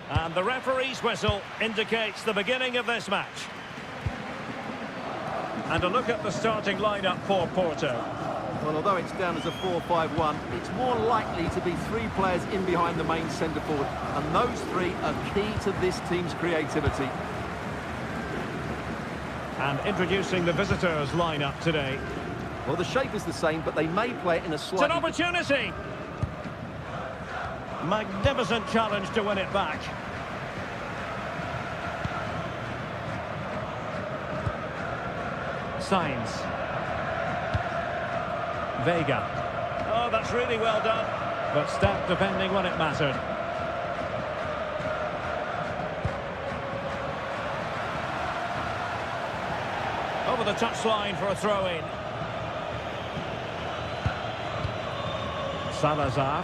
And the referee's whistle indicates the beginning of this match. And a look at the starting lineup for Porto. Well, although it's down as a 4-5-1, it's more likely to be three players in behind the main centre forward. And those three are key to this team's creativity. And introducing the visitors' lineup today. Well, the shape is the same, but they may play it in a slightly... It's an opportunity! Magnificent challenge to win it back. Sainz. Vega. Oh, that's really well done. But stout defending when it mattered. Over the touchline for a throw-in. Salazar.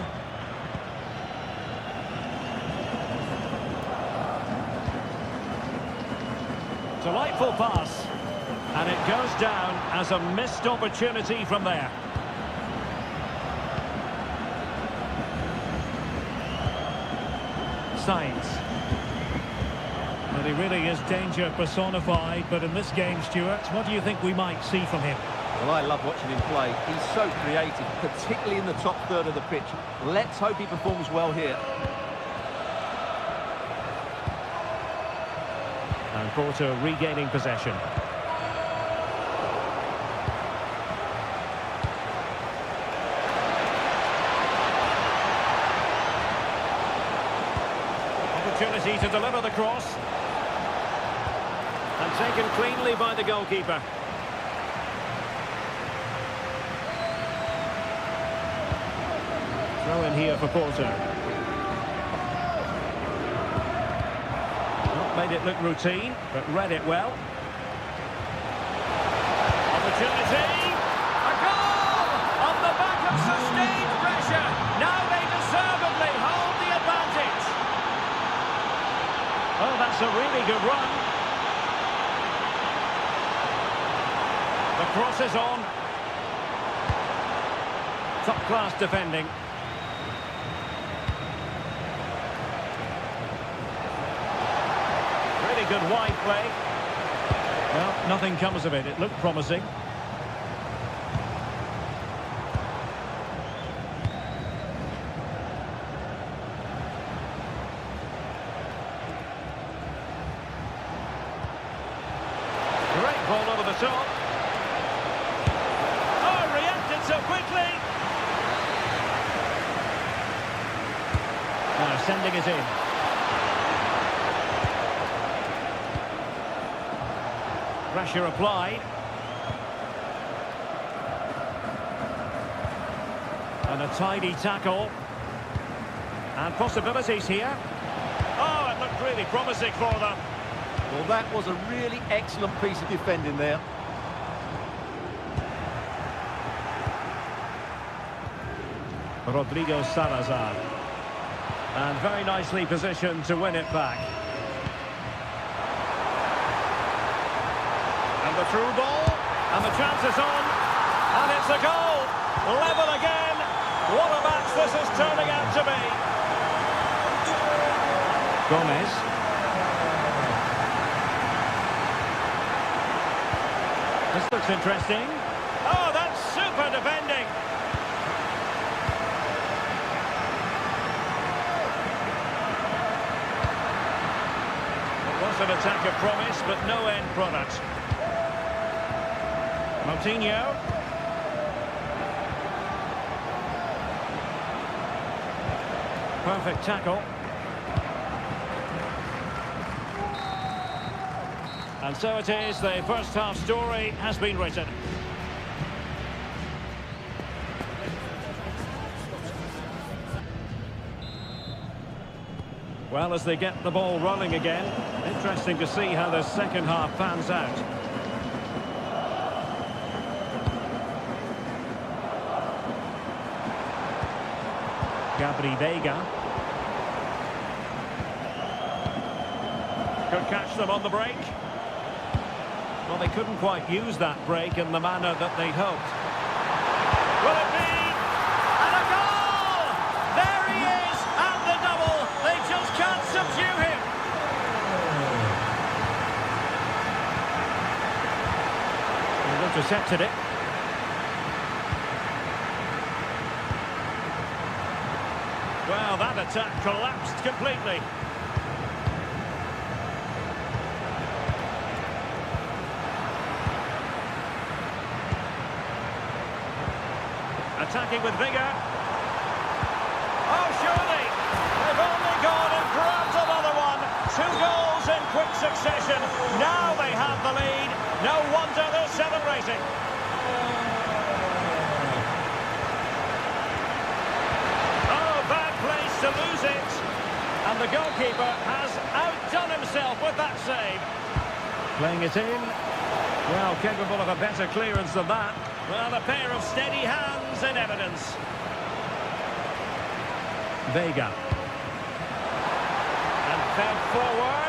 Delightful pass. And it goes down as a missed opportunity from there. Sainz. Well, he really is danger personified, but in this game, Stuart, what do you think we might see from him? Well, I love watching him play. He's so creative, particularly in the top third of the pitch. Let's hope he performs well here. And Porto regaining possession. Opportunity to deliver the cross. And taken cleanly by the goalkeeper. Throw in here for Porto. Not made it look routine, but read it well. Opportunity! A goal! On the back of sustained pressure. Now they deservedly hold the advantage. Oh, that's a really good run. The cross is on. Top-class defending. Really good wide play. Well, nothing comes of it. It looked promising. Great ball over the top. Oh, reacted so quickly. Now sending it in. Pressure applied. And a tidy tackle. And possibilities here. Oh, it looked really promising for them. Well, that was a really excellent piece of defending there. Rodrigo Salazar. And very nicely positioned to win it back. And the through ball. And the chance is on. And it's a goal. Level again. What a match this is turning out to be. Gomez. This looks interesting. Oh, that's super defending. It was an attack of promise, but no end product. Moutinho. Perfect tackle. And so it is, the first half story has been written. Well, as they get the ball rolling again, interesting to see how the second half pans out. Gabri Vega. Could catch them on the break. Well, they couldn't quite use that break in the manner that they'd hoped. Will it be? And a goal! There Intercepted it. Well, that attack collapsed completely. Attacking with vigour. Oh, surely! They've only gone and grabbed another one. 2 goals in quick succession. Now they have the lead. No wonder they're celebrating. Oh, bad place to lose it. And the goalkeeper has outdone himself with that save. Playing it in. Well, capable of a better clearance than that. Well, a pair of steady hands in evidence. Vega. And fed forwards.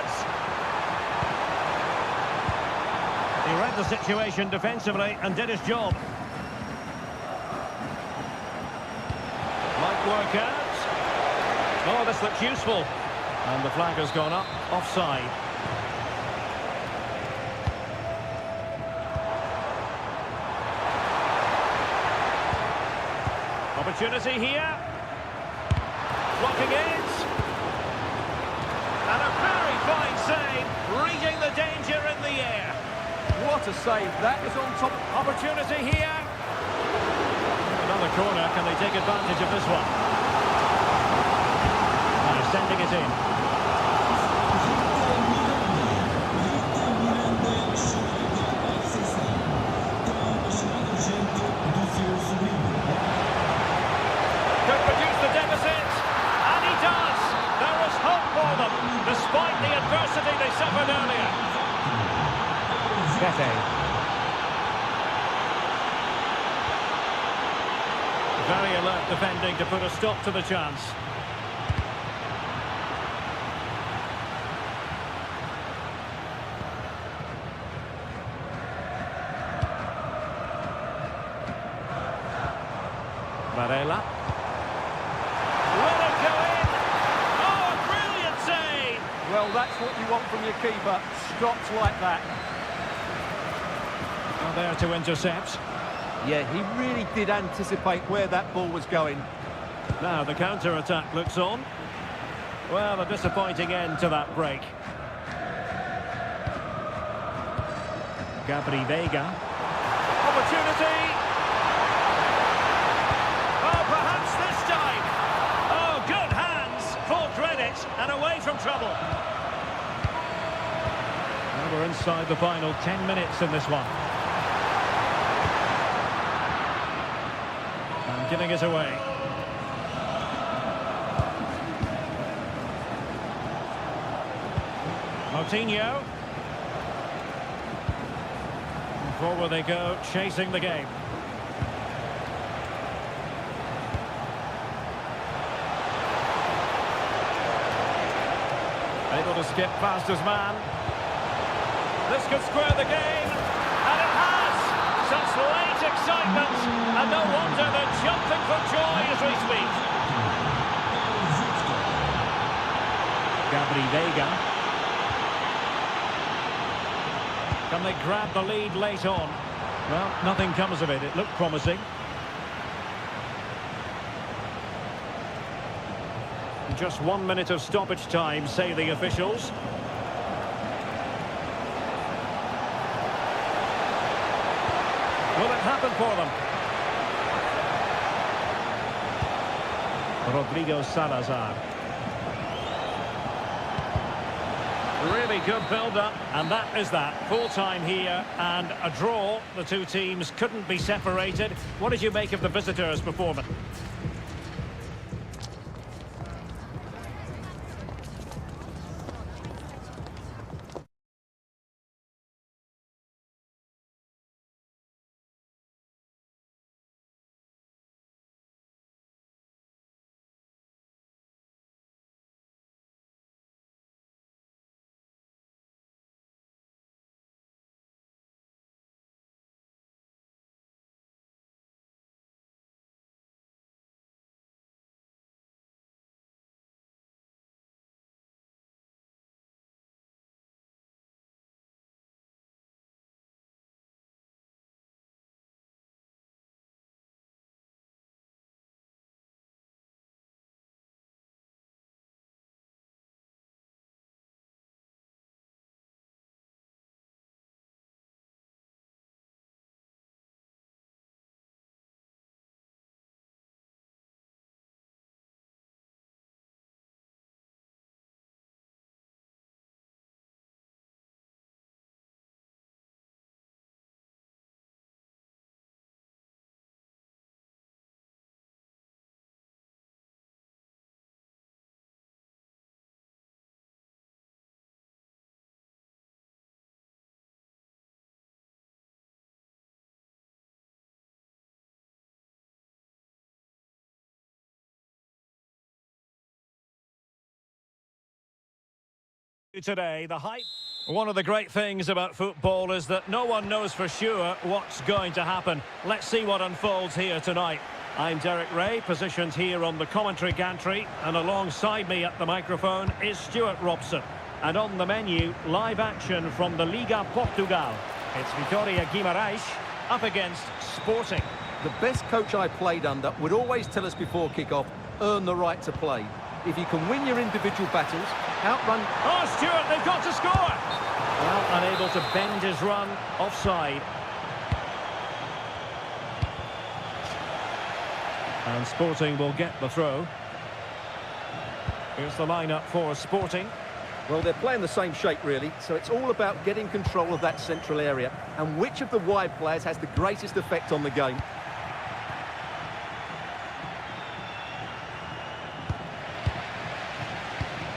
He read the situation defensively and did his job. Might work out. Oh, this looks useful. And the flag has gone up, offside. Opportunity here. Blocking it. And a very fine save, reading the danger in the air. What a save. That is on top. Opportunity here. Another corner. Can they take advantage of this one? Now sending it in. Could reduce the deficit. And he does. There is hope for them, despite the adversity they suffered earlier. Very alert defending to put a stop to the chance. Varela. Will it go in? Oh, a brilliant save! Well, that's what you want from your keeper. Stops like that. Well, there to intercept. Yeah, he really did anticipate where that ball was going. Now the counter-attack looks on. Well, a disappointing end to that break. Gabri Vega. Opportunity! Oh, perhaps this time! Oh, good hands! Full credit, and away from trouble. Well, we're inside the final 10 minutes in this one. And giving it away. Moutinho. And forward they go, chasing the game. Able to skip past his man. This could square the game. And it has! Such late excitement. And no wonder they're jumping for joy as we speak. Gabri Vega. Can they grab the lead late on? Well, nothing comes of it. It looked promising. Just 1 minute of stoppage time, say the officials. Will it happen for them? Rodrigo Salazar. Really good build-up, and that is that. Full time here, and a draw. The two teams couldn't be separated. What did you make of the visitors' performance? Today, the hype. One of the great things about football is that no one knows for sure what's going to happen. Let's see what unfolds here tonight. I'm Derek Ray, positioned here on the commentary gantry, and alongside me at the microphone is Stuart Robson. And on the menu, live action from the Liga Portugal. It's Vitória Guimarães up against Sporting. The best coach I played under would always tell us before kick-off, earn the right to play. If you can win your individual battles, outrun... Oh, Stuart, they've got to score! Well, unable to bend his run, offside. And Sporting will get the throw. Here's the lineup for Sporting. Well, they're playing the same shape, really, so it's all about getting control of that central area and which of the wide players has the greatest effect on the game.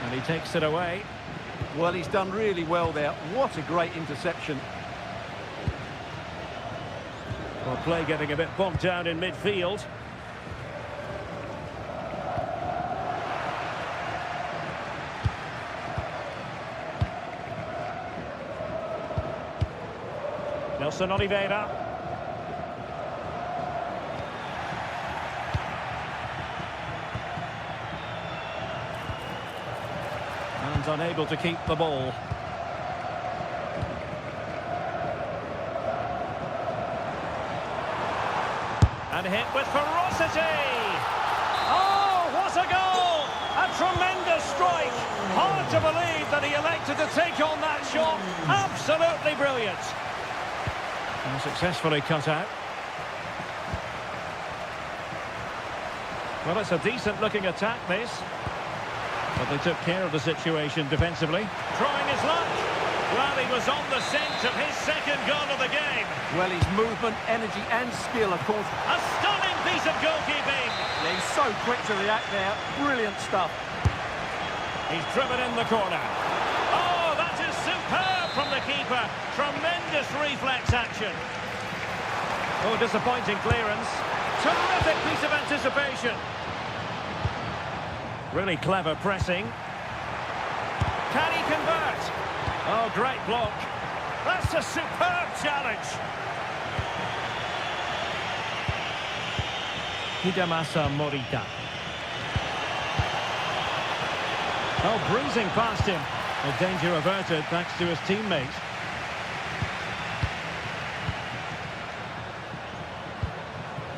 And he takes it away. Well, he's done really well there. What a great interception. Well, play getting a bit bogged down in midfield. Nelson Oliveira. And unable to keep the ball. And hit with ferocity. Oh, what a goal! A tremendous strike. Hard to believe that he elected to take on that shot. Absolutely brilliant. And successfully cut out. Well, it's a decent-looking attack, this. But they took care of the situation defensively. Trying his luck. Well, he was on the scent of his second goal of the game. Well, his movement, energy and skill, of course. A stunning piece of goalkeeping. Yeah, he's so quick to react there. Brilliant stuff. He's driven in the corner. Oh, that is superb from the keeper. Tremendous reflex action. Oh, disappointing clearance. Terrific piece of anticipation. Really clever pressing. Can he convert? Oh, great block. That's a superb challenge. Hidemasa Morita. Oh, breezing past him. A danger averted thanks to his teammate.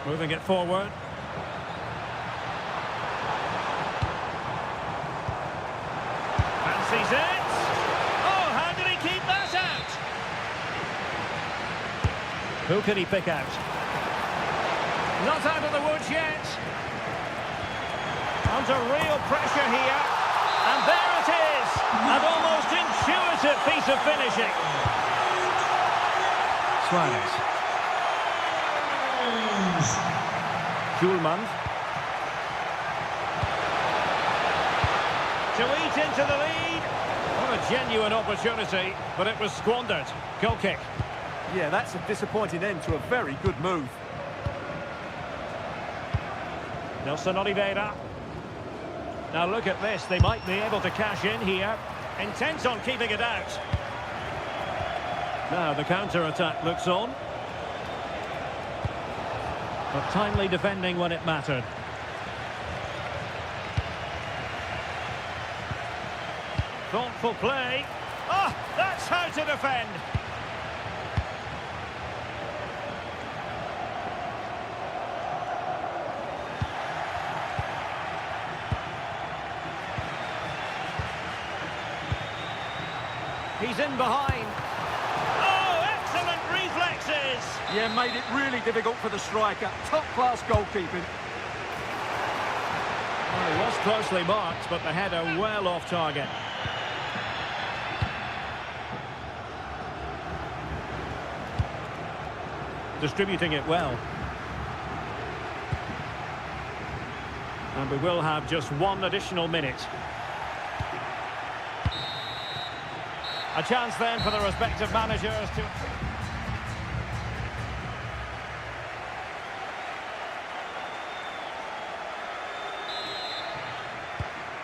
Moving it forward. Fancies it. Oh, how did he keep that out? Who can he pick out? Not out of the woods yet. Under real pressure here. And there it is. An almost intuitive piece of finishing. Suarez. Schulman. To eat into the lead. What a genuine opportunity, but it was squandered. Goal kick. Yeah, that's a disappointing end to a very good move. Nelson Oliveira. Now look at this, they might be able to cash in here. Intent on keeping it out. Now the counter-attack looks on. But timely defending when it mattered. Thoughtful play. Oh, that's how to defend. He's in behind. Oh, excellent reflexes. Yeah, made it really difficult for the striker. Top-class goalkeeping. Well, he was closely marked, but the header well off target. Distributing it well. And we will have just one additional minute. A chance then for the respective managers to...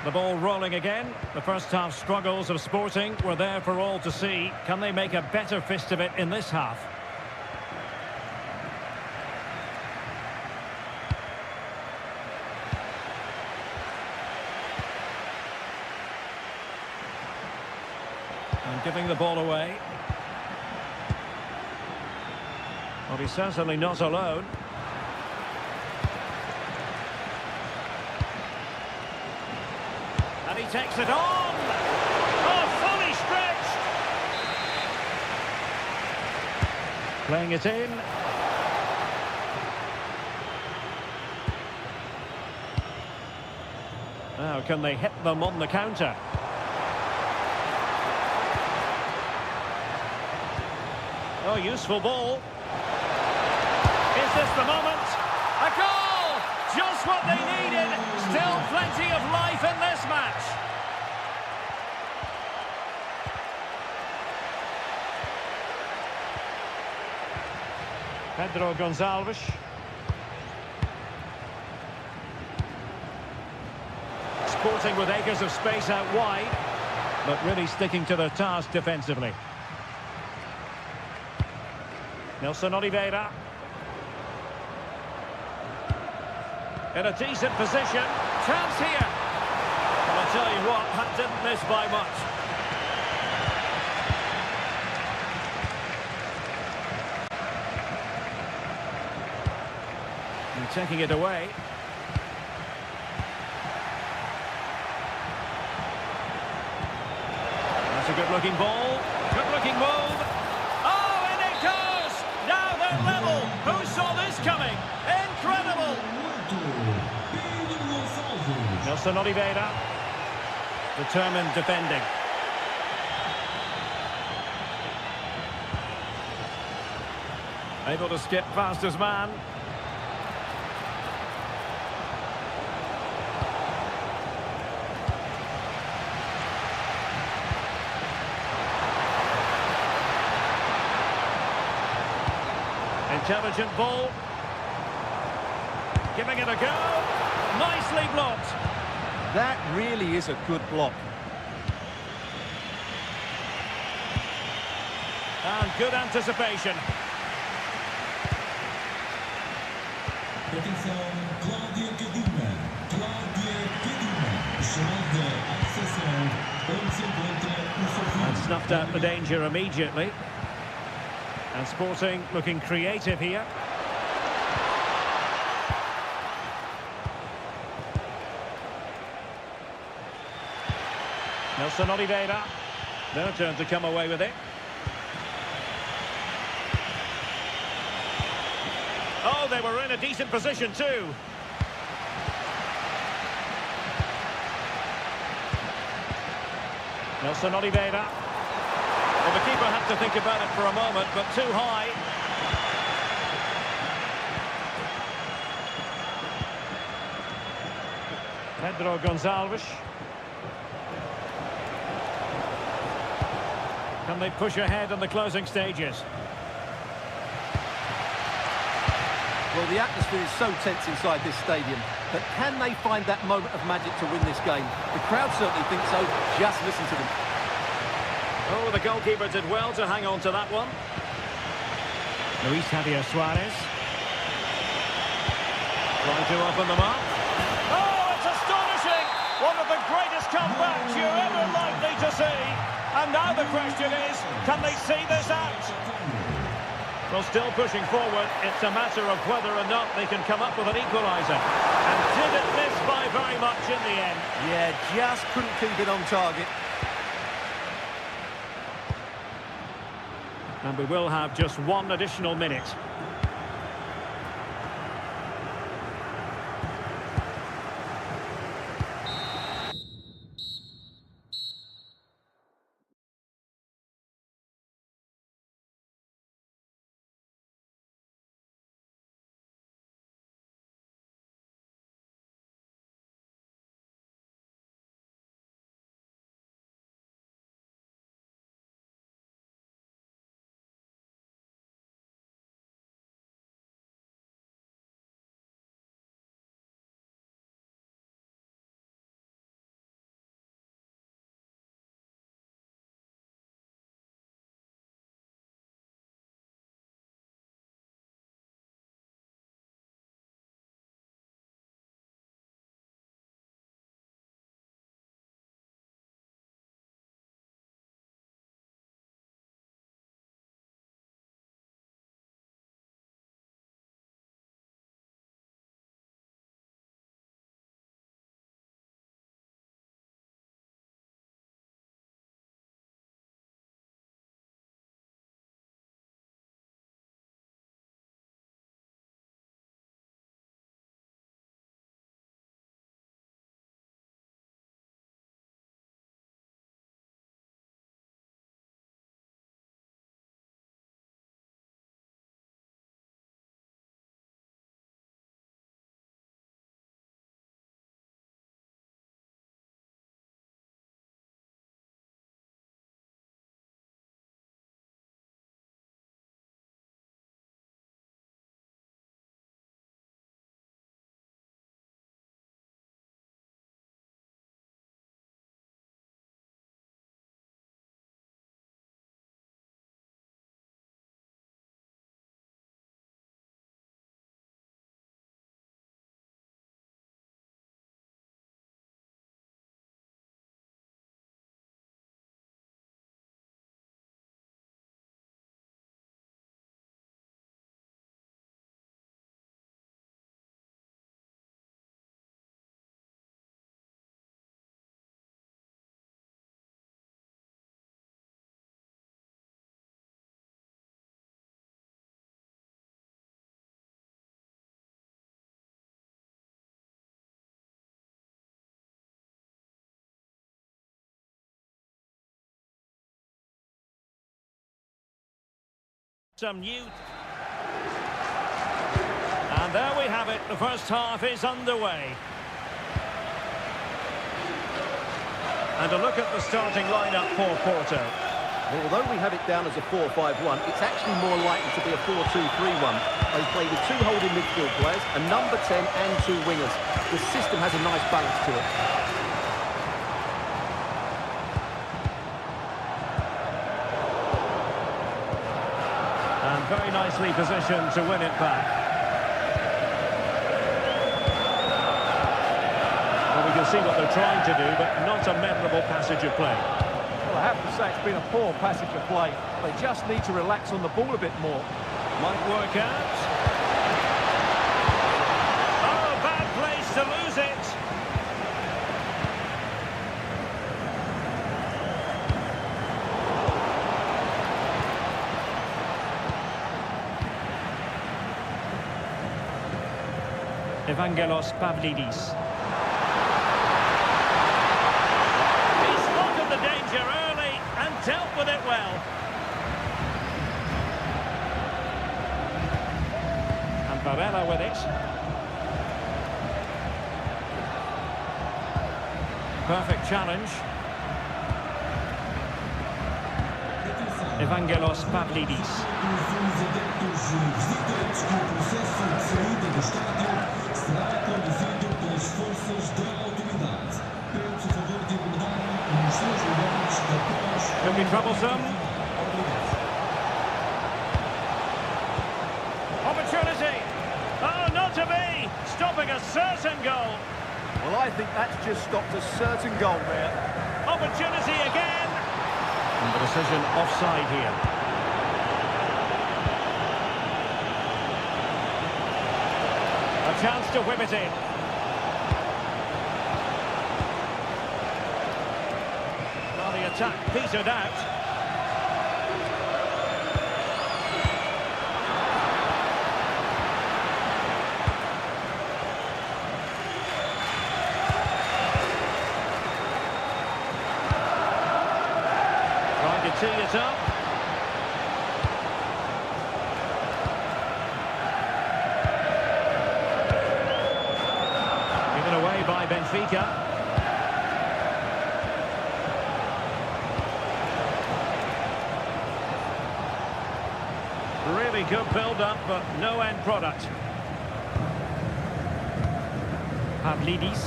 The ball rolling again. The first half struggles of Sporting were there for all to see. Can they make a better fist of it in this half? And giving the ball away. Well, he's certainly not alone. And he takes it on! Oh, fully stretched! Playing it in. Now, can they hit them on the counter? Oh, useful ball. Is this the moment? A goal! Just what they needed. Still plenty of life in this match. Pedro Gonçalves. Sporting with acres of space out wide, but really sticking to their task defensively. Nelson Oliveira. In a decent position. Chance here. Well, I tell you what, that didn't miss by much. And taking it away. That's a good-looking ball. Good-looking move. Oh, in it goes! Now they're level. Who saw this coming? Incredible! Nelson Oliveira. Determined defending. Able to skip past his man. Intelligent ball. Giving it a go. Nicely blocked. That really is a good block. And good anticipation. And snuffed out the danger immediately. And Sporting looking creative here. Nelson Oliveira. Their turn to come away with it. Oh, they were in a decent position too. Nelson Oliveira. Well, the keeper had to think about it for a moment, but too high. Pedro Gonçalves. Can they push ahead in the closing stages? Well, the atmosphere is so tense inside this stadium, but can they find that moment of magic to win this game? The crowd certainly think so. Just listen to them. Oh, the goalkeeper did well to hang on to that one. Luis Javier Suarez. Trying to open them up. Oh, it's astonishing! One of the greatest comebacks you're ever likely to see. And now the question is, can they see this out? Well, still pushing forward. It's a matter of whether or not they can come up with an equaliser. And did it miss by very much in the end? Yeah, just couldn't keep it on target. And we will have just one additional minute. Some new. And there we have it. The first half is underway. And a look at the starting lineup for Porto. Well, although we have it down as a 4-5-1, it's actually more likely to be a 4-2-3-1. They play with two holding midfield players, a number 10 and two wingers. The system has a nice balance to it. And very nicely positioned to win it back. Well, we can see what they're trying to do, but not a memorable passage of play. Well, I have to say it's been a poor passage of play. They just need to relax on the ball a bit more. Might work out. Oh, bad place to lose it. Evangelos Pavlidis. He spotted the danger early and dealt with it well. And Varela with it. Perfect challenge. Evangelos Pavlidis. Could be troublesome. Opportunity. Oh, not to be. Stopping a certain goal. Well, I think that's just stopped a certain goal there. Opportunity again. And the decision offside here. A chance to whip it in. Well, the attack petered out. Trying to tee it up. Given away by Benfica. Really good build-up, but no end product. Pavlidis.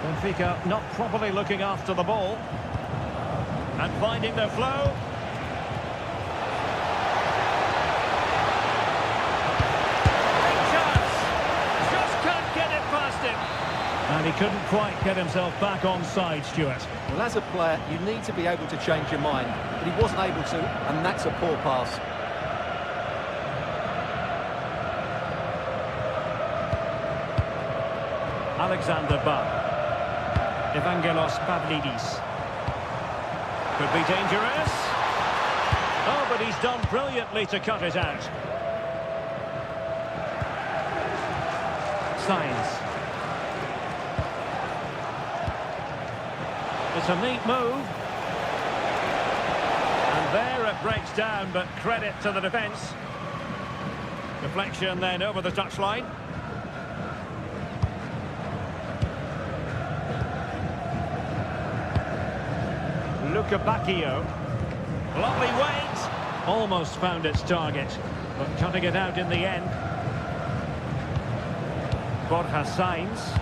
Benfica not properly looking after the ball. And finding their flow. Big chance. Just can't get it past him. And he couldn't quite get himself back on side, Stuart. Well, as a player, you need to be able to change your mind. But he wasn't able to, and that's a poor pass. Alexander Ba. Evangelos Pavlidis. Could be dangerous. Oh, but he's done brilliantly to cut it out. Sainz. It's a neat move. And there it breaks down, but credit to the defence. Deflection then over the touchline. Luca Bacchio. Lovely weight. Almost found its target, but cutting it out in the end. Borja Sainz.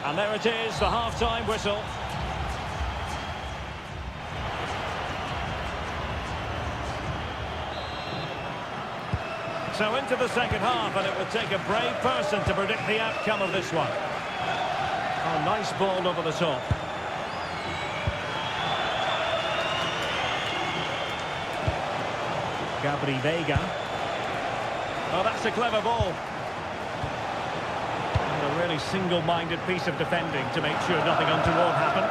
And there it is, the half-time whistle. So into the second half, and it would take a brave person to predict the outcome of this one. Oh, nice ball over the top. Gabri Vega. Oh, that's a clever ball. And a really single-minded piece of defending to make sure nothing untoward happened.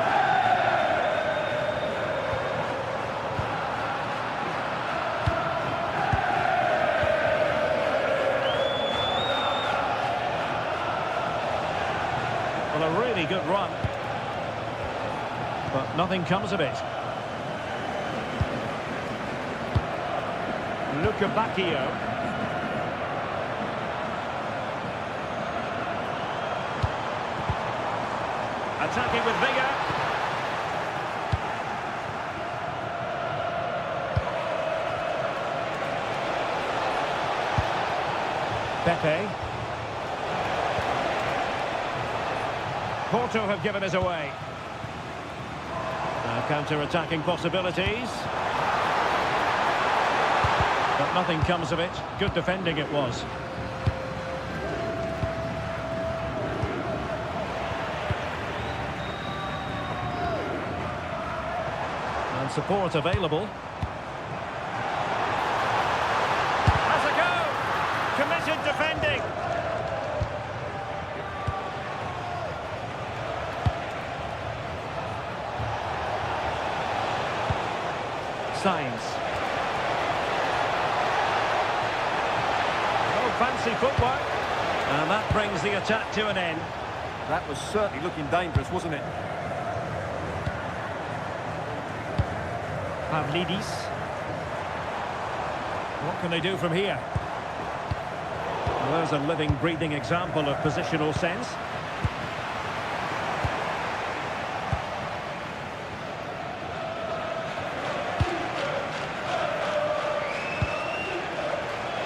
Well, a really good run. But nothing comes of it. Attacking with vigour. Pepe. Porto have given us away. Now counter-attacking possibilities. But nothing comes of it. Good defending it was. And support available. Has a go! Committed defending. Signs. Oh, fancy footwork. And that brings the attack to an end. That was certainly looking dangerous, wasn't it? Pavlidis. What can they do from here? Well, there's a living, breathing example of positional sense.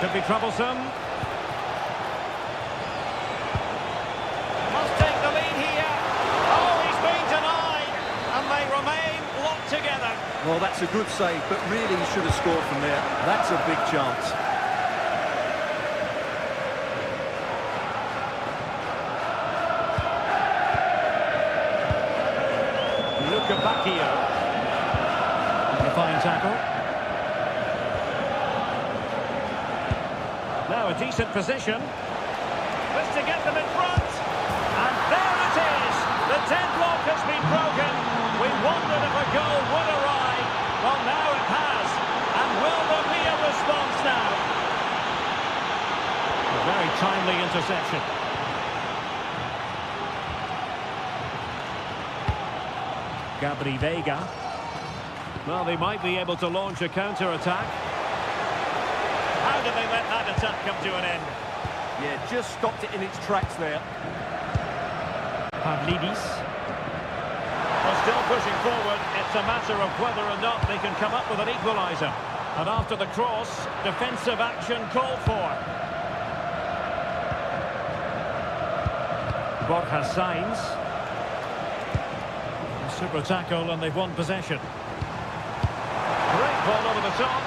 Could be troublesome. Must take the lead here. Oh, he's been denied. And they remain locked together. Well, that's a good save, but really he should have scored from there. That's a big chance. A fine tackle. Now a decent position. This to get them in front. And there it is. The deadlock has been broken. We wondered if a goal would arrive. Well, now it has. And will there be a response now? A very timely interception. Gabri Veiga. Well, they might be able to launch a counter-attack. How did they let that attack come to an end? Yeah, just stopped it in its tracks there. Pavlidis. Well, still pushing forward. It's a matter of whether or not they can come up with an equaliser. And after the cross, defensive action called for. Borja Sainz. Super tackle, and they've won possession. Great ball over the top.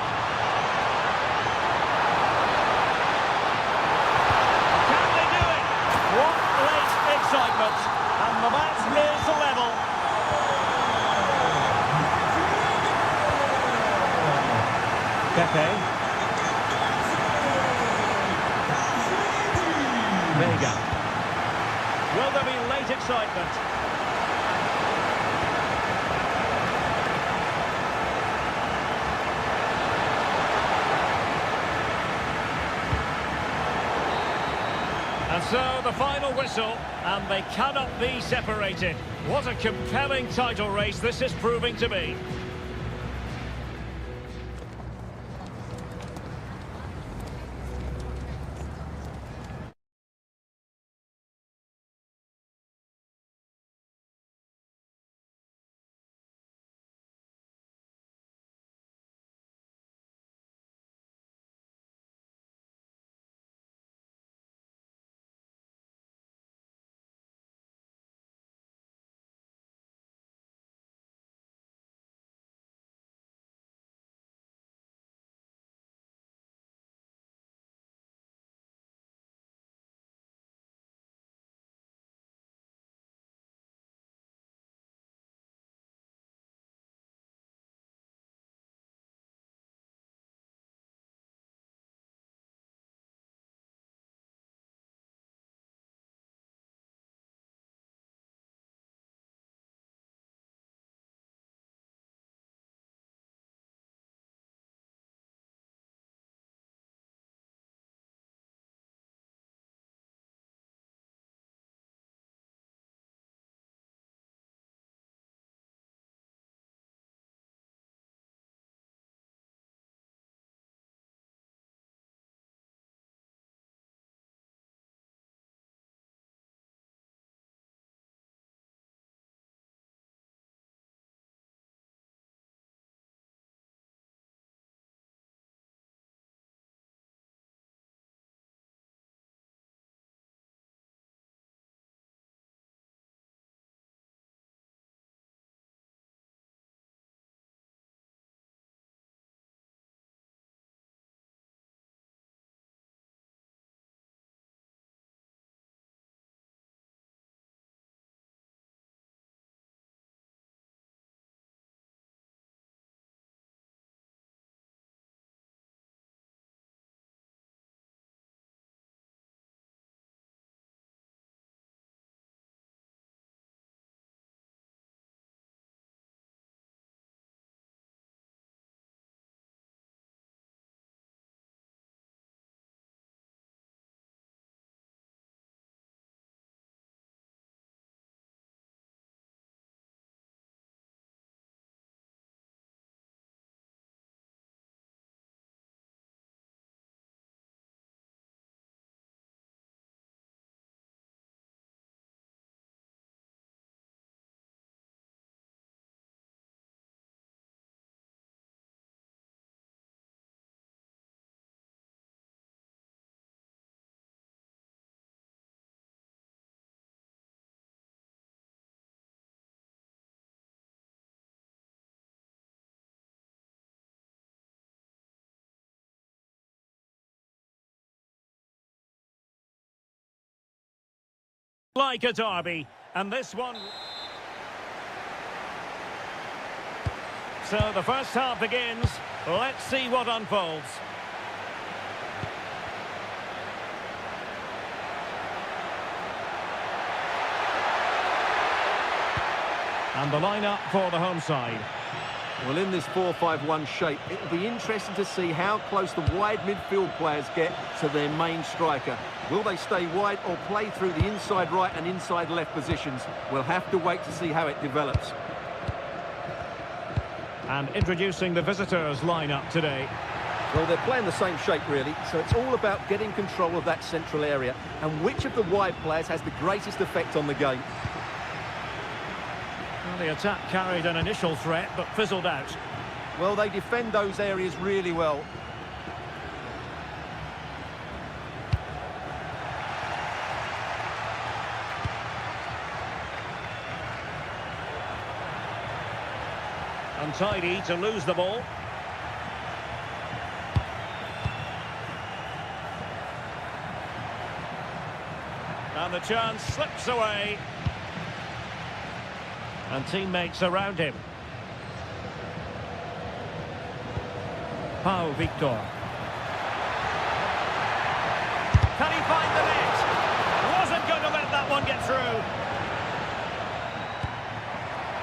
Can they do it? What great excitement. And the match is level. Pepe. Veiga. Will there be late excitement? And so the final whistle, and they cannot be separated. What a compelling title race this is proving to be. Like a derby, and this one... So the first half begins. Let's see what unfolds. And the lineup for the home side. Well, in this 4-5-1 shape, it will be interesting to see how close the wide midfield players get to their main striker. Will they stay wide or play through the inside right and inside left positions? We'll have to wait to see how it develops. And introducing the visitors' lineup today. Well, they're playing the same shape, really, so it's all about getting control of that central area and which of the wide players has the greatest effect on the game. Well, the attack carried an initial threat, but fizzled out. Well, they defend those areas really well. Untidy to lose the ball. And the chance slips away. And teammates around him. Pau Victor. Can he find the net? Wasn't going to let that one get through.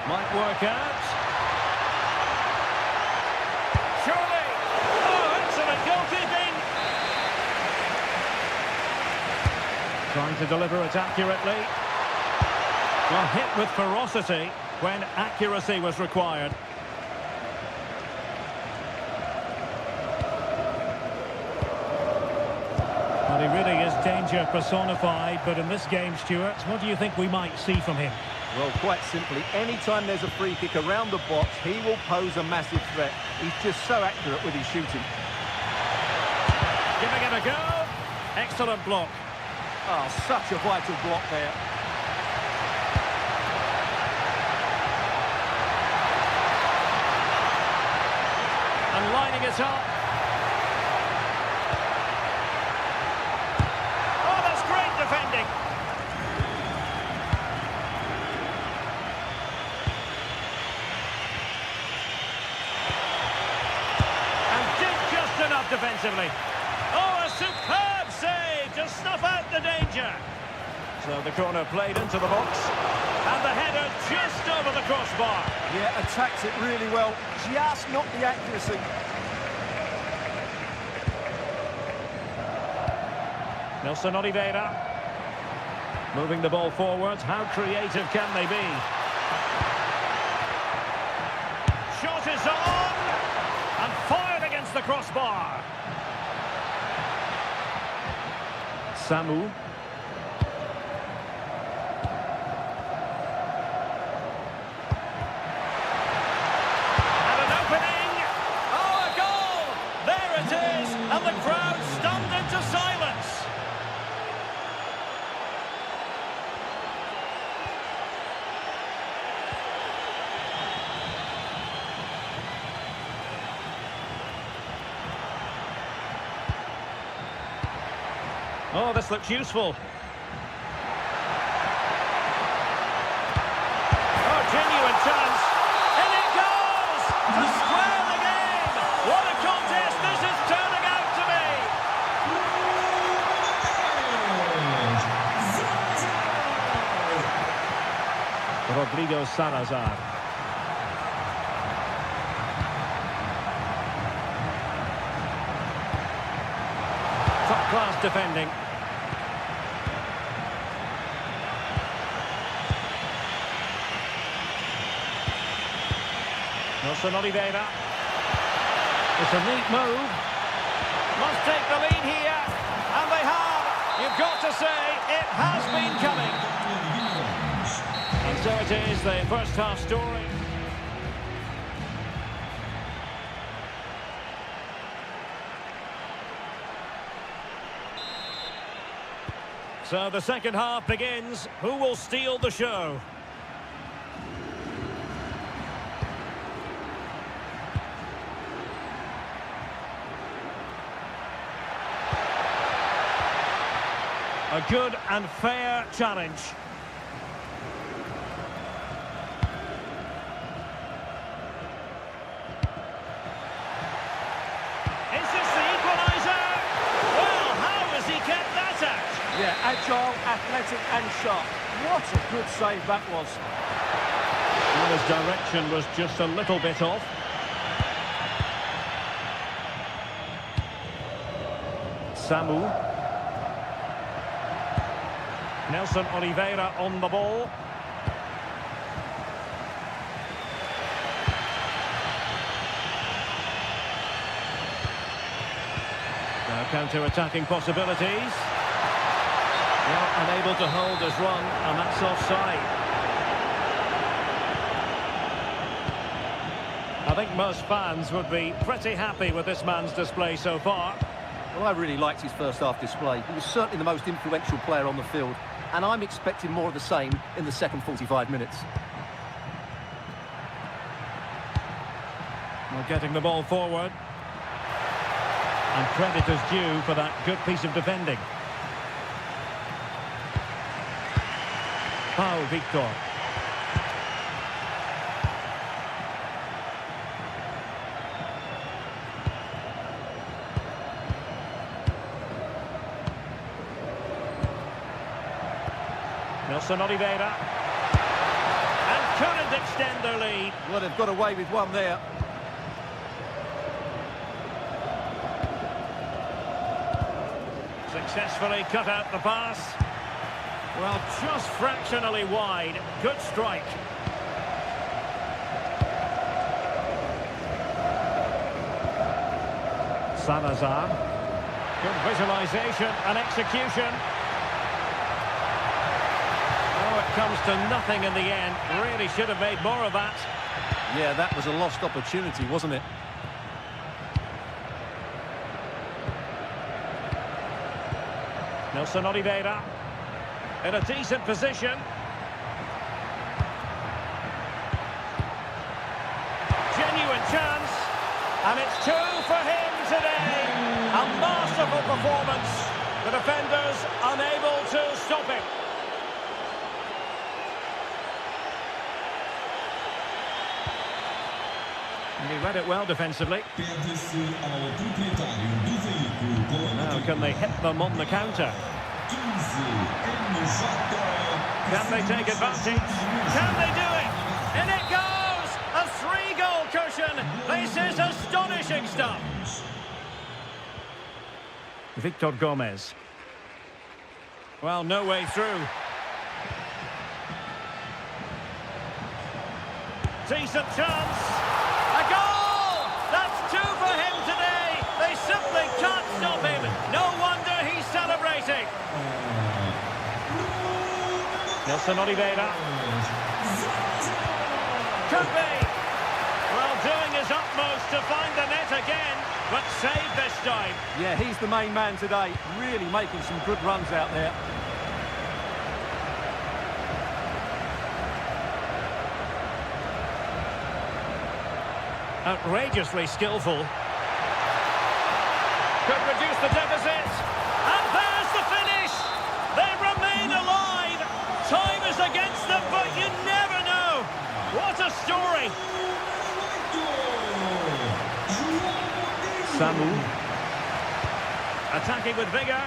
Might work out. Surely. Oh, excellent goalkeeping. Trying to deliver it accurately. Well, hit with ferocity when accuracy was required. Well, he really is danger personified, but in this game, Stuart, what do you think we might see from him? Well, quite simply, anytime there's a free kick around the box, he will pose a massive threat. He's just so accurate with his shooting. Giving it a go. Excellent block. Oh, such a vital block there. And lining it up. Oh, that's great defending. And did just enough defensively. Oh, a superb save to snuff out the danger. So the corner played into the box. And the header just over the crossbar. Yeah, attacks it really well. Just not the accuracy. Nelson Oliveira. Moving the ball forward. How creative can they be? Shot is on. And fired against the crossbar. Samu. And the crowd stunned into silence. Oh, this looks useful. Oh, genuine chance. And it goes! To square the game! What a contest this is turning out to be! Rodrigo Salazar. Top-class defending. Nelson Oliveira. It's a neat move. Must take the lead here. And they have. You've got to say, it has been coming. And so it is, the first half story. So the second half begins. Who will steal the show? A good and fair challenge. Is this the equaliser? Well, how has he kept that out? Yeah, agile, athletic and sharp. What a good save that was. Well, his direction was just a little bit off. Samu. Nelson Oliveira on the ball. Now counter-attacking possibilities. Well, unable to hold his run, and that's offside. I think most fans would be pretty happy with this man's display so far. Well, I really liked his first half display. He was certainly the most influential player on the field, and I'm expecting more of the same in the second 45 minutes. Well, getting the ball forward. And credit is due for that good piece of defending. Pau Victor. Nelson Oliveira. And couldn't extend their lead. Well, they've got away with one there. Successfully cut out the pass. Well, just fractionally wide. Good strike. Salazar. Good visualization and execution. Oh, it comes to nothing in the end. Really should have made more of that. Yeah, that was a lost opportunity, wasn't it? Nelson Oliveira in a decent position. Genuine chance, and it's two for him today. A masterful performance. The defenders unable to stop him. He read it well defensively. Now can they hit them on the counter? Can they take advantage? Can they do it? In it goes! A 3-goal cushion! This is astonishing stuff! Victor Gomez. Well, no way through. Decent chance! A goal! That's two for him today! They simply can't stop him! No wonder he's celebrating! Nelson Oliveira. Could be! Well, doing his utmost to find the net again, but saved this time. Yeah, he's the main man today, really making some good runs out there. Outrageously skillful. Could reduce the deficit. And there's the finish! They remain alive! Time is against them, but you never know! What a story! Samu. Attacking with vigour.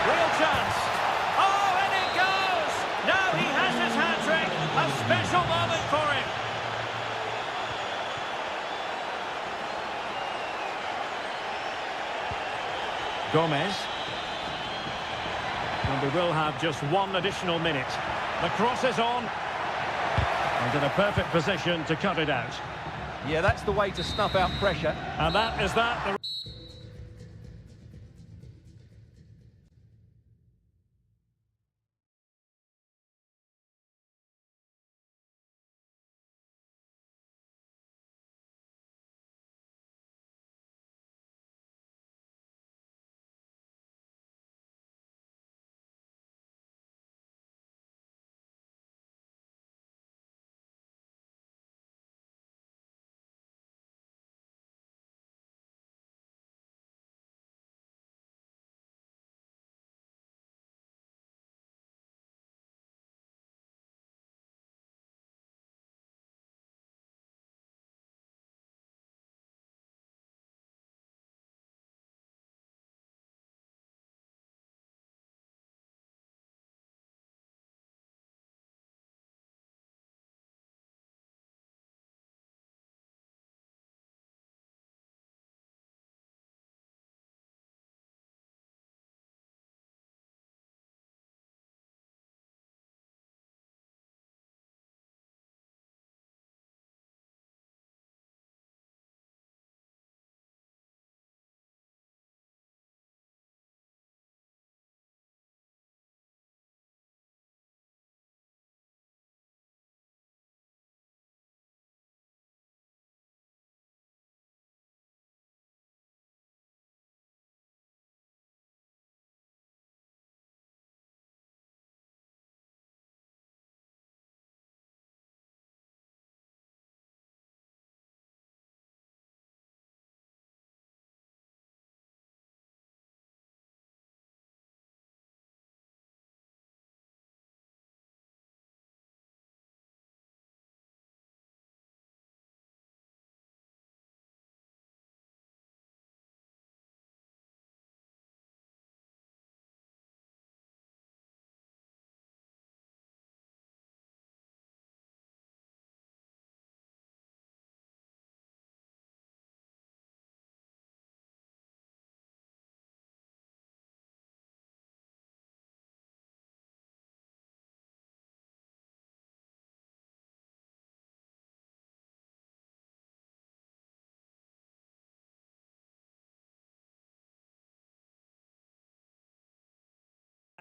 Real chance. Oh, and it goes! Now he has his hat-trick. A special moment for him. Gomez. And we will have just one additional minute. The cross is on. And in a perfect position to cut it out. Yeah, that's the way to snuff out pressure. And that is that.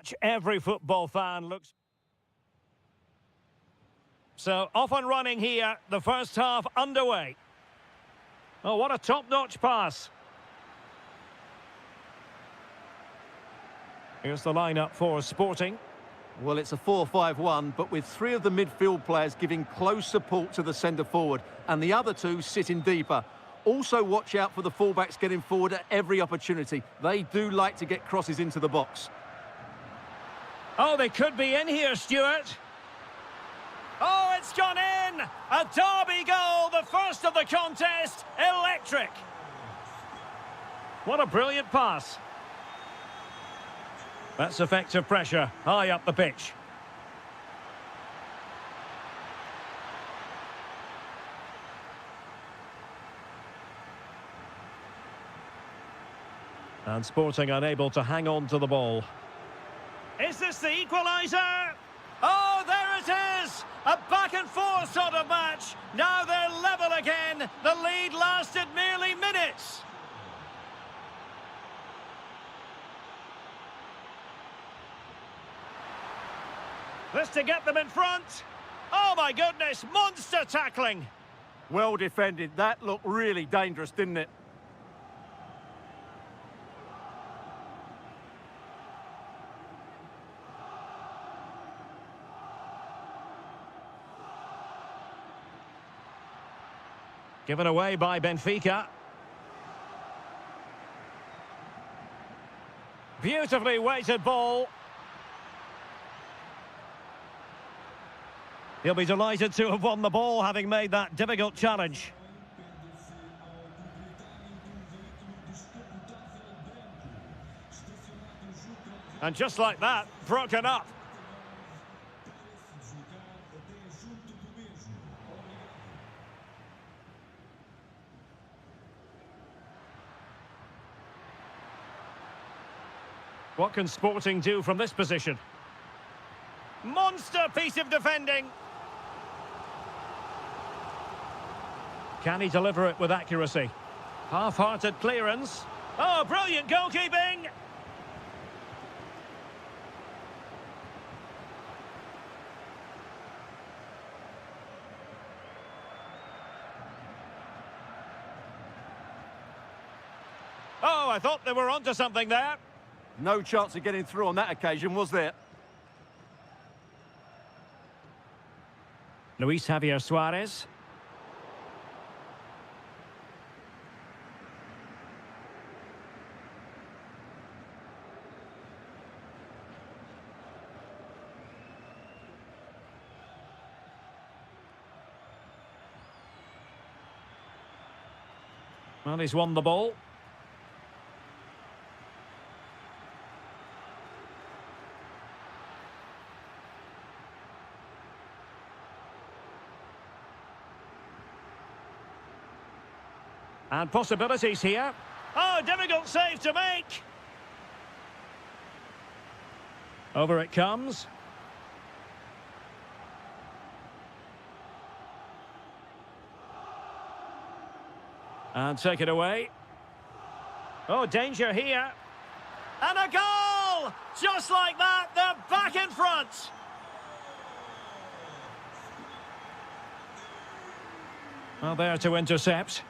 match every football fan looks... So, off and running here, the first half underway. Oh, what a top-notch pass. Here's the lineup for Sporting. Well, it's a 4-5-1, but with three of the midfield players giving close support to the centre-forward, and the other two sitting deeper. Also watch out for the fullbacks getting forward at every opportunity. They do like to get crosses into the box. Oh, they could be in here, Stuart. Oh, it's gone in! A derby goal, the first of the contest. Electric. What a brilliant pass. That's effective pressure, high up the pitch. And Sporting unable to hang on to the ball. Is this the equaliser? Oh, there it is! A back-and-forth sort of match. Now they're level again. The lead lasted merely minutes. This to get them in front. Oh, my goodness, monster tackling. Well defended. That looked really dangerous, didn't it? Given away by Benfica. Beautifully weighted ball. He'll be delighted to have won the ball, having made that difficult challenge. And just like that, broken up. What can Sporting do from this position? Monster piece of defending. Can he deliver it with accuracy? Half-hearted clearance. Oh, brilliant goalkeeping! Oh, I thought they were onto something there. No chance of getting through on that occasion, was there? Luis Javier Suarez. Well, he's won the ball. And possibilities here. Oh, difficult save to make. Over it comes. And take it away. Oh, danger here. And a goal! Just like that, they're back in front. Well, there to intercept.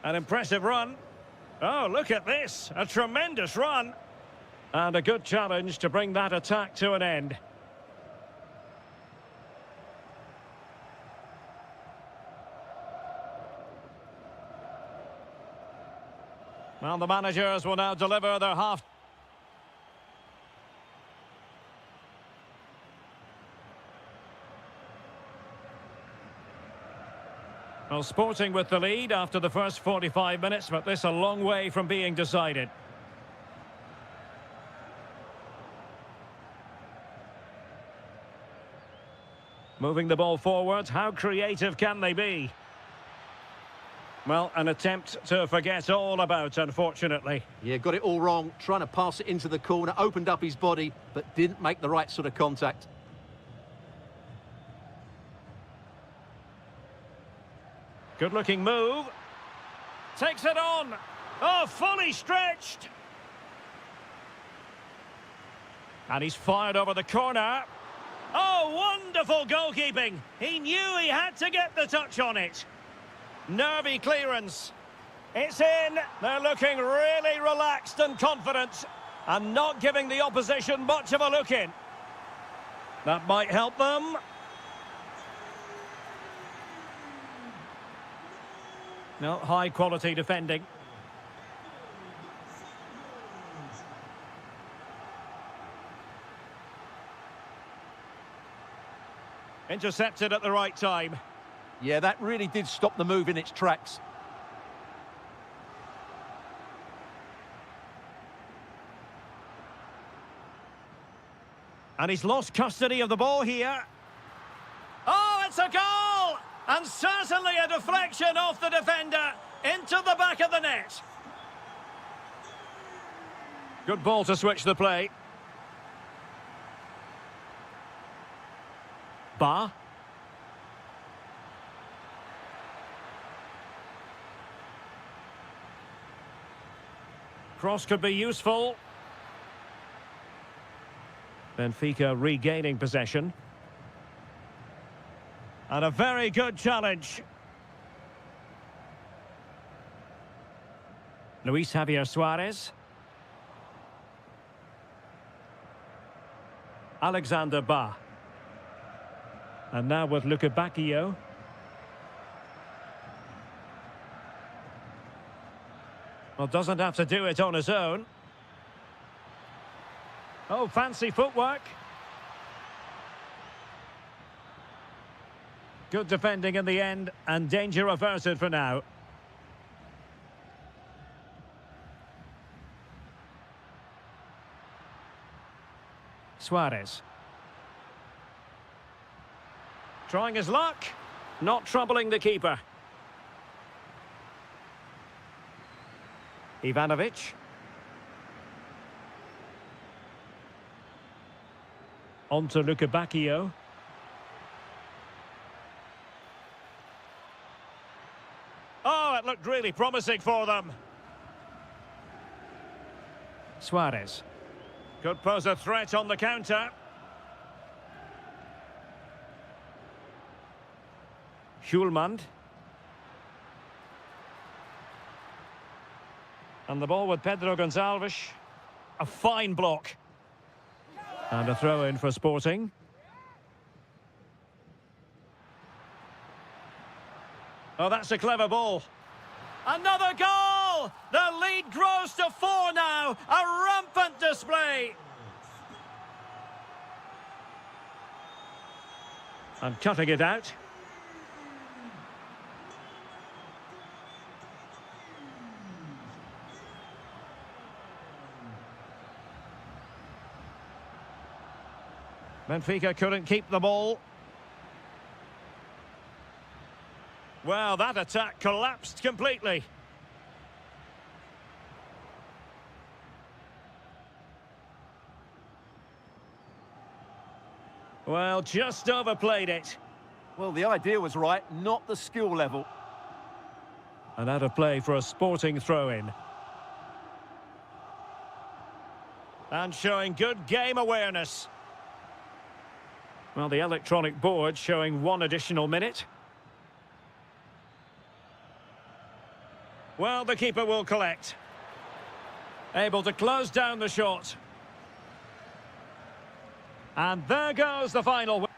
An impressive run. Oh, look at this. A tremendous run. And a good challenge to bring that attack to an end. Well, the managers will now deliver their half. Well, Sporting with the lead after the first 45 minutes, but this a long way from being decided. Moving the ball forward, how creative can they be? Well, an attempt to forget all about, unfortunately. Yeah, got it all wrong. Trying to pass it into the corner, opened up his body, but didn't make the right sort of contact. Good-looking move. Takes it on. Oh, fully stretched. And he's fired over the corner. Oh, wonderful goalkeeping. He knew he had to get the touch on it. Nervy clearance. It's in. They're looking really relaxed and confident and not giving the opposition much of a look in. That might help them. No, high quality defending. Intercepted at the right time. Yeah, that really did stop the move in its tracks. And he's lost custody of the ball here. Oh, it's a goal! And certainly a deflection off the defender into the back of the net. Good ball to switch the play. Ba. Cross could be useful. Benfica regaining possession. And a very good challenge. Luis Javier Suarez. Alexander Ba. And now with Luka Bacchio. Well, doesn't have to do it on his own. Oh, fancy footwork. Good defending in the end, and danger averted for now. Suarez. Trying his luck, not troubling the keeper. Ivanovic. On to Luka Bacchio. Oh, it looked really promising for them. Suarez. Could pose a threat on the counter. Schulmand. And the ball with Pedro Gonçalves. A fine block. And a throw-in for Sporting. Oh, that's a clever ball. Another goal! The lead grows to 4 now. A rampant display. And cutting it out. Benfica couldn't keep the ball. Well, that attack collapsed completely. Well, just overplayed it. Well, the idea was right, not the skill level. And out of play for a Sporting throw-in. And showing good game awareness. Well, the electronic board showing 1 additional minute. Well, the keeper will collect. Able to close down the shot. And there goes the final.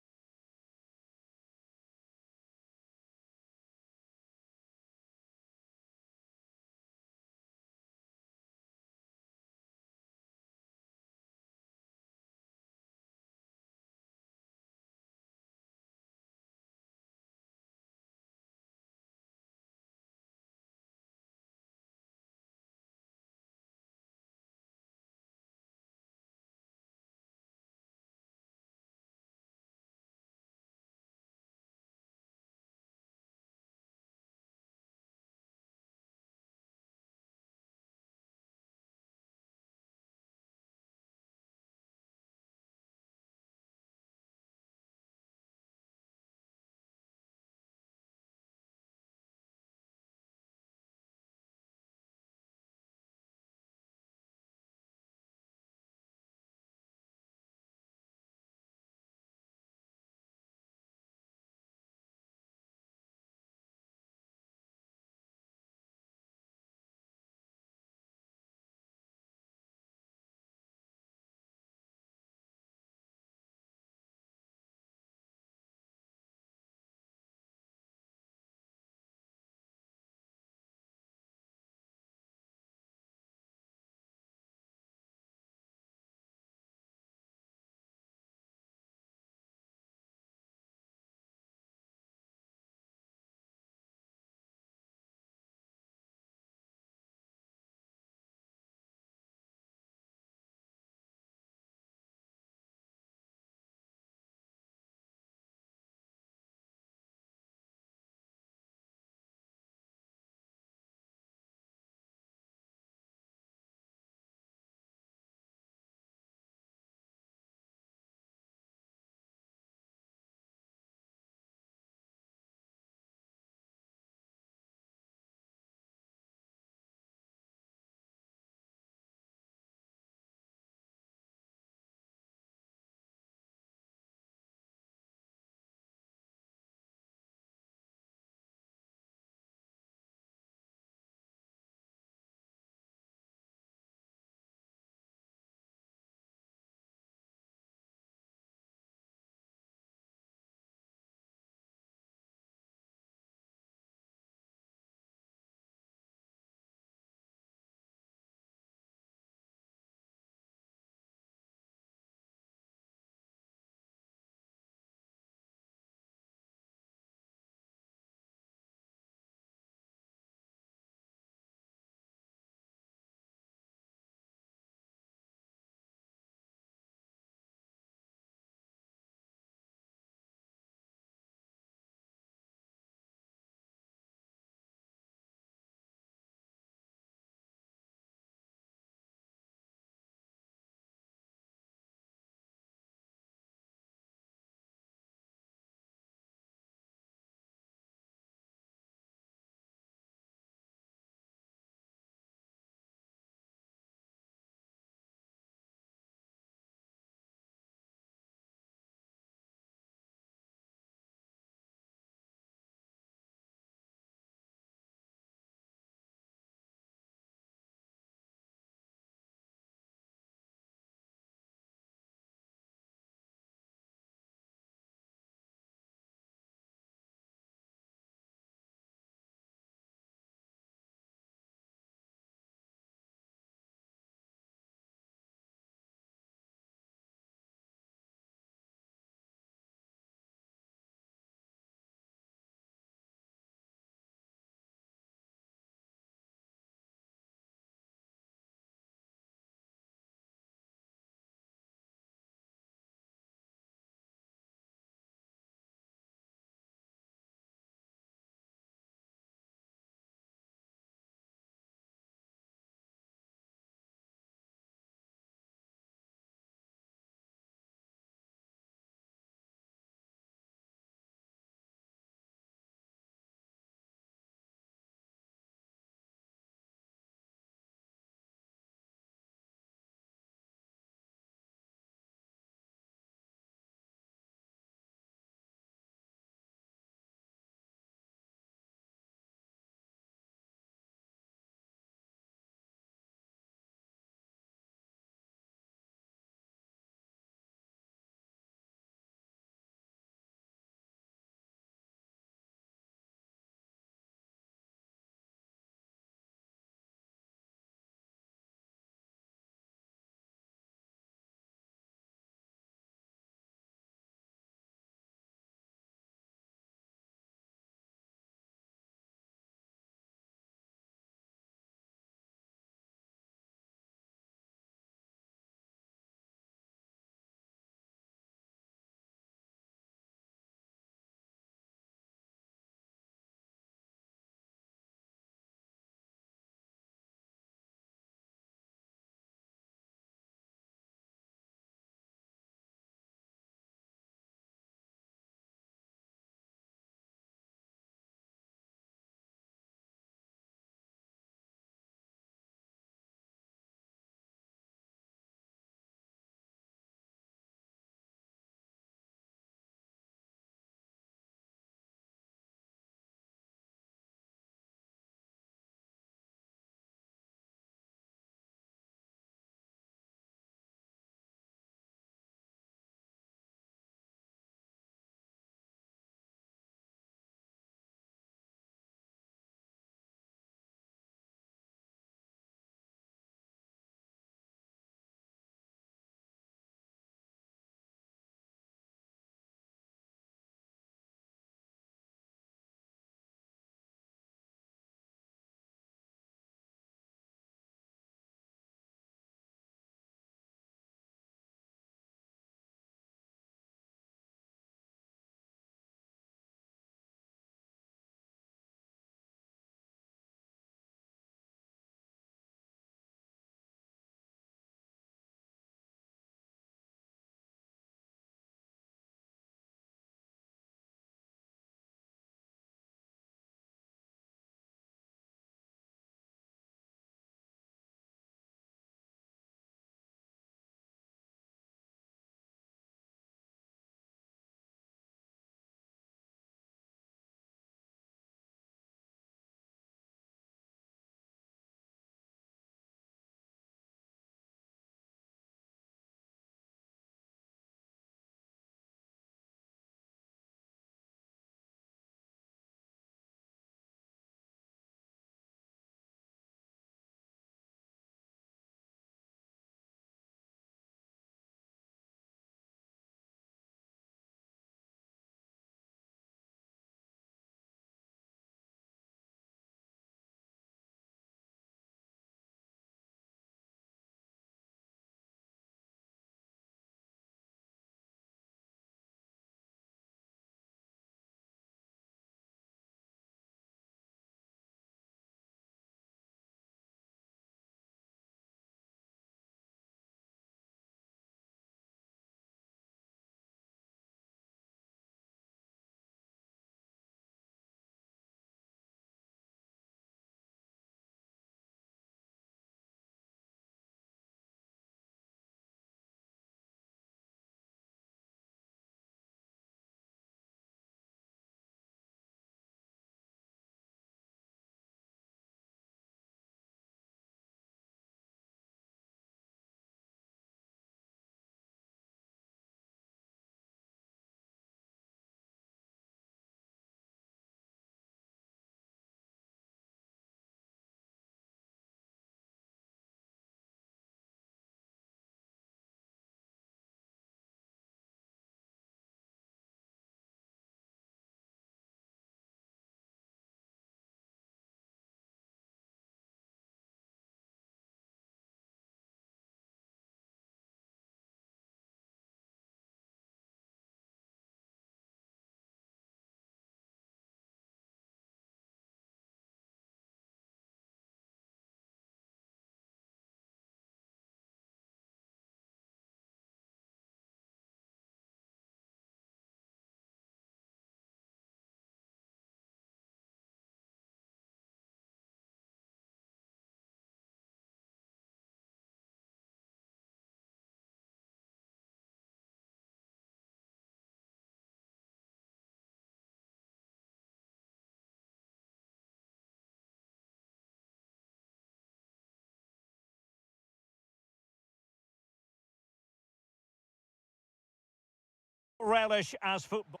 relish as football.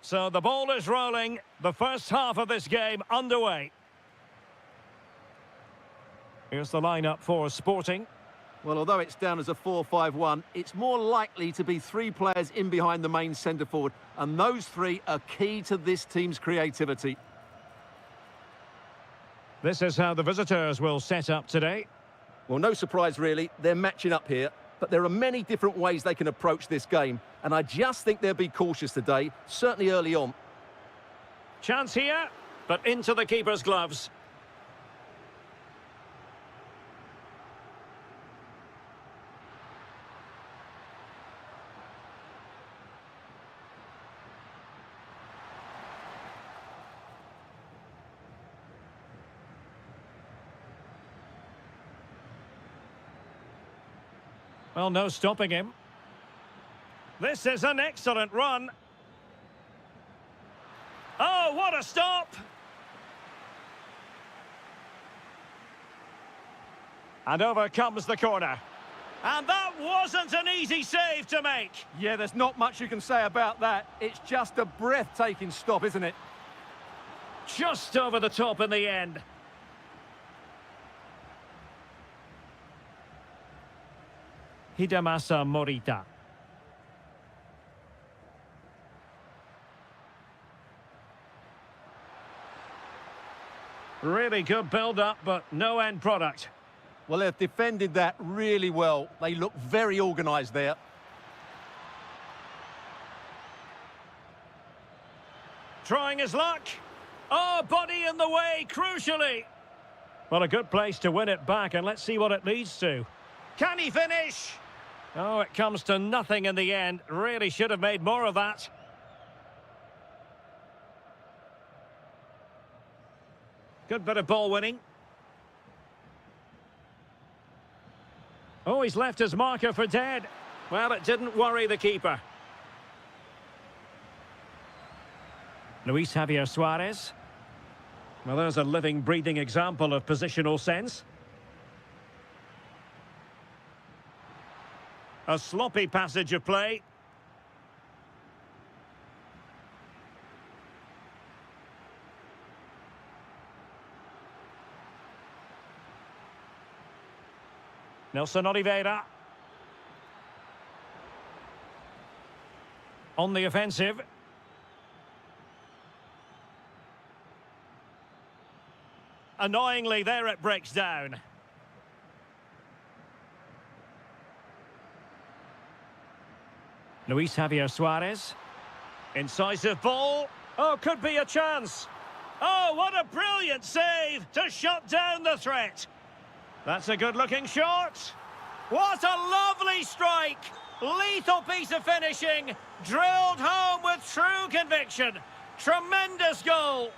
So the ball is rolling. The first half of this game underway. Here's the lineup for Sporting. Well, although it's down as a 4-5-1, it's more likely to be three players in behind the main centre forward, and those three are key to this team's creativity. This is how the visitors will set up today. Well, no surprise really, they're matching up here, but there are many different ways they can approach this game, and I just think they'll be cautious today, certainly early on. Chance here, but into the keeper's gloves. Well, no stopping him. This is an excellent run. Oh, what a stop! And over comes the corner. And that wasn't an easy save to make. Yeah, there's not much you can say about that. It's just a breathtaking stop, isn't it? Just over the top in the end. Hidemasa Morita. Really good build-up, but no end product. Well, they've defended that really well. They look very organised there. Trying his luck. Oh, body in the way, crucially. Well, a good place to win it back, and let's see what it leads to. Can he finish? Oh, it comes to nothing in the end. Really should have made more of that. Good bit of ball winning. Oh, he's left his marker for dead. Well, it didn't worry the keeper. Luis Javier Suarez. Well, there's a living, breathing example of positional sense. A sloppy passage of play. Nelson Oliveira. On the offensive. Annoyingly, there it breaks down. Luis Javier Suarez. Incisive ball. Oh, could be a chance. Oh, what a brilliant save to shut down the threat. That's a good-looking shot. What a lovely strike. Lethal piece of finishing. Drilled home with true conviction. Tremendous goal.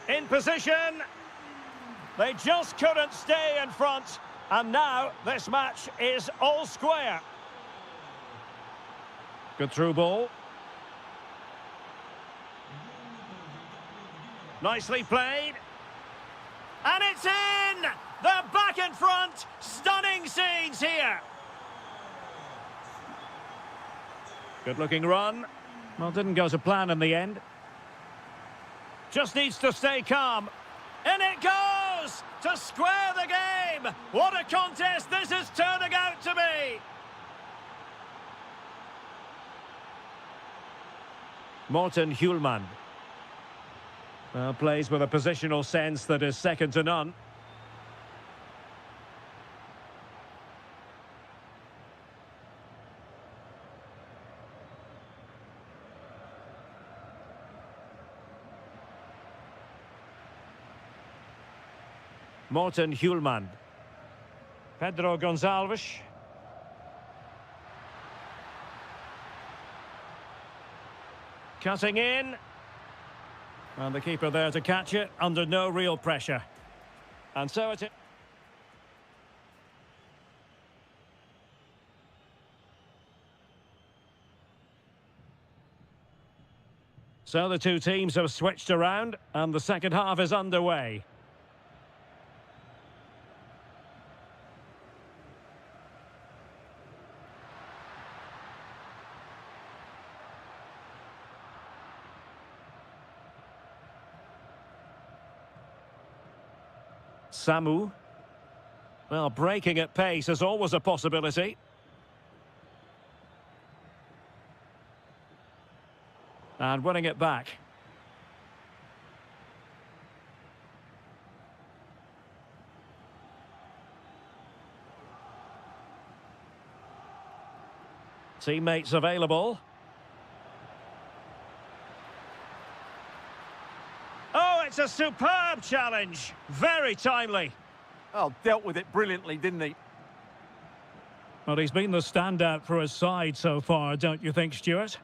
In position. They just couldn't stay in front. And now this match is all square. Good through ball. Nicely played. And it's in! They're back in front. Stunning scenes here. Good-looking run. Well, didn't go to plan in the end. Just needs to stay calm. In it goes! To square the game! What a contest this is turning out to be! Morten Hjulmand. Well, plays with a positional sense that is second to none. Morten Hjulmand. Pedro Gonçalves. Cutting in. And the keeper there to catch it under no real pressure. And so it is. So the two teams have switched around and the second half is underway. Samu. Well, breaking at pace is always a possibility. And winning it back. Teammates available. Oh, it's a superb challenge. Very timely. Oh, dealt with it brilliantly, didn't he? Well, he's been the standout for his side so far, don't you think, Stuart?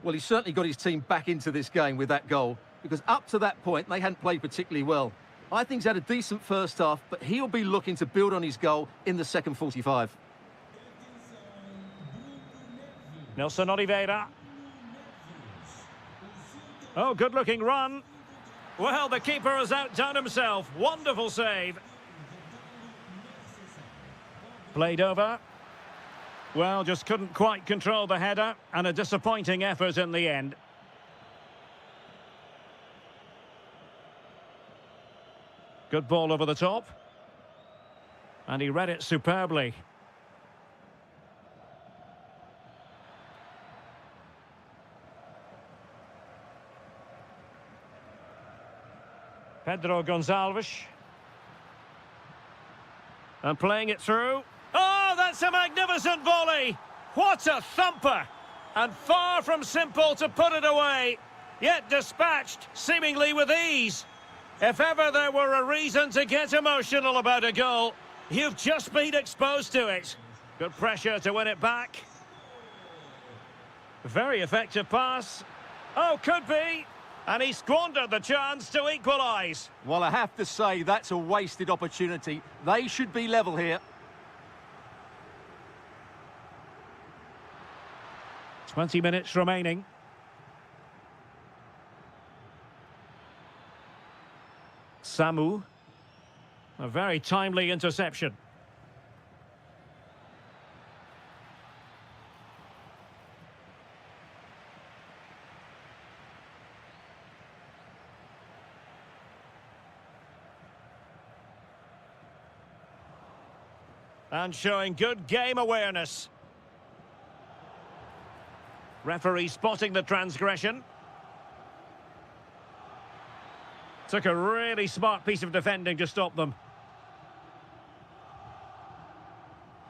Well, he certainly got his team back into this game with that goal, because up to that point, they hadn't played particularly well. I think he's had a decent first half, but he'll be looking to build on his goal in the second 45. Nelson Oliveira. Oh, good-looking run. Well, the keeper has outdone himself. Wonderful save. Played over. Well, just couldn't quite control the header, and a disappointing effort in the end. Good ball over the top. And he read it superbly. Pedro Gonçalves. And playing it through. Oh, that's a magnificent volley! What a thumper! And far from simple to put it away, yet dispatched seemingly with ease. If ever there were a reason to get emotional about a goal, you've just been exposed to it. Good pressure to win it back. Very effective pass. Oh, could be. And he squandered the chance to equalise. Well, I have to say, that's a wasted opportunity. They should be level here. 20 minutes remaining. Samu. A very timely interception. And showing good game awareness. Referee spotting the transgression. Took a really smart piece of defending to stop them.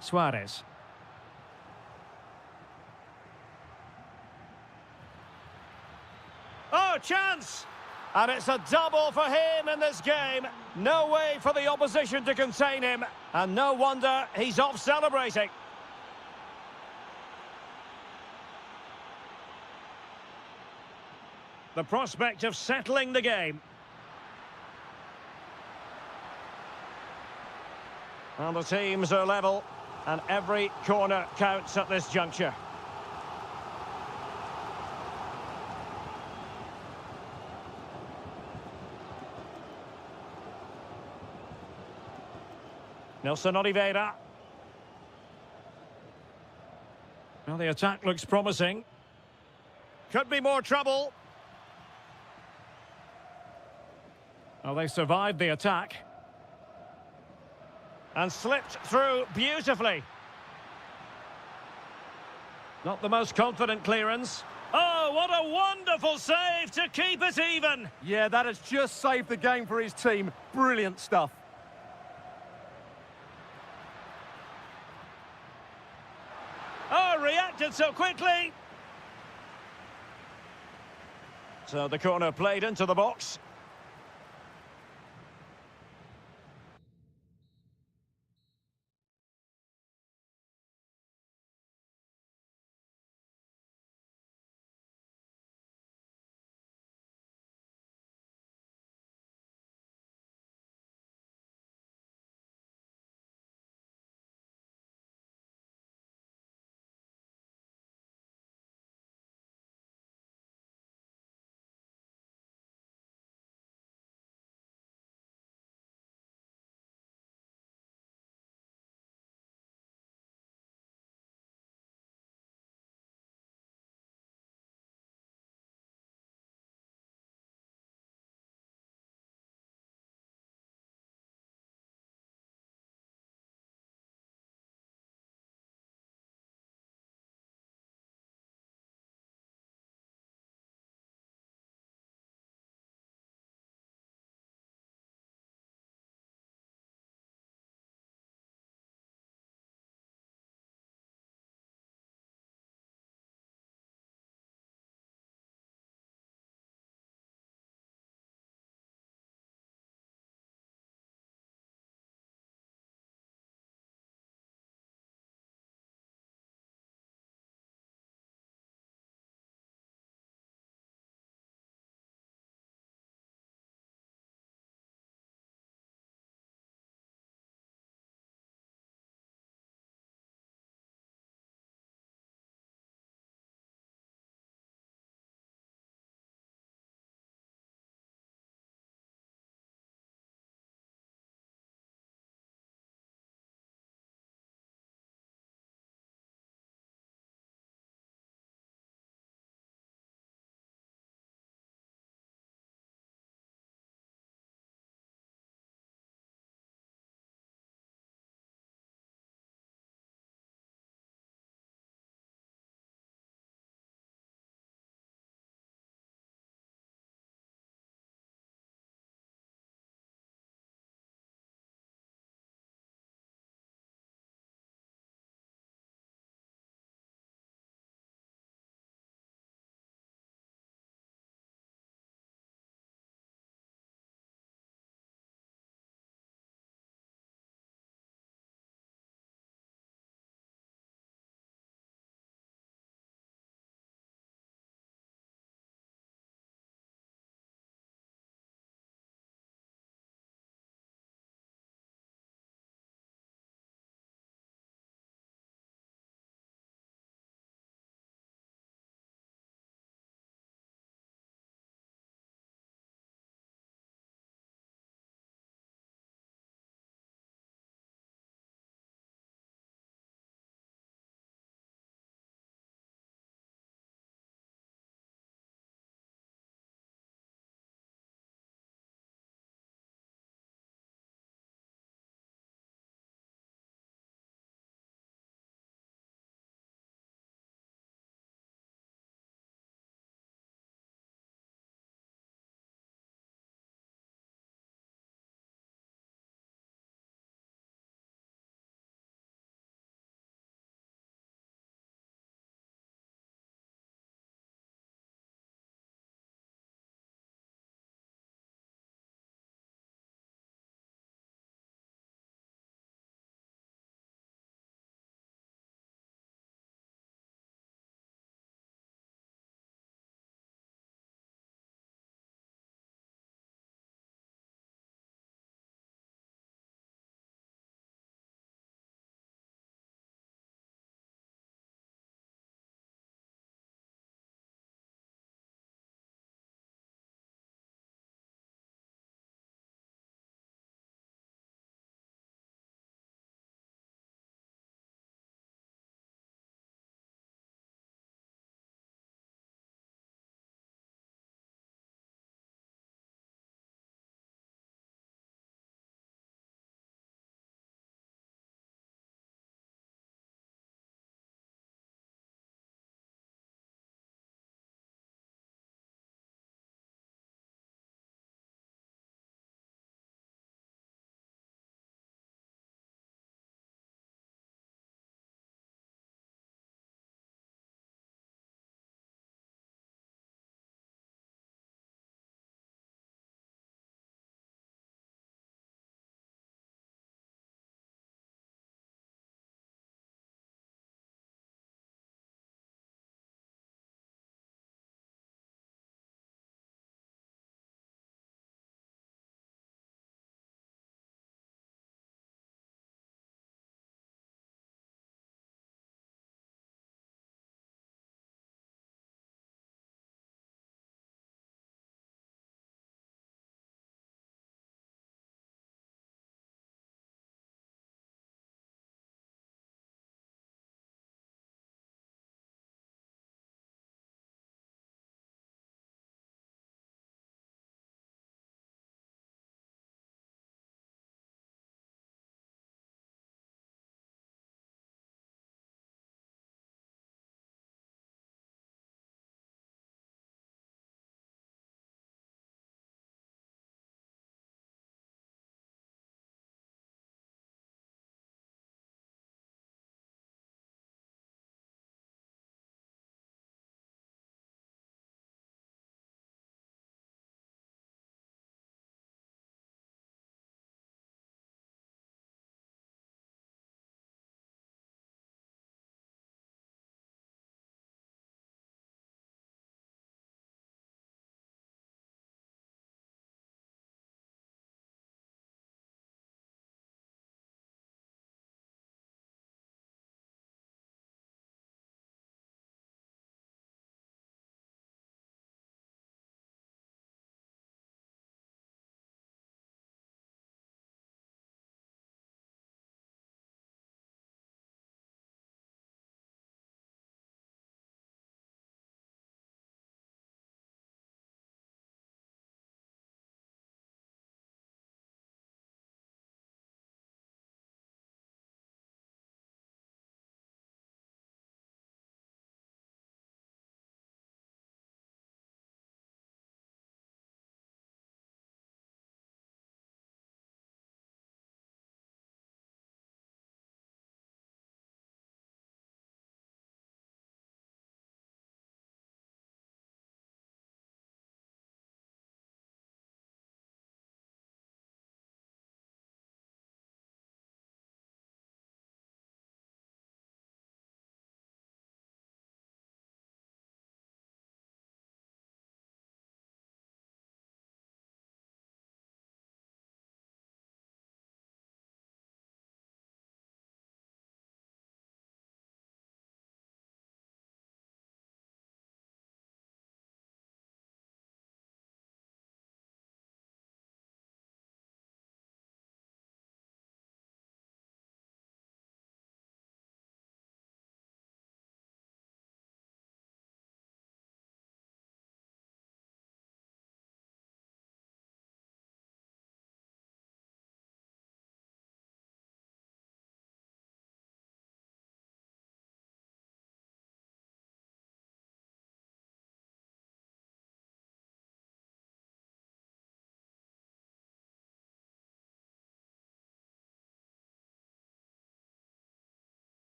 Suarez. Oh, chance! And it's a double for him in this game. No way for the opposition to contain him. And no wonder he's off celebrating. The prospect of settling the game. Well, the teams are level, and every corner counts at this juncture. Nelson Oliveira. Well, the attack looks promising. Could be more trouble. Well, they survived the attack. And slipped through beautifully. Not the most confident clearance. Oh, what a wonderful save to keep it even. Yeah, that has just saved the game for his team. Brilliant stuff. Oh, reacted so quickly. So the corner played into the box.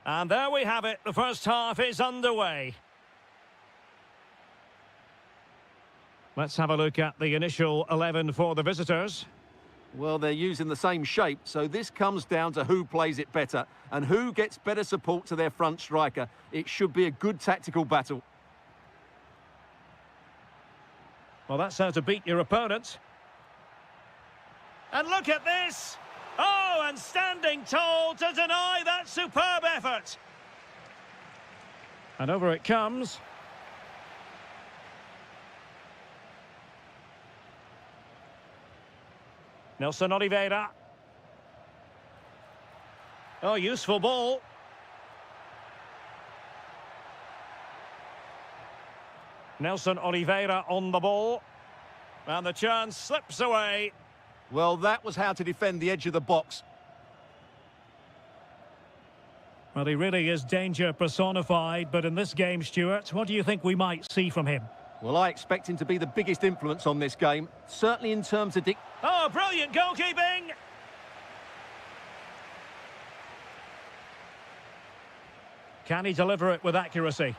And there we have it. The first half is underway. Let's have a look at the initial 11 for the visitors. Well, they're using the same shape, so this comes down to who plays it better and who gets better support to their front striker. It should be a good tactical battle. Well, that's how to beat your opponent. And look at this! Oh, and standing tall to deny that superb effort. And over it comes. Nelson Oliveira. Oh, useful ball. Nelson Oliveira on the ball. And the chance slips away. Well, that was how to defend the edge of the box. Well, he really is danger personified, but in this game, Stuart, what do you think we might see from him? Well, I expect him to be the biggest influence on this game, certainly in terms of... Oh, brilliant goalkeeping! Can he deliver it with accuracy?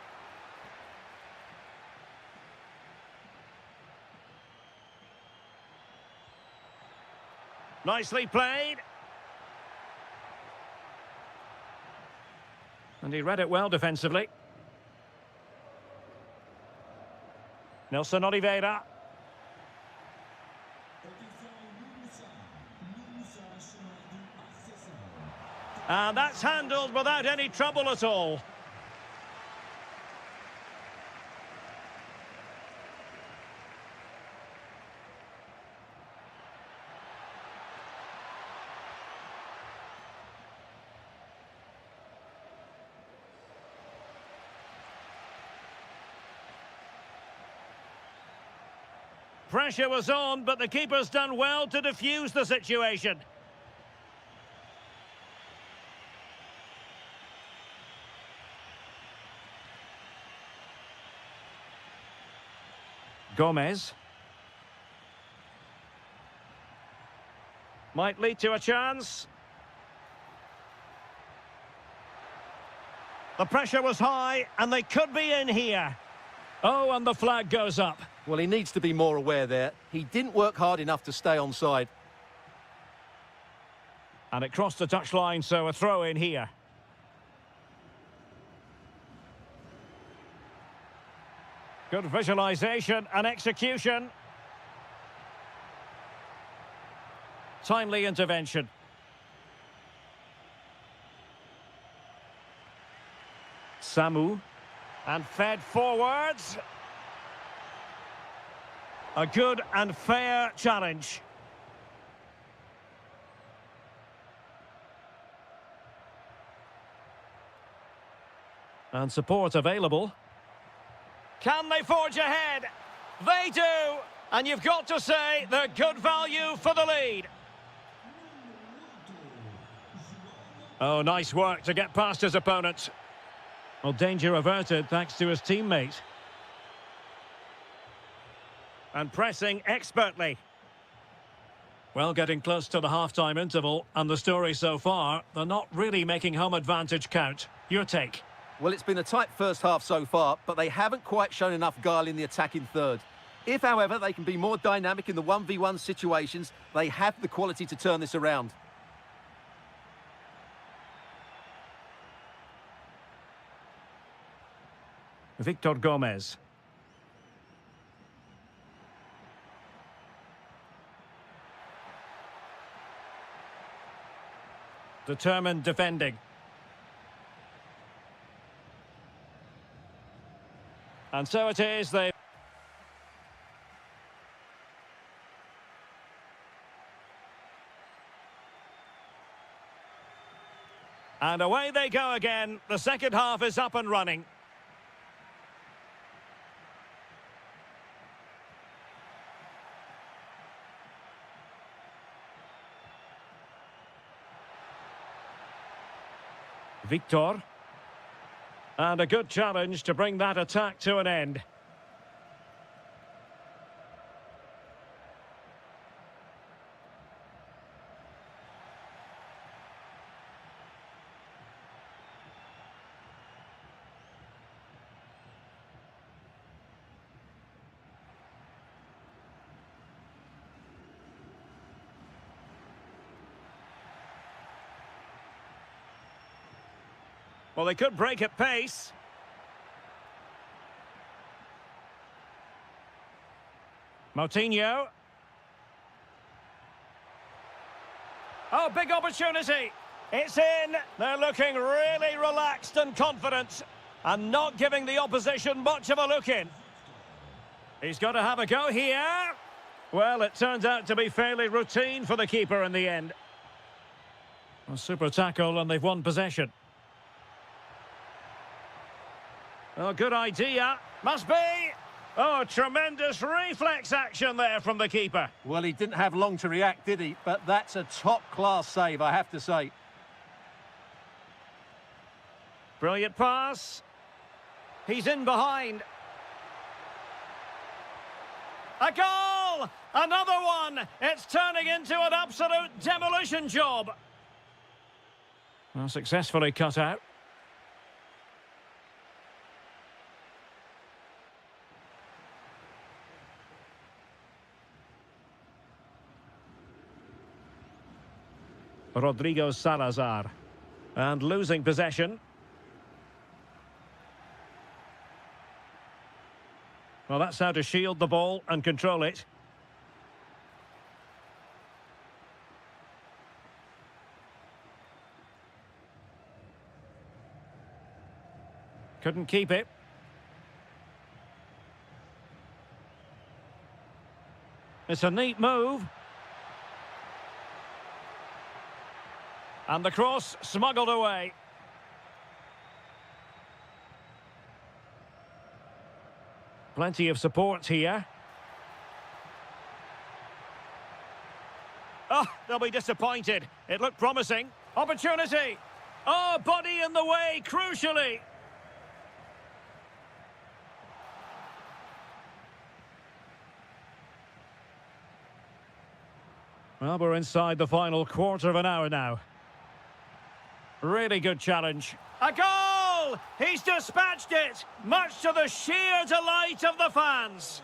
Nicely played. And he read it well defensively. Nelson Oliveira. And that's handled without any trouble at all. Pressure was on, but the keeper's done well to defuse the situation. Gomez. Might lead to a chance. The pressure was high, and they could be in here. Oh, and the flag goes up. Well, he needs to be more aware there. He didn't work hard enough to stay onside. And it crossed the touchline, so a throw in here. Good visualisation and execution. Timely intervention. Samu. And fed forwards. A good and fair challenge. And support available. Can they forge ahead? They do! And you've got to say they're good value for the lead. Oh, nice work to get past his opponent. Well, danger averted thanks to his teammate. And pressing expertly. Well, getting close to the half-time interval, and the story so far, they're not really making home advantage count. Your take? Well, it's been a tight first half so far, but they haven't quite shown enough guile in the attacking third. If, however, they can be more dynamic in the 1v1 situations, they have the quality to turn this around. Victor Gomez. Determined defending. And so it is, they... And away they go again. The second half is up and running. Victor. And a good challenge to bring that attack to an end. Well, they could break at pace. Moutinho. Oh, big opportunity. It's in. They're looking really relaxed and confident and not giving the opposition much of a look in. He's got to have a go here. Well, it turns out to be fairly routine for the keeper in the end. A super tackle and they've won possession. Oh, good idea. Must be. Oh, tremendous reflex action there from the keeper. Well, he didn't have long to react, did he? But that's a top-class save, I have to say. Brilliant pass. He's in behind. A goal! Another one! It's turning into an absolute demolition job. Well, successfully cut out. Rodrigo Salazar. And losing possession. Well, that's how to shield the ball and control it. Couldn't keep it. It's a neat move. And the cross smuggled away. Plenty of support here. Oh, they'll be disappointed. It looked promising. Opportunity. Oh, body in the way, crucially. Well, we're inside the final quarter of an hour now. Really good challenge. A goal! He's dispatched it, much to the sheer delight of the fans.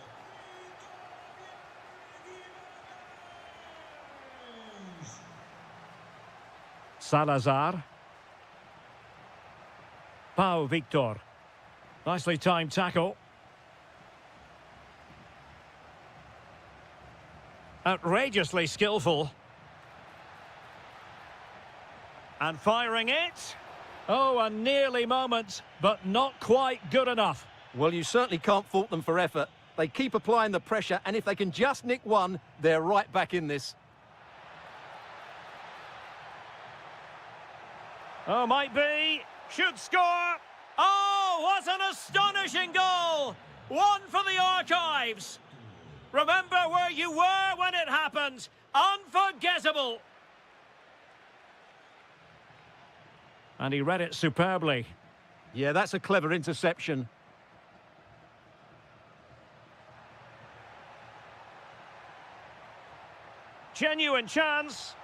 Salazar. Pau Victor. Nicely timed tackle. Outrageously skillful. And firing it. Oh, a nearly moment, but not quite good enough. Well, you certainly can't fault them for effort. They keep applying the pressure, and if they can just nick one, they're right back in this. Oh, might be. Should score. Oh, what an astonishing goal. One for the archives. Remember where you were when it happened. Unforgettable. And he read it superbly. Yeah, that's a clever interception. Genuine chance.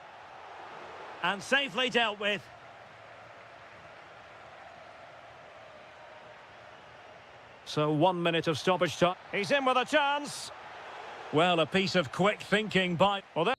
And safely dealt with. So 1 minute of stoppage time. He's in with a chance. Well, a piece of quick thinking by... Well,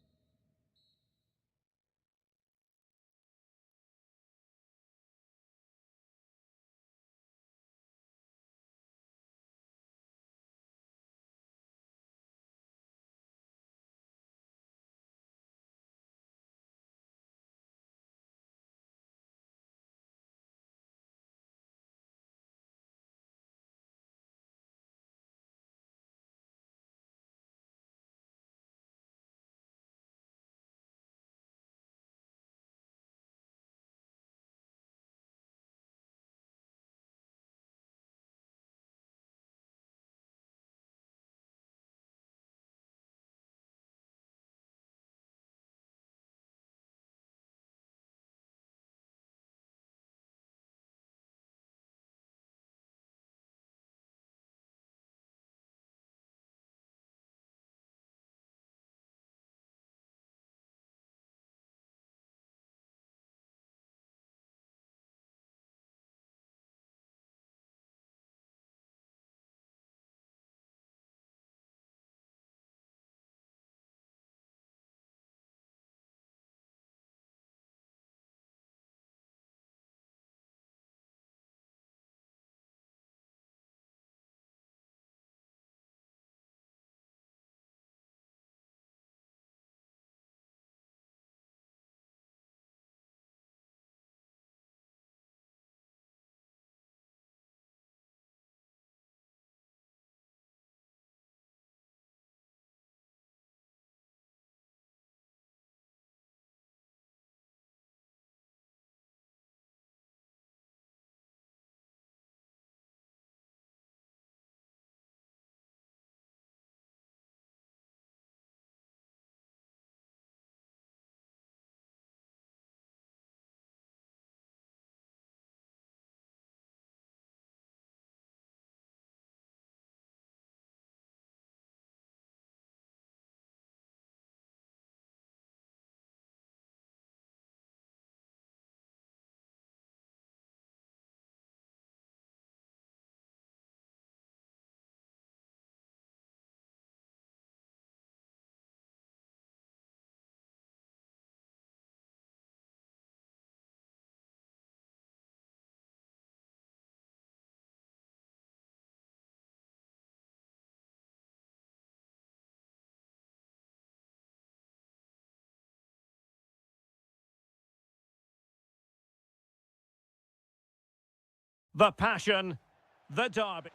the passion, the derby.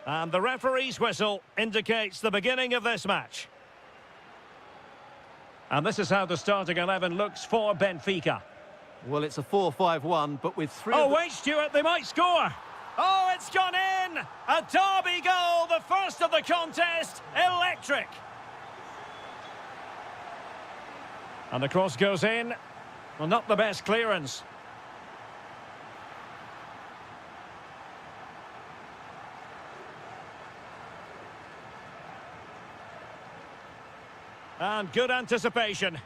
And the referee's whistle indicates the beginning of this match. And this is how the starting 11 looks for Benfica. Well, it's a 4-5-1, but with three... Oh, wait, Stuart, they might score. Oh, it's gone in! A derby goal, the first of the contest, electric. And the cross goes in. Well, not the best clearance. And good anticipation.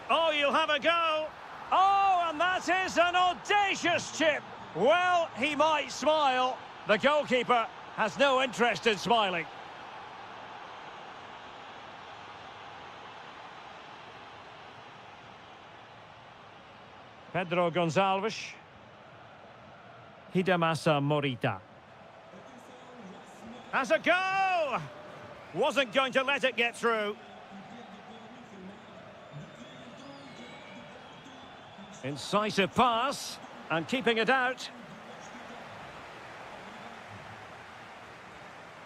Oh, you'll have a go. Oh, and that is an audacious chip. Well, he might smile. The goalkeeper has no interest in smiling. Pedro Gonçalves. Hidemasa Morita. Has a go! Wasn't going to let it get through. Incisive pass, and keeping it out.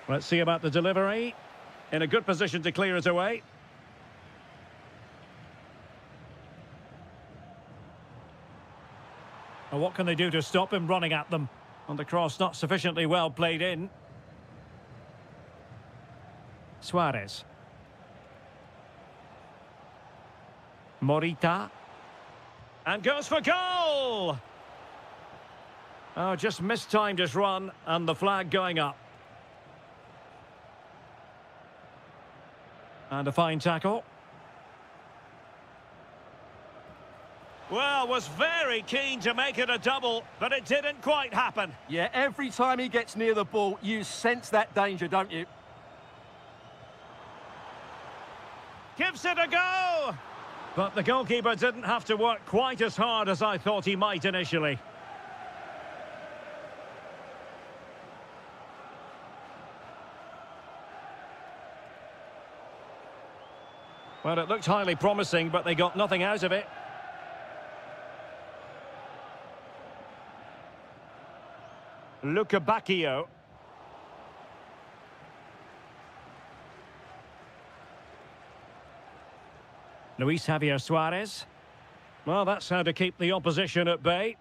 Let's see about the delivery. In a good position to clear it away. And what can they do to stop him running at them? And the cross not sufficiently well played in. Suarez. Morita. And goes for goal! Oh, just mistimed his run, and the flag going up. And a fine tackle. Well, was very keen to make it a double, but it didn't quite happen. Yeah, every time he gets near the ball, you sense that danger, don't you? Gives it a go! But the goalkeeper didn't have to work quite as hard as I thought he might initially. Well, it looked highly promising, but they got nothing out of it. Luca Bacchio. Luis Javier Suarez. Well, that's how to keep the opposition at bay.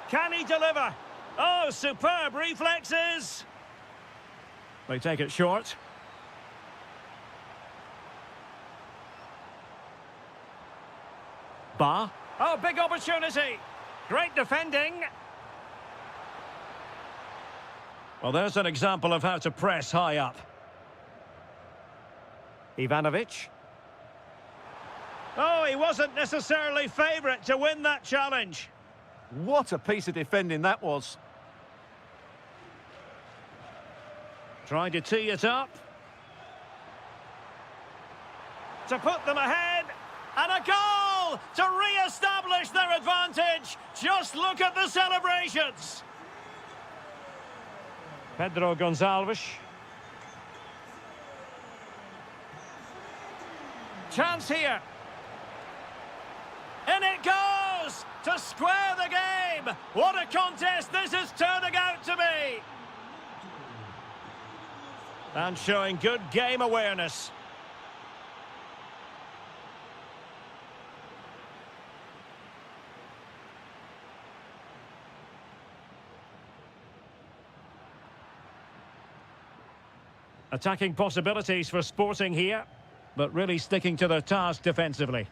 Can he deliver? Oh, superb reflexes! They take it short. Ba. Oh, big opportunity! Great defending! Well, there's an example of how to press high up. Ivanovic. Oh, he wasn't necessarily favourite to win that challenge. What a piece of defending that was. Trying to tee it up. To put them ahead. And a goal to re-establish their advantage. Just look at the celebrations. Pedro Gonçalves. Chance here. In it goes to square the game. What a contest this is turning out to be. And showing good game awareness. Attacking possibilities for Sporting here, but really sticking to their task defensively.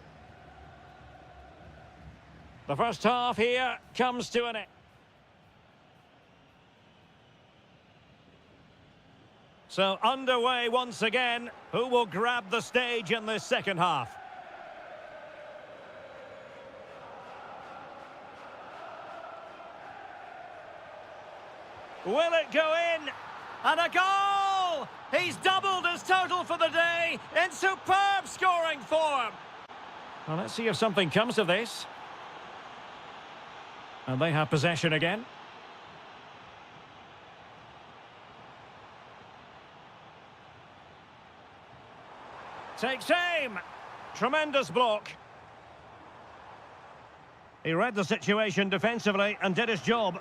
The first half here comes to an end. So underway once again. Who will grab the stage in this second half? Will it go in? And a goal! He's doubled his total for the day in superb scoring form. Well, let's see if something comes of this. And they have possession again. Takes aim. Tremendous block. He read the situation defensively and did his job.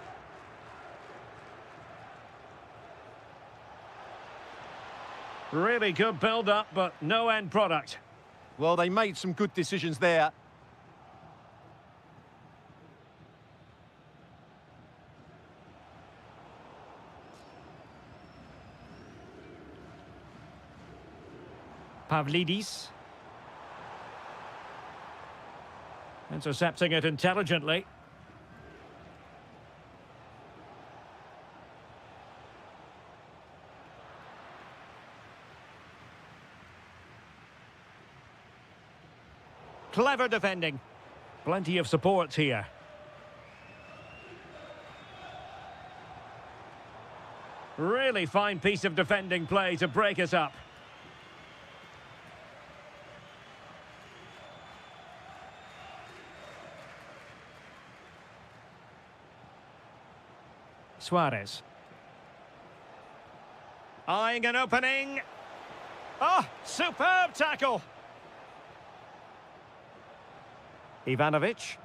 Really good build-up, but no end product. Well, they made some good decisions there. Pavlidis. Intercepting it intelligently. Clever defending. Plenty of support here. Really fine piece of defending play to break it up. Suarez. Eyeing an opening. Oh, superb tackle. Ivanovic.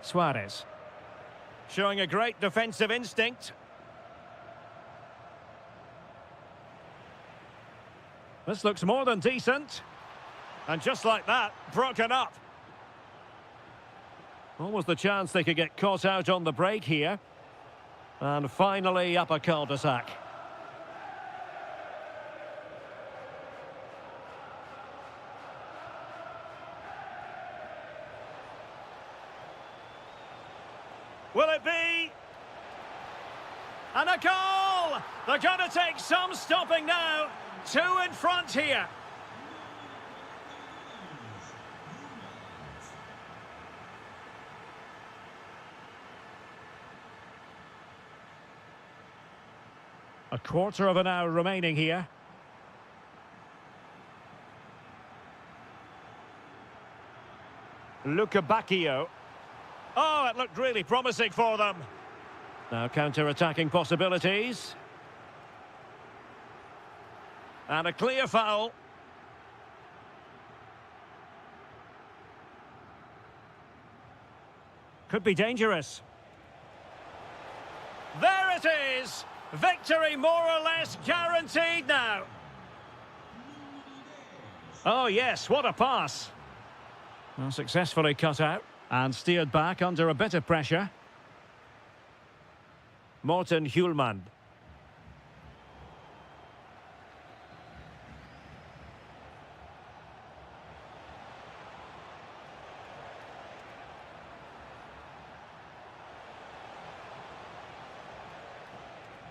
Suarez. Showing a great defensive instinct. This looks more than decent. And just like that, broken up. What was the chance they could get caught out on the break here? And finally up a cul-de-sac. Will it be? And a goal! They're going to take some stopping now. 2 in front here. A quarter of an hour remaining here. Bacchio. Oh, it looked really promising for them. Now counter-attacking possibilities. And a clear foul. Could be dangerous. There it is! Victory more or less guaranteed now. Oh yes, what a pass. Well, successfully cut out and steered back under a bit of pressure. Morten Hjulmand.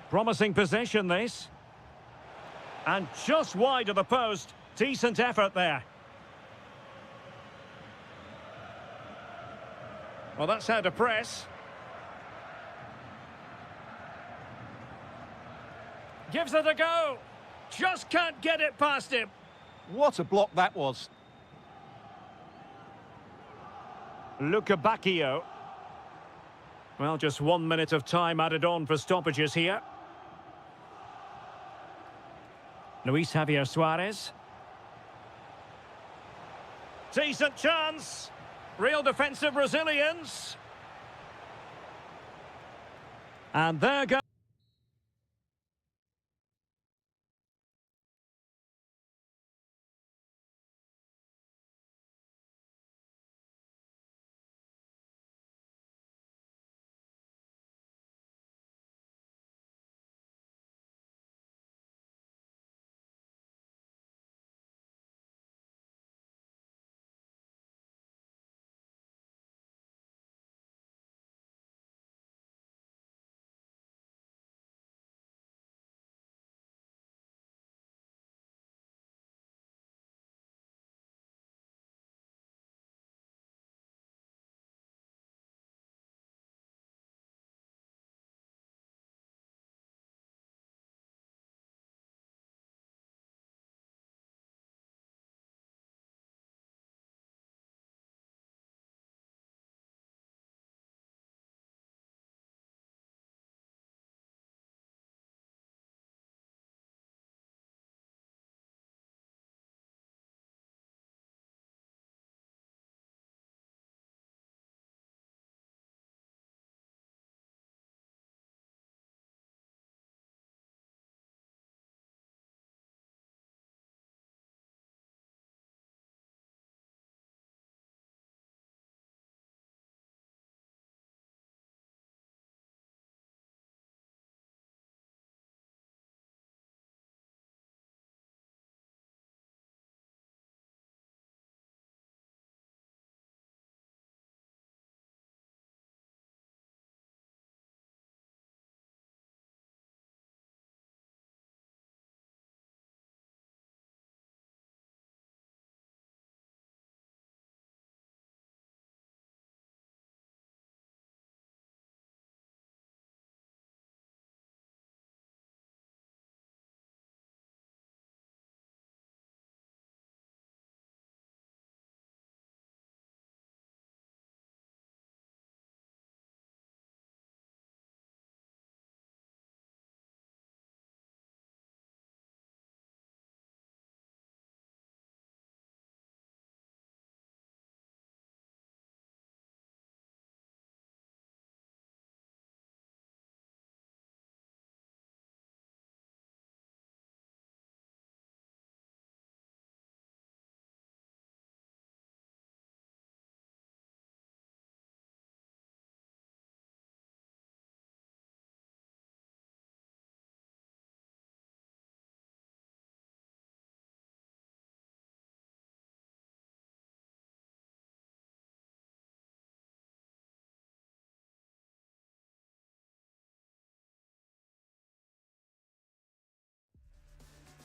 Promising possession, this. And just wide of the post. Decent effort there. Well, that's how to press. Gives it a go. Just can't get it past him. What a block that was. Bacchio. Well, just 1 minute of time added on for stoppages here. Luis Javier Suarez. Decent chance. Real defensive resilience. And there goes.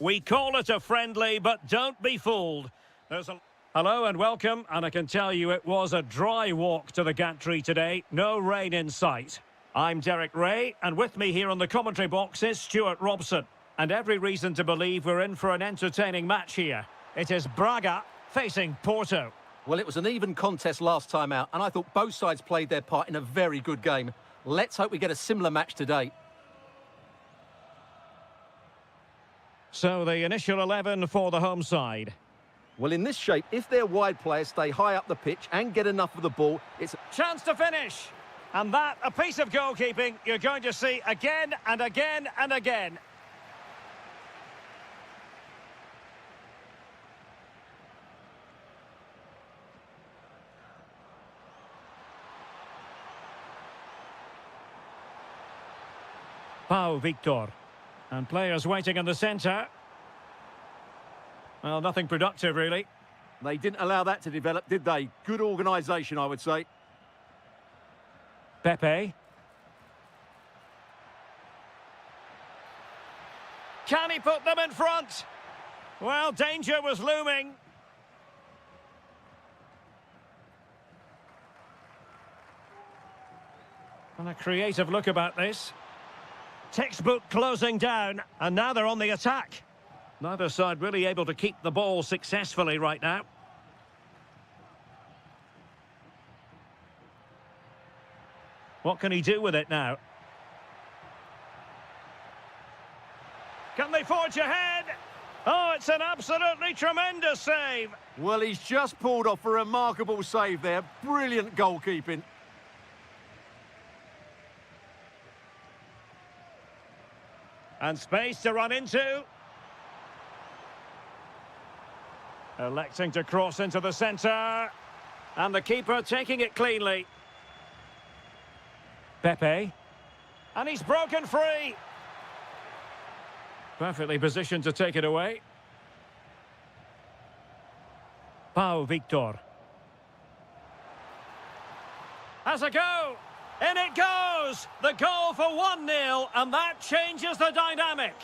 We call it a friendly, but don't be fooled. Hello and welcome, and I can tell you it was a dry walk to the gantry today. No rain in sight. I'm Derek Ray, and with me here on the commentary box is Stuart Robson. And every reason to believe we're in for an entertaining match here. It is Braga facing Porto. Well, it was an even contest last time out, and I thought both sides played their part in a very good game. Let's hope we get a similar match today. So the initial 11 for the home side. Well, in this shape, if their wide players stay high up the pitch and get enough of the ball, it's a chance to finish. And that, a piece of goalkeeping you're going to see again and again and again. Pau Victor. And players waiting in the centre. Well, nothing productive, really. They didn't allow that to develop, did they? Good organisation, I would say. Pepe. Can he put them in front? Well, danger was looming. And a creative look about this. Textbook closing down, and now they're on the attack. Neither side really able to keep the ball successfully right now. What can he do with it now? Can they forge ahead? Oh, it's an absolutely tremendous save. Well, he's just pulled off a remarkable save there. Brilliant goalkeeping. And space to run into. Electing to cross into the centre. And the keeper taking it cleanly. Pepe. And he's broken free. Perfectly positioned to take it away. Pau Victor. Has a go. In it goes! The goal for 1-0, and that changes the dynamic.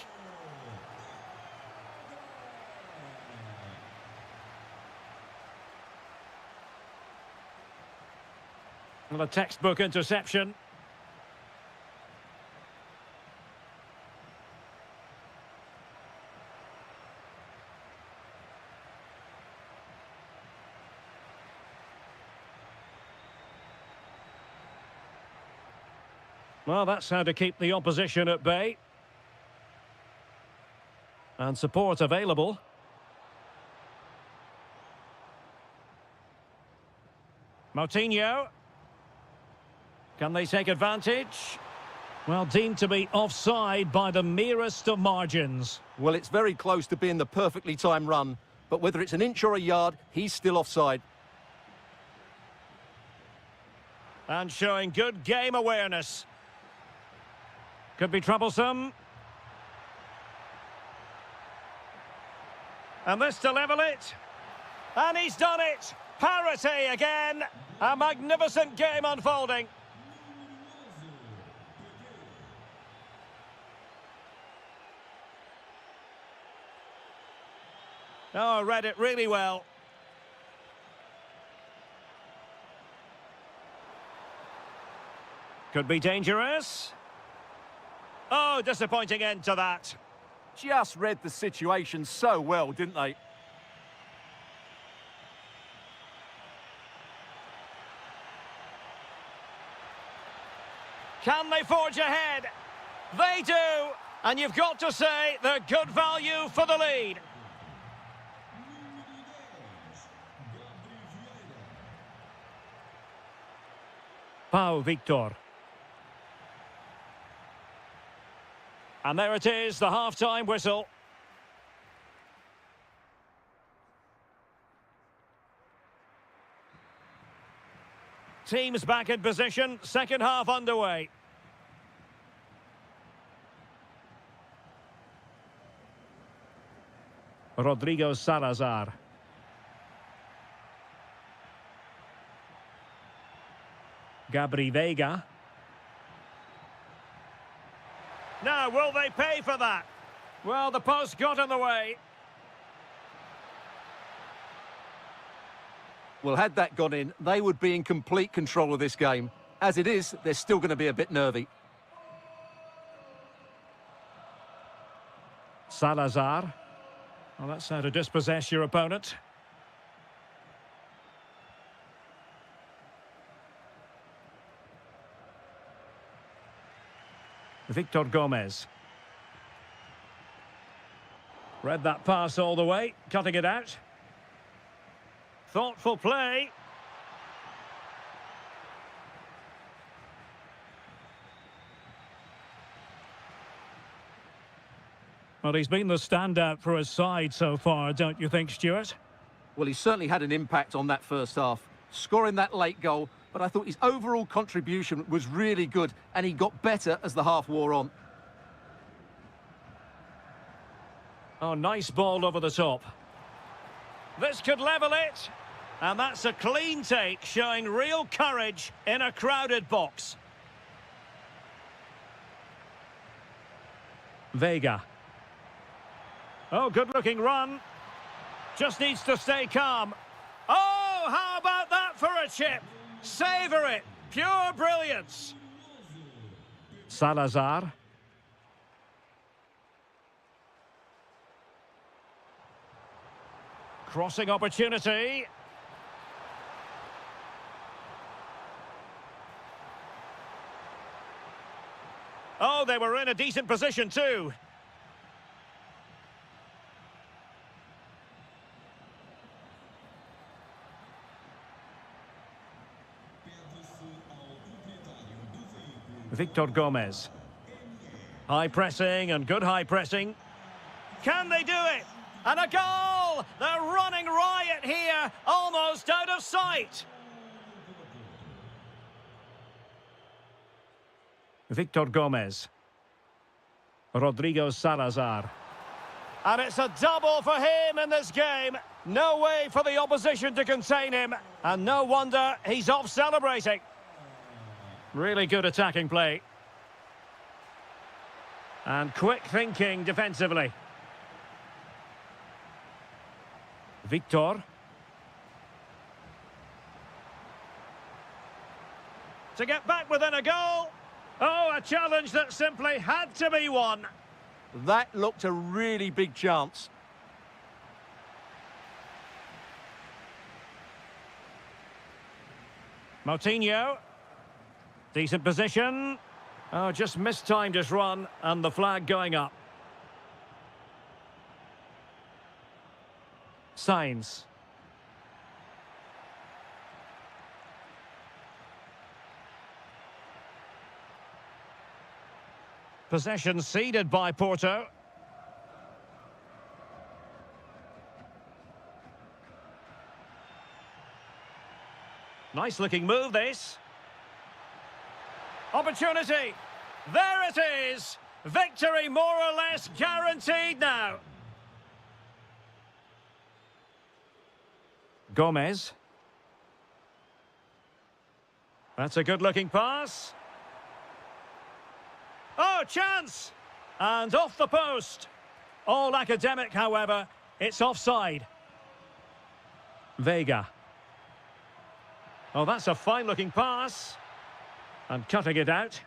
Well, a textbook interception. Well, that's how to keep the opposition at bay. And support available. Moutinho. Can they take advantage? Well, deemed to be offside by the merest of margins. Well, it's very close to being the perfectly timed run, but whether it's an inch or a yard, he's still offside. And showing good game awareness. Could be troublesome. And this to level it. And he's done it. Parity again. A magnificent game unfolding. Oh, read it really well. Could be dangerous. Oh, disappointing end to that. Just read the situation so well, didn't they? Can they forge ahead? They do. And you've got to say they're good value for the lead. Pau Victor. And there it is, the half-time whistle. Teams back in position, second half underway. Rodrigo Salazar. Gabri Veiga. Now, will they pay for that? Well, the post got in the way. Well, had that gone in, they would be in complete control of this game. As it is, they're still going to be a bit nervy. Salazar. Well, that's how to dispossess your opponent. Victor Gomez. Read that pass all the way, cutting it out. Thoughtful play. Well, he's been the standout for his side so far, don't you think, Stuart? Well, he certainly had an impact on that first half, scoring that late goal, but I thought his overall contribution was really good, and he got better as the half wore on. Oh, nice ball over the top. This could level it. And that's a clean take, showing real courage in a crowded box. Vega. Oh, good-looking run. Just needs to stay calm. Oh, how about that for a chip? Savour it. Pure brilliance. Salazar. Crossing opportunity. Oh, they were in a decent position too. Victor Gomez. High pressing and good high pressing. Can they do it? And a goal! They're running riot here, almost out of sight. Victor Gomez. Rodrigo Salazar. And it's a double for him in this game. No way for the opposition to contain him. And no wonder he's off celebrating. Really good attacking play. And quick thinking defensively. Victor. To get back within a goal. Oh, a challenge that simply had to be won. That looked a really big chance. Moutinho. Decent position. Oh, just mistimed his run and the flag going up. Signs. Possession ceded by Porto. Nice looking move this. Opportunity. There it is. Victory more or less guaranteed now. Gomez. That's a good looking pass. Oh, chance! And off the post. All academic, however. It's offside. Vega. Oh, that's a fine-looking pass. And cutting it out.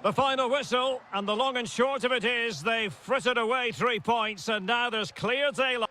The final whistle, and the long and short of it is they've frittered away 3 points, and now there's clear daylight.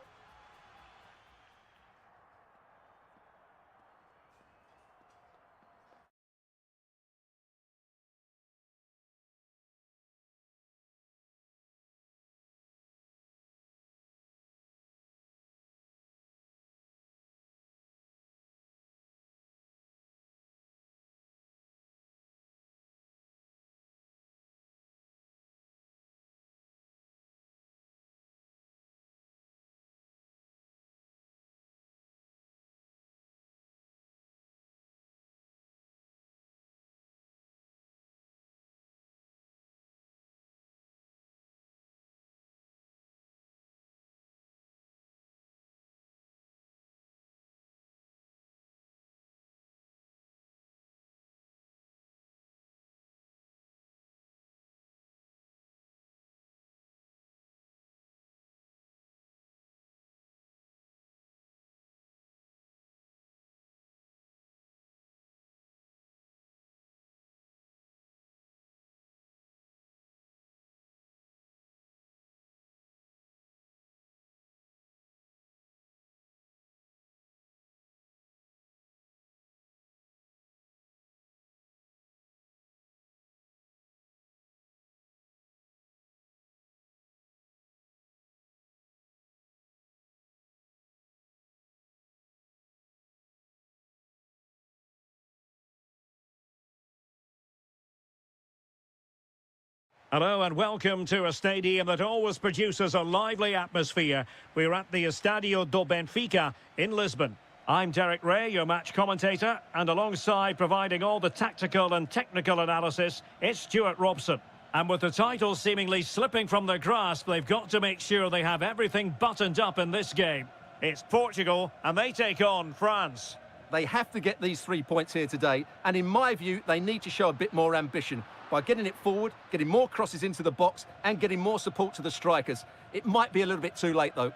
Hello and welcome to a stadium that always produces a lively atmosphere. We're at the Estadio do Benfica in Lisbon. I'm Derek Ray, your match commentator, and alongside providing all the tactical and technical analysis, it's Stuart Robson. And with the title seemingly slipping from their grasp, they've got to make sure they have everything buttoned up in this game. It's Portugal, and they take on France. They have to get these 3 points here today, and in my view, they need to show a bit more ambition by getting it forward, getting more crosses into the box, and getting more support to the strikers. It might be a little bit too late, though.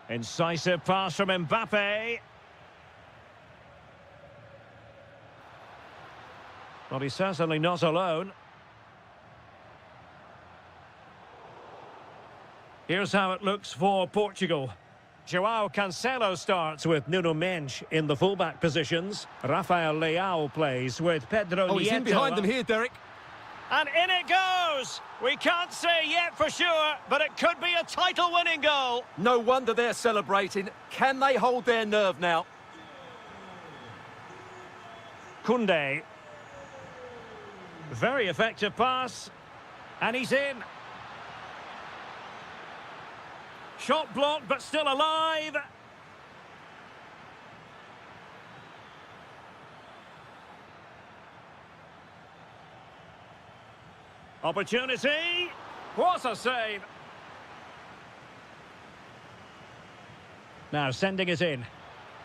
Incisive pass from Mbappe. Well, he's certainly not alone. Here's how it looks for Portugal. João Cancelo starts with Nuno Mendes in the fullback positions. Rafael Leao plays with Pedro Nieto. Oh, he's in behind them here, Derek. And in it goes! We can't say yet for sure, but it could be a title-winning goal. No wonder they're celebrating. Can they hold their nerve now? Koundé. Very effective pass. And he's in. Shot blocked, but still alive. Opportunity. What a save. Now sending it in.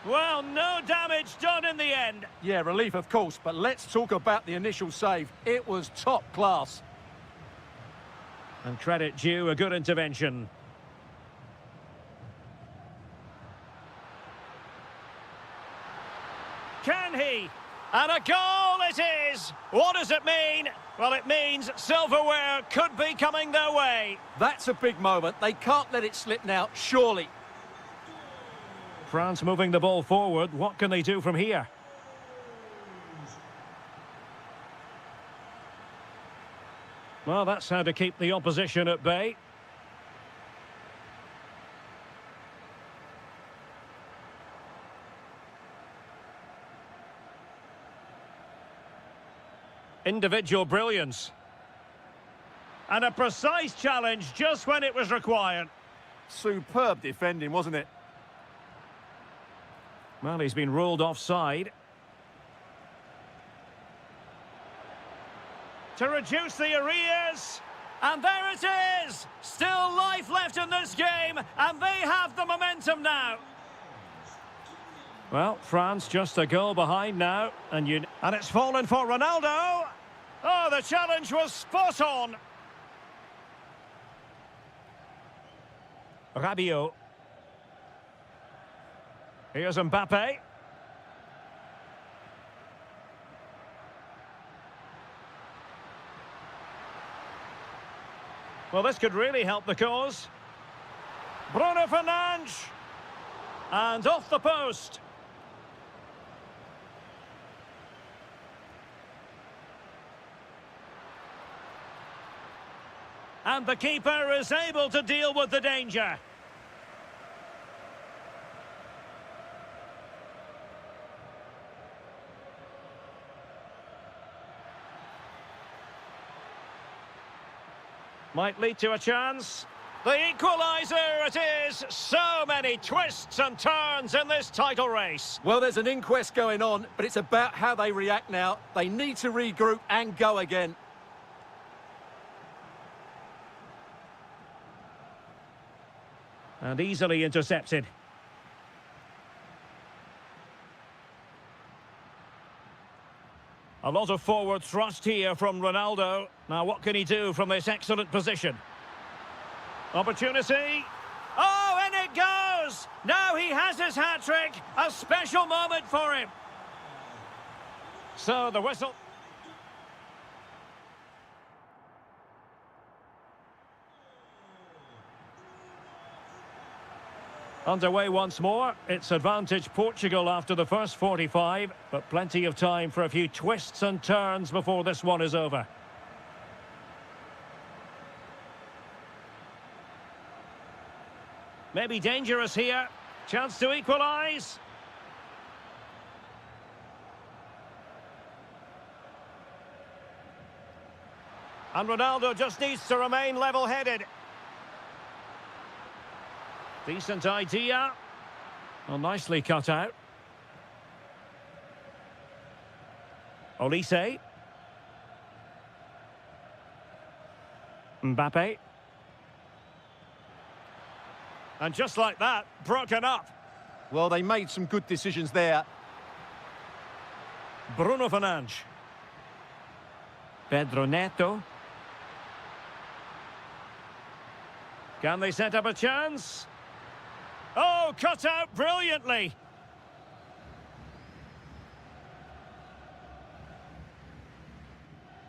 Well, no damage done in the end. Yeah, relief, of course, but let's talk about the initial save. It was top class. And credit due, a good intervention. Can he? And a goal it is! What does it mean? Well, it means silverware could be coming their way. That's a big moment. They can't let it slip now, surely. France moving the ball forward. What can they do from here? Well, that's how to keep the opposition at bay. Individual brilliance. And a precise challenge just when it was required. Superb defending, wasn't it? Well, he's been ruled offside. To reduce the arrears. And there it is! Still life left in this game, and they have the momentum now. Well, France just a goal behind now, and it's fallen for Ronaldo. Oh, the challenge was spot on. Rabiot. Here's Mbappe. Well, this could really help the cause. Bruno Fernandes. And off the post. And the keeper is able to deal with the danger. Might lead to a chance. The equaliser it is. So many twists and turns in this title race. Well, there's an inquest going on, but it's about how they react now. They need to regroup and go again. And easily intercepted. A lot of forward thrust here from Ronaldo. Now what can he do from this excellent position? Opportunity. Oh, and it goes! Now he has his hat-trick. A special moment for him. So the whistle. Underway once more. It's advantage Portugal after the first 45, but plenty of time for a few twists and turns before this one is over. Maybe dangerous here. Chance to equalise. And Ronaldo just needs to remain level-headed. Decent idea. Well, nicely cut out. Olise. Mbappe. And just like that, broken up. Well, they made some good decisions there. Bruno Fernandes. Pedro Neto. Can they set up a chance? Oh, cut out brilliantly.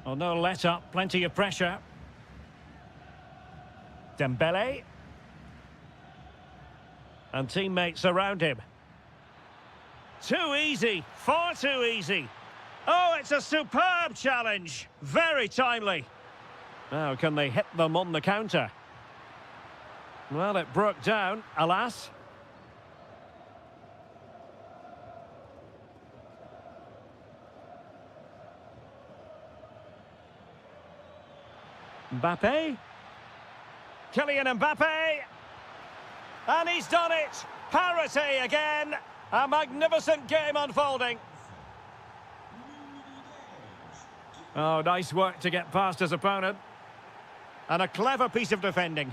Oh, no let up, plenty of pressure. Dembele. And teammates around him. Too easy, far too easy. Oh, it's a superb challenge. Very timely. Now, can they hit them on the counter? Well, it broke down, alas. Mbappe. Kylian Mbappe. And he's done it. Parity again. A magnificent game unfolding. Oh, nice work to get past his opponent. And a clever piece of defending.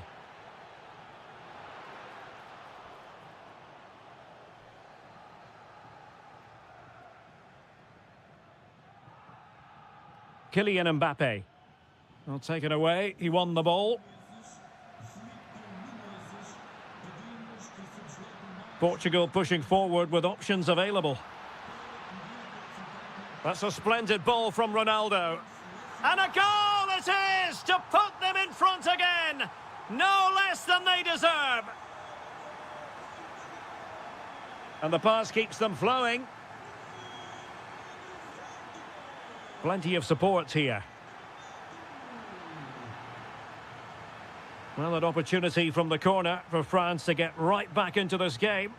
Kylian Mbappe. Well, taken away. He won the ball. Portugal pushing forward with options available. That's a splendid ball from Ronaldo. And a goal it is to put them in front again. No less than they deserve. And the pass keeps them flowing. Plenty of support here. Well, an opportunity from the corner for France to get right back into this game.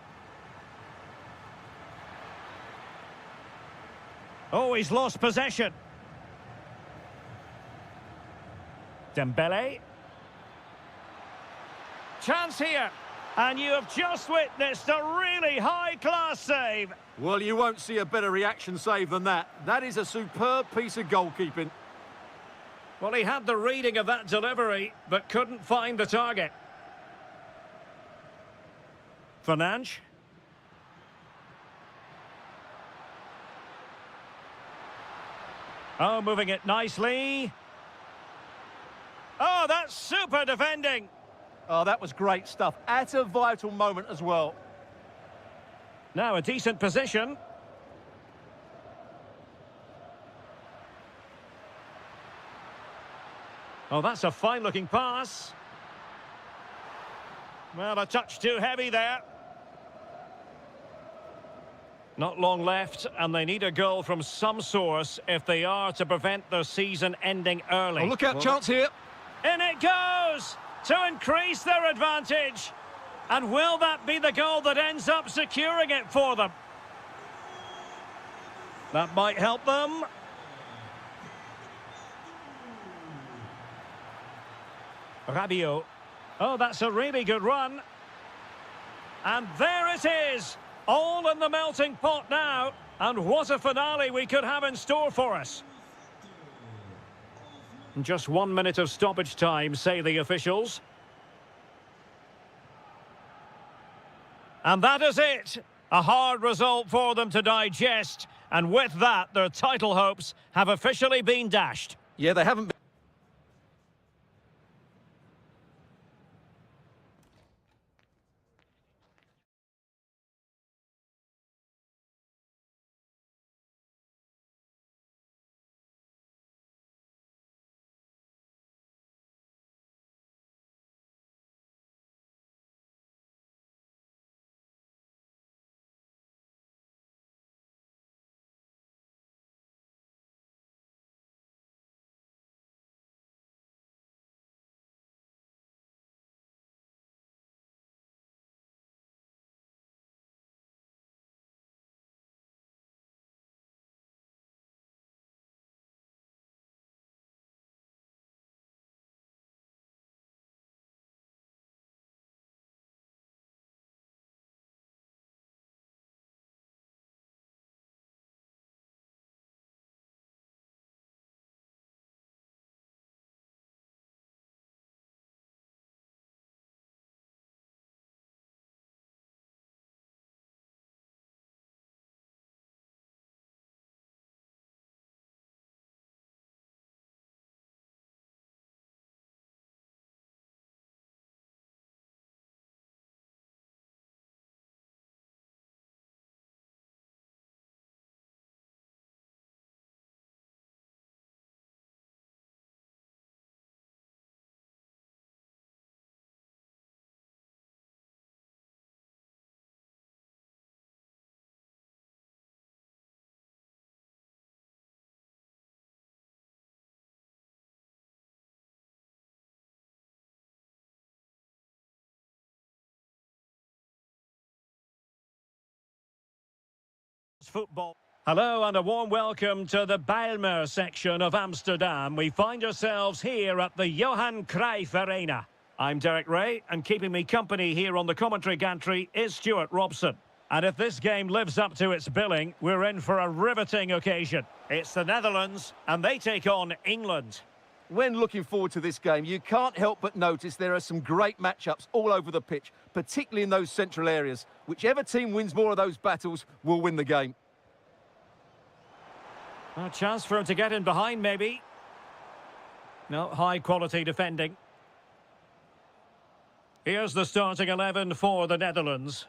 Oh, he's lost possession. Dembele. Chance here. And you have just witnessed a really high-class save. Well, you won't see a better reaction save than that. That is a superb piece of goalkeeping. Well, he had the reading of that delivery, but couldn't find the target. Fernandes. Oh, moving it nicely. Oh, that's super defending. Oh, that was great stuff. At a vital moment as well. Now a decent position. Oh, that's a fine-looking pass. Well, a touch too heavy there. Not long left, and they need a goal from some source if they are to prevent their season ending early. Oh, look out, chance here. In it goes to increase their advantage. And will that be the goal that ends up securing it for them? That might help them. Rabiot. Oh, that's a really good run. And there it is. All in the melting pot now. And what a finale we could have in store for us. Just 1 minute of stoppage time, say the officials. And that is it. A hard result for them to digest. And with that, their title hopes have officially been dashed. Yeah, they haven't been. Football. Hello and a warm welcome to the Bijlmer section of Amsterdam. We find ourselves here at the Johan Cruijff Arena. I'm Derek Ray, and keeping me company here on the commentary gantry is Stuart Robson. And if this game lives up to its billing, we're in for a riveting occasion. It's the Netherlands, and they take on England. When looking forward to this game, you can't help but notice there are some great matchups all over the pitch, particularly in those central areas. Whichever team wins more of those battles will win the game. A chance for him to get in behind, maybe. No, high-quality defending. Here's the starting 11 for the Netherlands.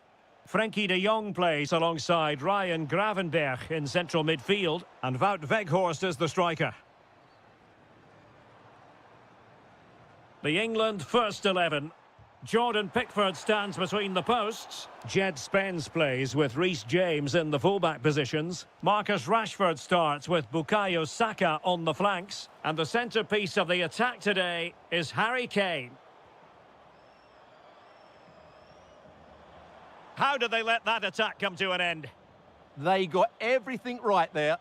Frenkie de Jong plays alongside Ryan Gravenberch in central midfield, and Wout Weghorst is the striker. The England first 11. Jordan Pickford stands between the posts. Jed Spence plays with Reece James in the fullback positions. Marcus Rashford starts with Bukayo Saka on the flanks. And the centrepiece of the attack today is Harry Kane. How did they let that attack come to an end? They got everything right there.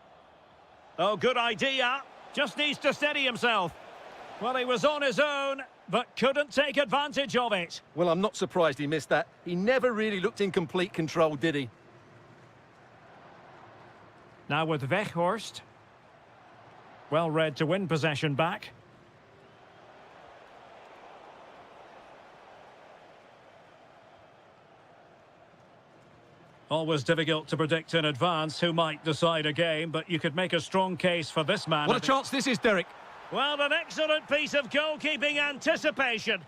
Oh, good idea. Just needs to steady himself. Well, he was on his own, but couldn't take advantage of it. Well, I'm not surprised he missed that. He never really looked in complete control, did he? Now with Weghorst. Well read to win possession back. Always difficult to predict in advance who might decide a game, but you could make a strong case for this man. What a chance this is, Derek. Well, an excellent piece of goalkeeping anticipation.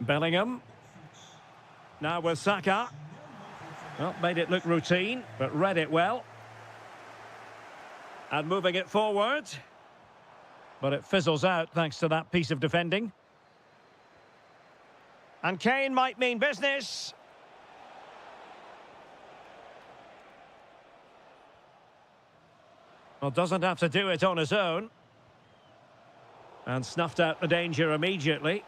Bellingham. Now with Saka. Well, made it look routine, but read it well. And moving it forward. But it fizzles out thanks to that piece of defending. And Kane might mean business. Well, doesn't have to do it on his own. And snuffed out the danger immediately.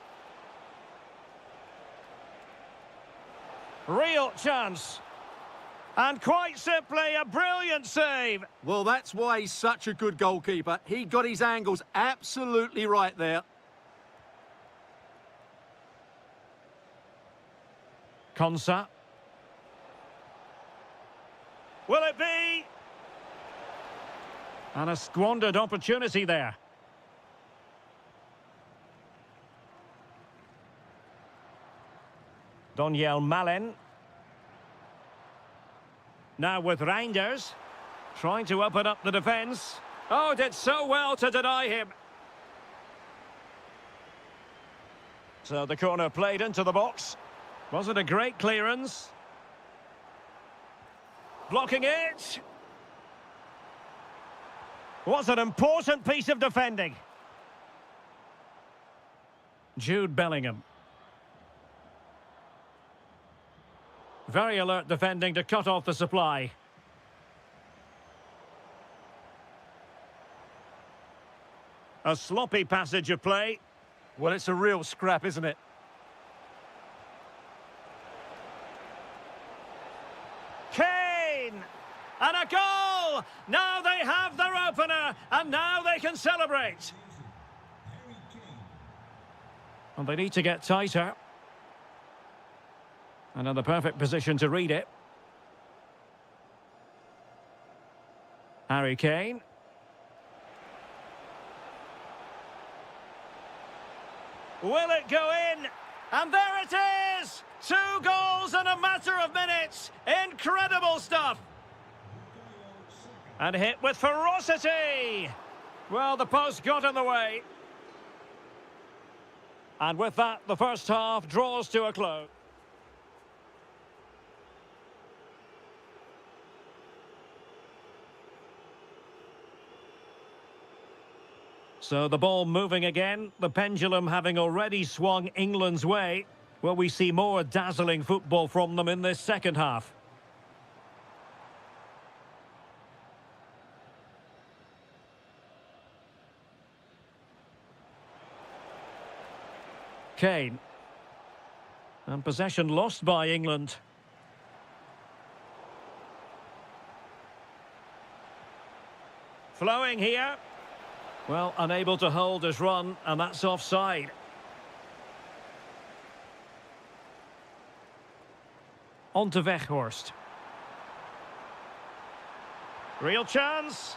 Real chance. And quite simply, a brilliant save. Well, that's why he's such a good goalkeeper. He got his angles absolutely right there. Konsa. Will it be? And a squandered opportunity there. Daniel Malen. Now with Reinders. Trying to open up the defence. Oh, did so well to deny him. So the corner played into the box. Was it a great clearance? Blocking it. Was an important piece of defending. Jude Bellingham. Very alert defending to cut off the supply. A sloppy passage of play. Well, it's a real scrap, isn't it? Kane! And a goal! Now they have their opener, and now they can celebrate. And they need to get tighter. And in the perfect position to read it. Harry Kane. Will it go in? And there it is! 2 goals in a matter of minutes. Incredible stuff. And hit with ferocity. Well, the post got in the way. And with that, the first half draws to a close. So the ball moving again, the pendulum having already swung England's way. Will we see more dazzling football from them in this second half? Kane. And possession lost by England. flowing here. Well, unable to hold his run, and that's offside. On to Weghorst. Real chance.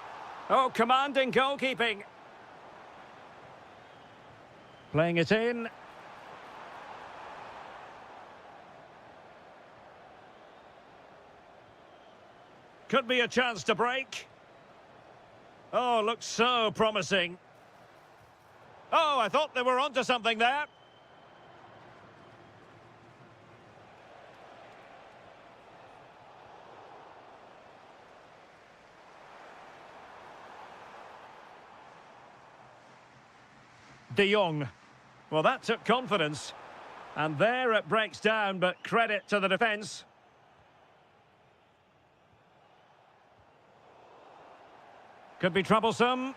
Oh, commanding goalkeeping. Playing it in. Could be a chance to break. Oh, looks so promising. Oh, I thought they were onto something there. De Jong. Well, that took confidence. And there it breaks down, but credit to the defence. Could be troublesome.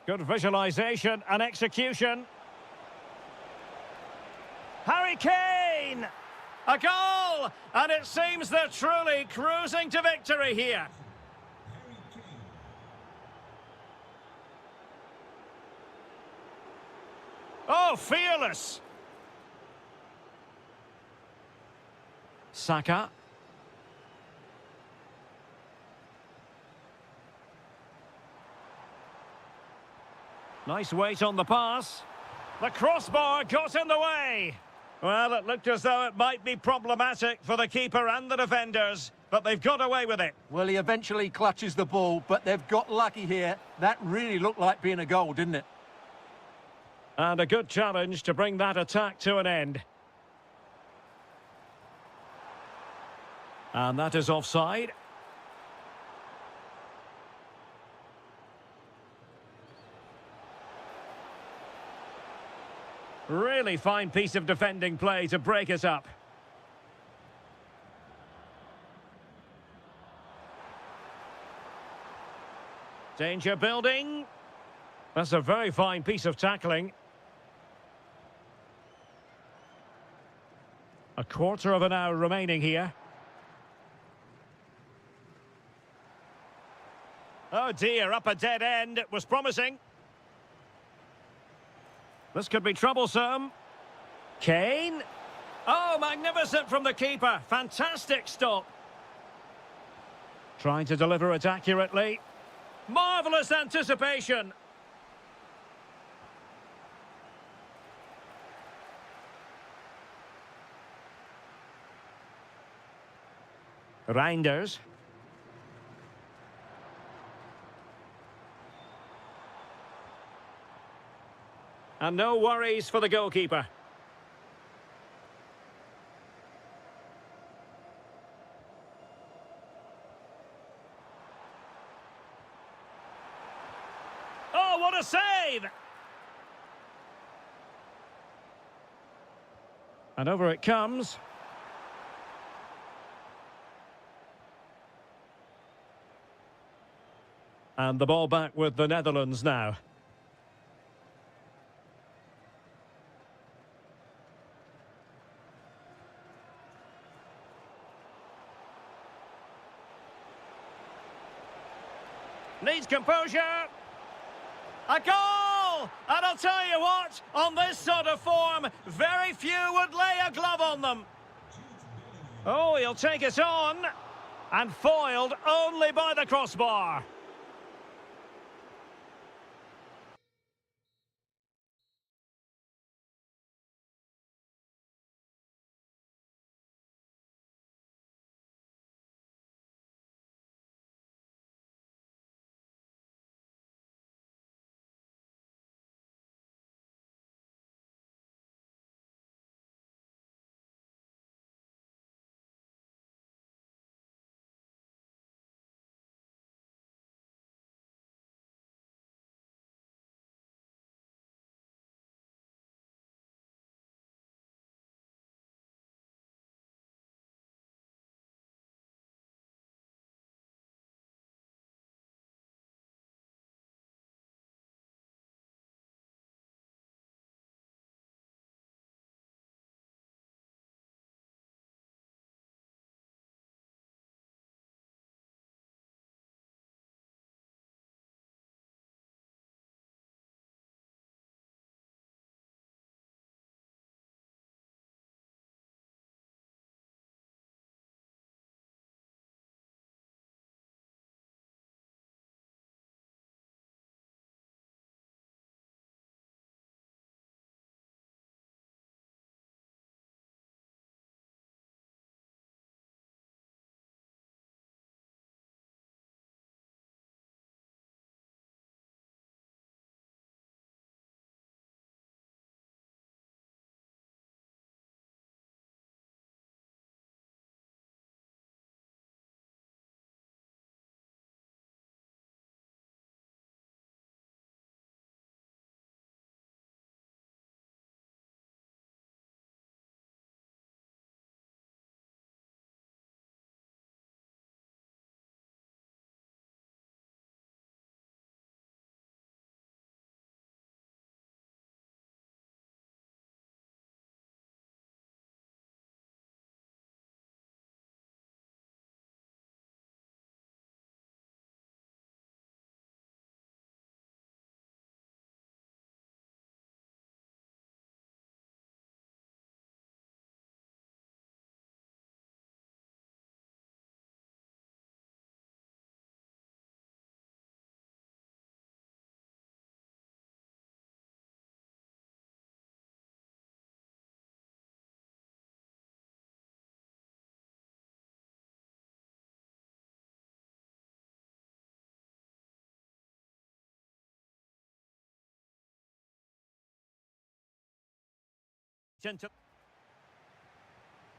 Good visualisation and execution. Harry Kane! A goal! And it seems they're truly cruising to victory here. Oh, fearless! Saka. Nice weight on the pass. The crossbar got in the way. Well, it looked as though it might be problematic for the keeper and the defenders, but they've got away with it. Well, he eventually clutches the ball, but they've got lucky here. That really looked like being a goal, didn't it? And a good challenge to bring that attack to an end. And that is offside. Really fine piece of defending play to break it up. Danger building. That's a very fine piece of tackling. A quarter of an hour remaining here. Oh dear, up a dead end. It was promising. This could be troublesome. Kane. Oh, magnificent from the keeper. Fantastic stop. Trying to deliver it accurately. Marvellous anticipation. Reinders. And no worries for the goalkeeper. Oh, what a save! And over it comes. And the ball back with the Netherlands now. Needs composure. A goal! And I'll tell you what, on this sort of form, very few would lay a glove on them. Oh, he'll take it on. And foiled only by the crossbar.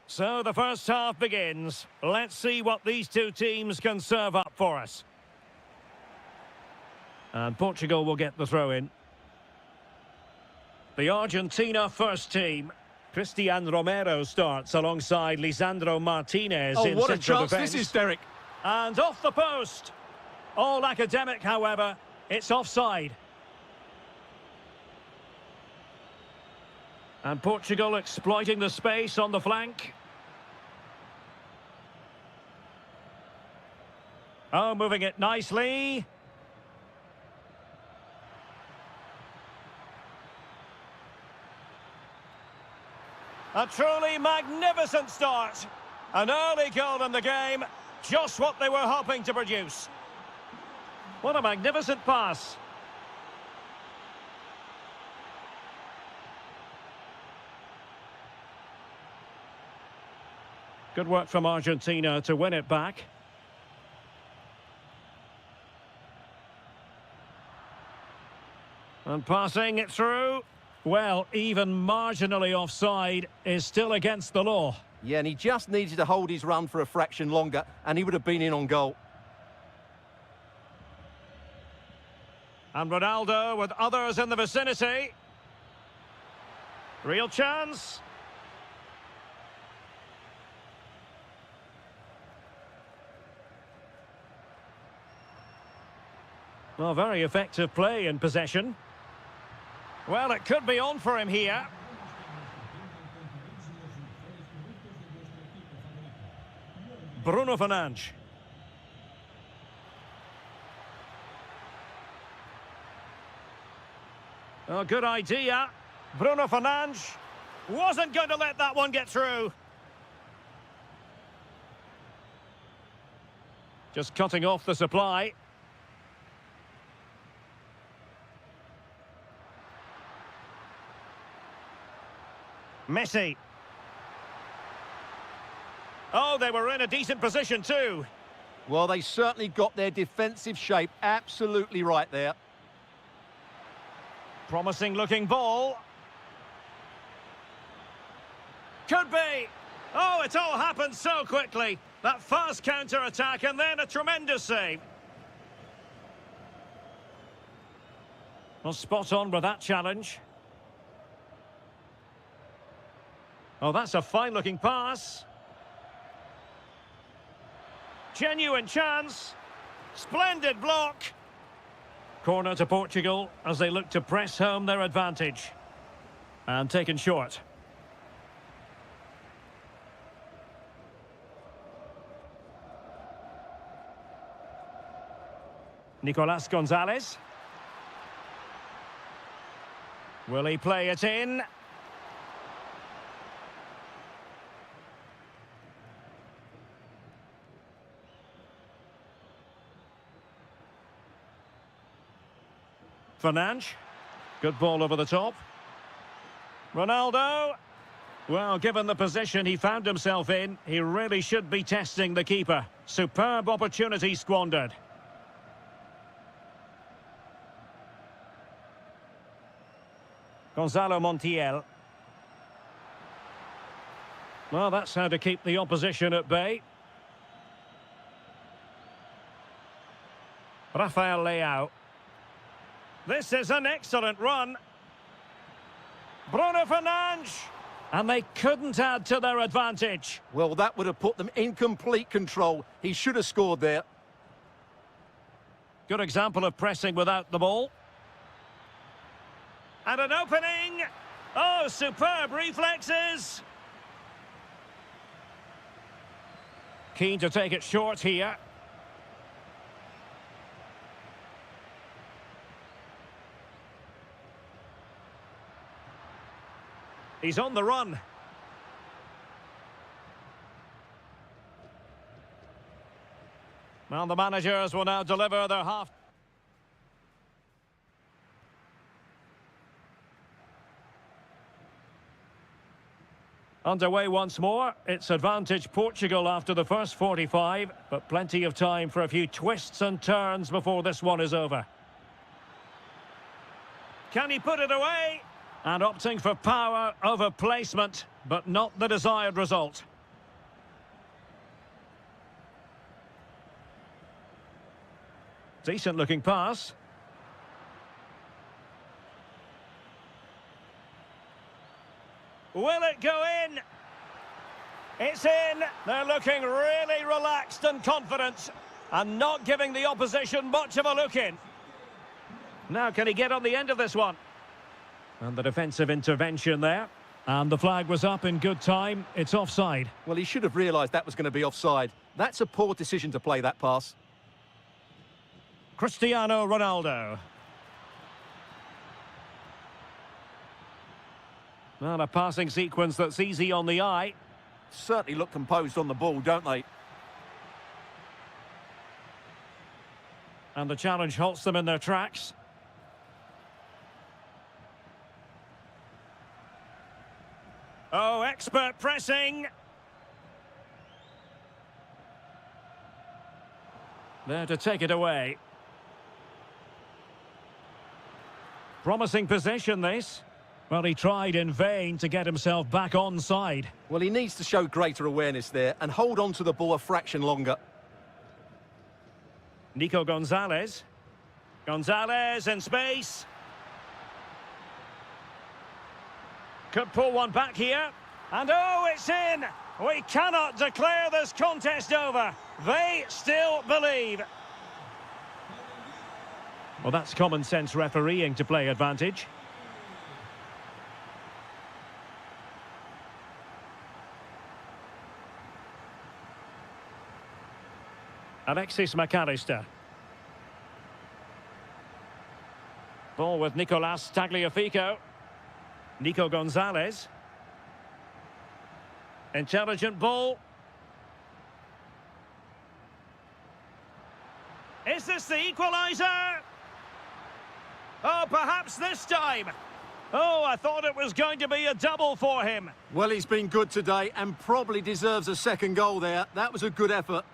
So the first half begins. Let's see what these two teams can serve up for us. And Portugal will get the throw in. The Argentina first team. Cristian Romero starts alongside Lisandro Martinez in what a central chance defence. this is, Derek. And off the post. All academic, however. It's offside. And Portugal exploiting the space on the flank. Oh, moving it nicely. A truly magnificent start. An early goal in the game. Just what they were hoping to produce. What a magnificent pass. Good work from Argentina to win it back. And passing it through. Well, even marginally offside is still against the law. Yeah, and he just needed to hold his run for a fraction longer, and he would have been in on goal. And Ronaldo with others in the vicinity. Real chance. Well, very effective play in possession. Well, it could be on for him here. Bruno Fernandes. Oh, good idea. Bruno Fernandes wasn't going to let that one get through. Just cutting off the supply. Messi. Oh, they were in a decent position too. Well, they certainly got their defensive shape absolutely right there. Promising looking ball. Could be. Oh, it all happened so quickly. That fast counter-attack and then a tremendous save. Well, spot on with that challenge. Oh, that's a fine-looking pass. Genuine chance. Splendid block. Corner to Portugal as they look to press home their advantage. And taken short. Nicolas Gonzalez. Will he play it in? Fernandes. Good ball over the top. Ronaldo. Well, given the position he found himself in, he really should be testing the keeper. Superb opportunity squandered. Gonzalo Montiel. Well, that's how to keep the opposition at bay. Rafael Leao. This is an excellent run. Bruno Fernandes. And they couldn't add to their advantage. Well, that would have put them in complete control. He should have scored there. Good example of pressing without the ball. And an opening. Oh, superb reflexes. Keen to take it short here. He's on the run. Well, the managers will now deliver their half. Underway once more. It's advantage Portugal after the first 45, but plenty of time for a few twists and turns before this one is over. Can he put it away? And opting for power over placement, but not the desired result. Decent looking pass. Will it go in? It's in. They're looking really relaxed and confident and not giving the opposition much of a look in. Now can he get on the end of this one? And the defensive intervention there. And the flag was up in good time. It's offside. Well, he should have realised that was going to be offside. That's a poor decision to play that pass. Cristiano Ronaldo. Well, a passing sequence that's easy on the eye. Certainly look composed on the ball, don't they? And the challenge halts them in their tracks. Oh, expert pressing. There to take it away. Promising position, this. Well, he tried in vain to get himself back onside. Well, he needs to show greater awareness there and hold on to the ball a fraction longer. Nico Gonzalez. Gonzalez in space. Could pull one back here. And oh, it's in! We cannot declare this contest over. They still believe. Well, that's common sense refereeing to play advantage. Alexis McAllister. Ball with Nicolas Tagliafico. Nico Gonzalez. Intelligent ball. Is this the equaliser? Oh, perhaps this time. Oh, I thought it was going to be a double for him. Well, he's been good today and probably deserves a second goal there. That was a good effort.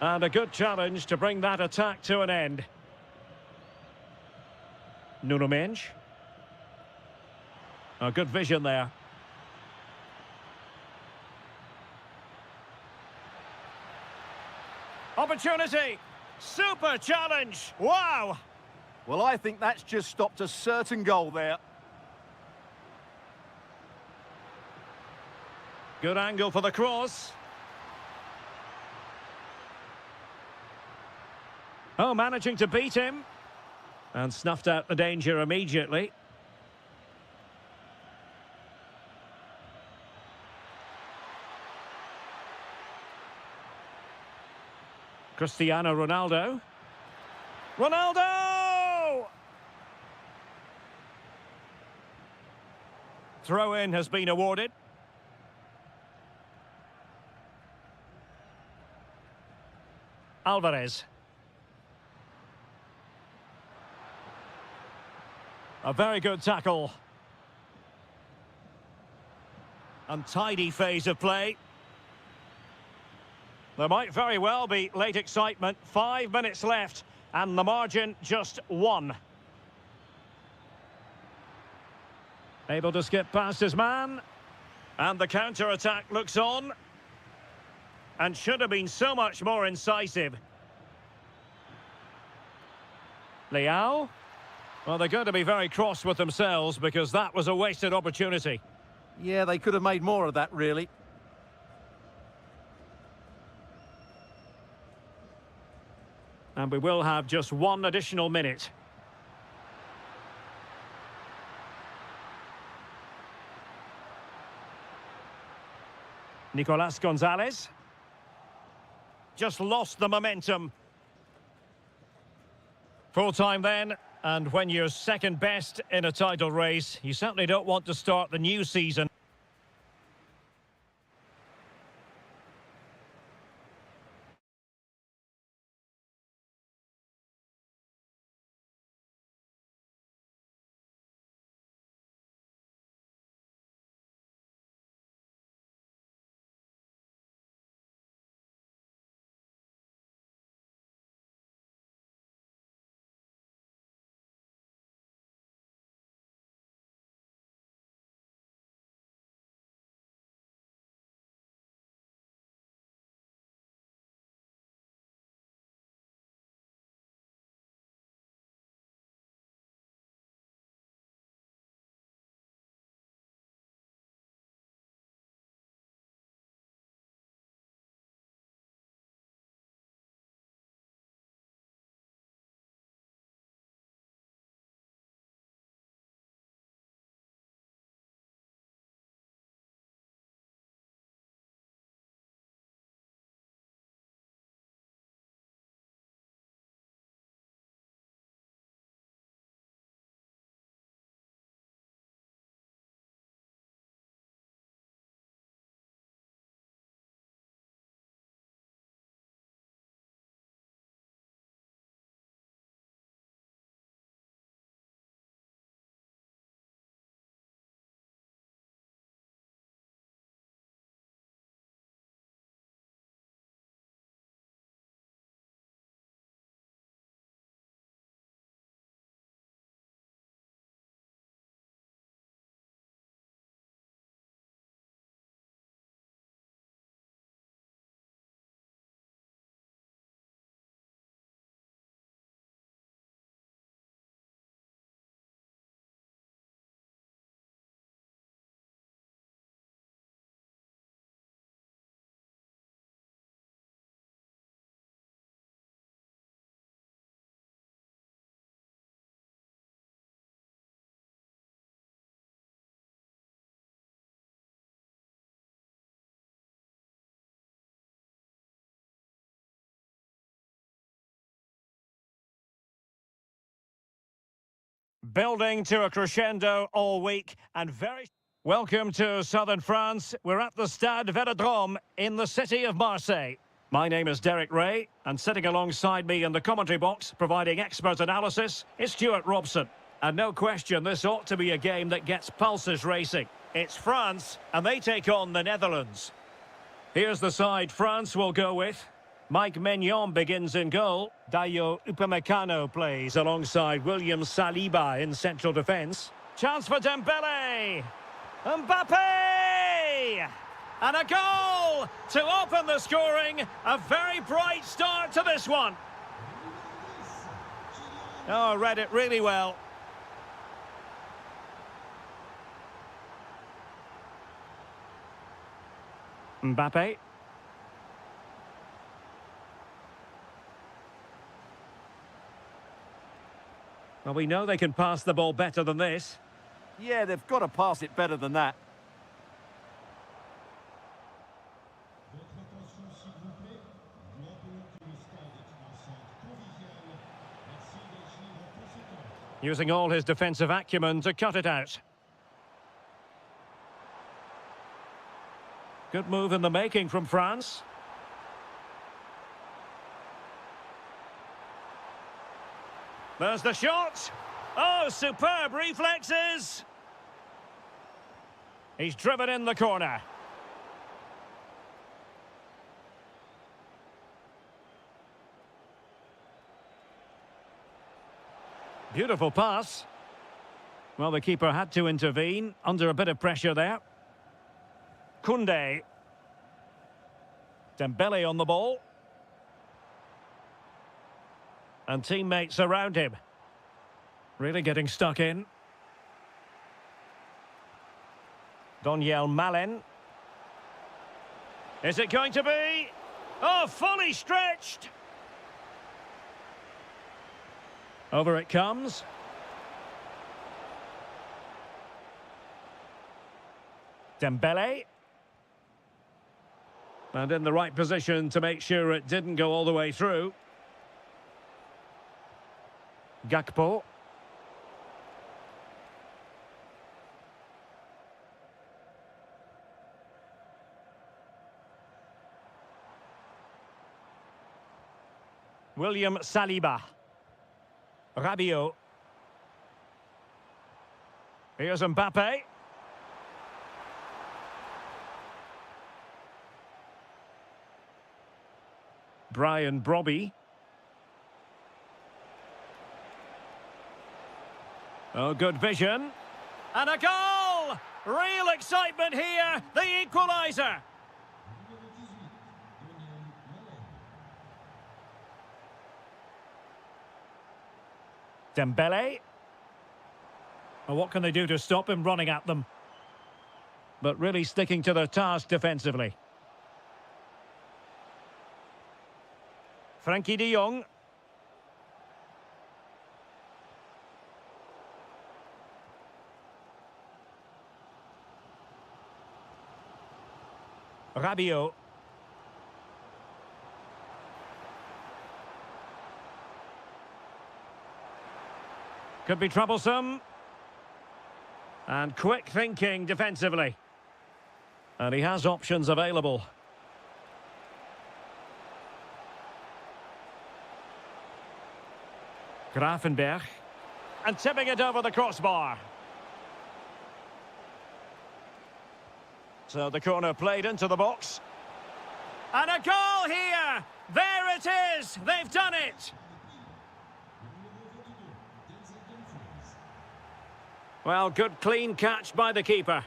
And a good challenge to bring that attack to an end. Nuno Mendes. A good vision there. Opportunity. Super challenge. Wow. Well, I think that's just stopped a certain goal there. Good angle for the cross. Oh, managing to beat him. And snuffed out the danger immediately. Cristiano Ronaldo. Ronaldo! Throw-in has been awarded. Alvarez. A very good tackle. Untidy phase of play. There might very well be late excitement. 5 minutes left, and the margin just 1. Able to skip past his man. And the counter-attack looks on. And should have been so much more incisive. Leao. Well, they're going to be very cross with themselves because that was a wasted opportunity. Yeah, they could have made more of that, really. And we will have just 1 additional minute. Nicolas Gonzalez. Just lost the momentum. Full time then, and when you're second best in a title race, you certainly don't want to start the new season Building to a crescendo all week and very... Welcome to southern France. We're at the Stade Vélodrome in the city of Marseille. My name is Derek Ray, and sitting alongside me in the commentary box, providing expert analysis, is Stuart Robson. And no question, this ought to be a game that gets pulses racing. It's France, and they take on the Netherlands. Here's the side France will go with. Mike Maignan begins in goal. Dayo Upamecano plays alongside William Saliba in central defence. Chance for Dembele! Mbappe! And a goal to open the scoring. A very bright start to this one. Oh, read it really well. Mbappe. Well, we know they can pass the ball better than this. Yeah, they've got to pass it better than that. Using all his defensive acumen to cut it out. Good move in the making from France. There's the shot. Oh, superb reflexes. He's driven in the corner. Beautiful pass. Well, the keeper had to intervene under a bit of pressure there. Koundé. Dembele on the ball. And teammates around him. Really getting stuck in. Donyell Malen. Is it going to be? Oh, fully stretched. Over it comes. Dembele. And in the right position to make sure it didn't go all the way through. Gakpo. William Saliba. Rabiot. Here's Mbappe. Brian Brobby. Oh, good vision. And a goal! Real excitement here, the equaliser. Dembele. Well, what can they do to stop him running at them? But really sticking to their task defensively. Frankie de Jong. Rabiot. Could be troublesome. And quick thinking defensively. And he has options available. Grafenberg. And tipping it over the crossbar. So the corner played into the box. And a goal here! There it is! They've done it! Well, good clean catch by the keeper.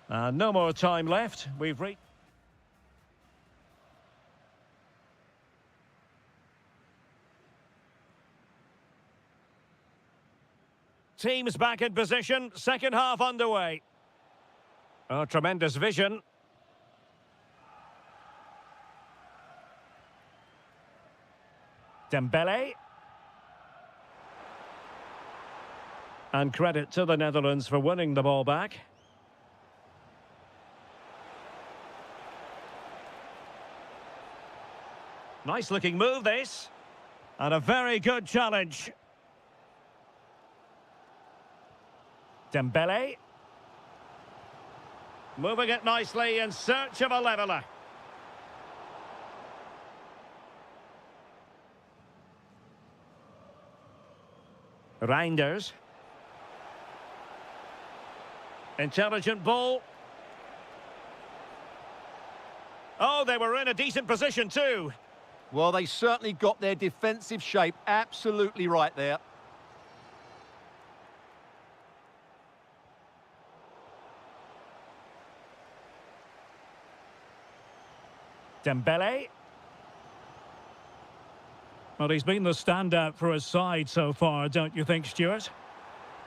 No more time left. We've reached... Teams back in position, second half underway. Oh, tremendous vision. Dembele. And credit to the Netherlands for winning the ball back. Nice looking move, this. And a very good challenge. Dembele. Moving it nicely in search of a leveller. Reinders. Intelligent ball. Oh, they were in a decent position too. Well, they certainly got their defensive shape absolutely right there. Dembele. Well, he's been the standout for his side so far, don't you think, Stuart?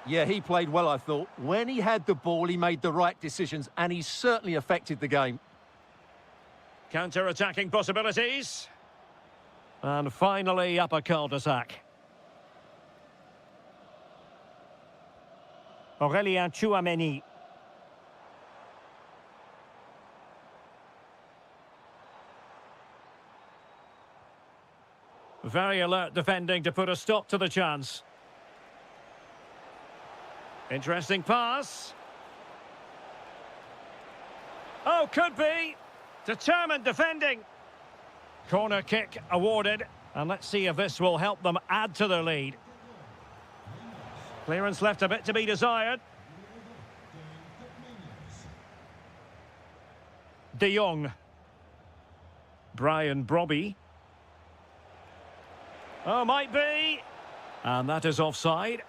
Yeah, he played well, I thought. When he had the ball, he made the right decisions, and he certainly affected the game. Counter-attacking possibilities. And finally, up a cul-de-sac. Aurélien Tchouameni. Very alert defending to put a stop to the chance. Interesting pass. Oh, could be. Determined defending. Corner kick awarded. And let's see if this will help them add to their lead. Clearance left a bit to be desired. De Jong. Brian Brobby. Oh, might be. And that is offside.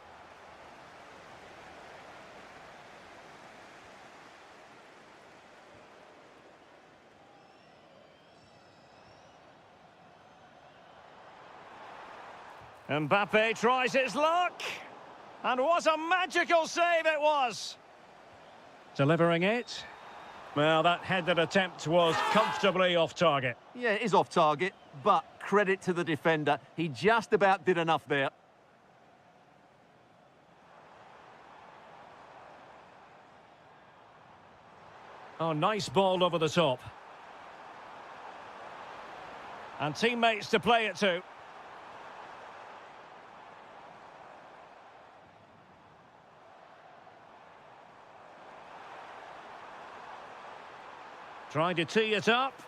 Mbappe tries his luck. And what a magical save it was. Delivering it. Well, that headed attempt was comfortably off target. Yeah, it is off target, but credit to the defender. He just about did enough there. Oh, nice ball over the top. And teammates to play it to. Trying to tee it up.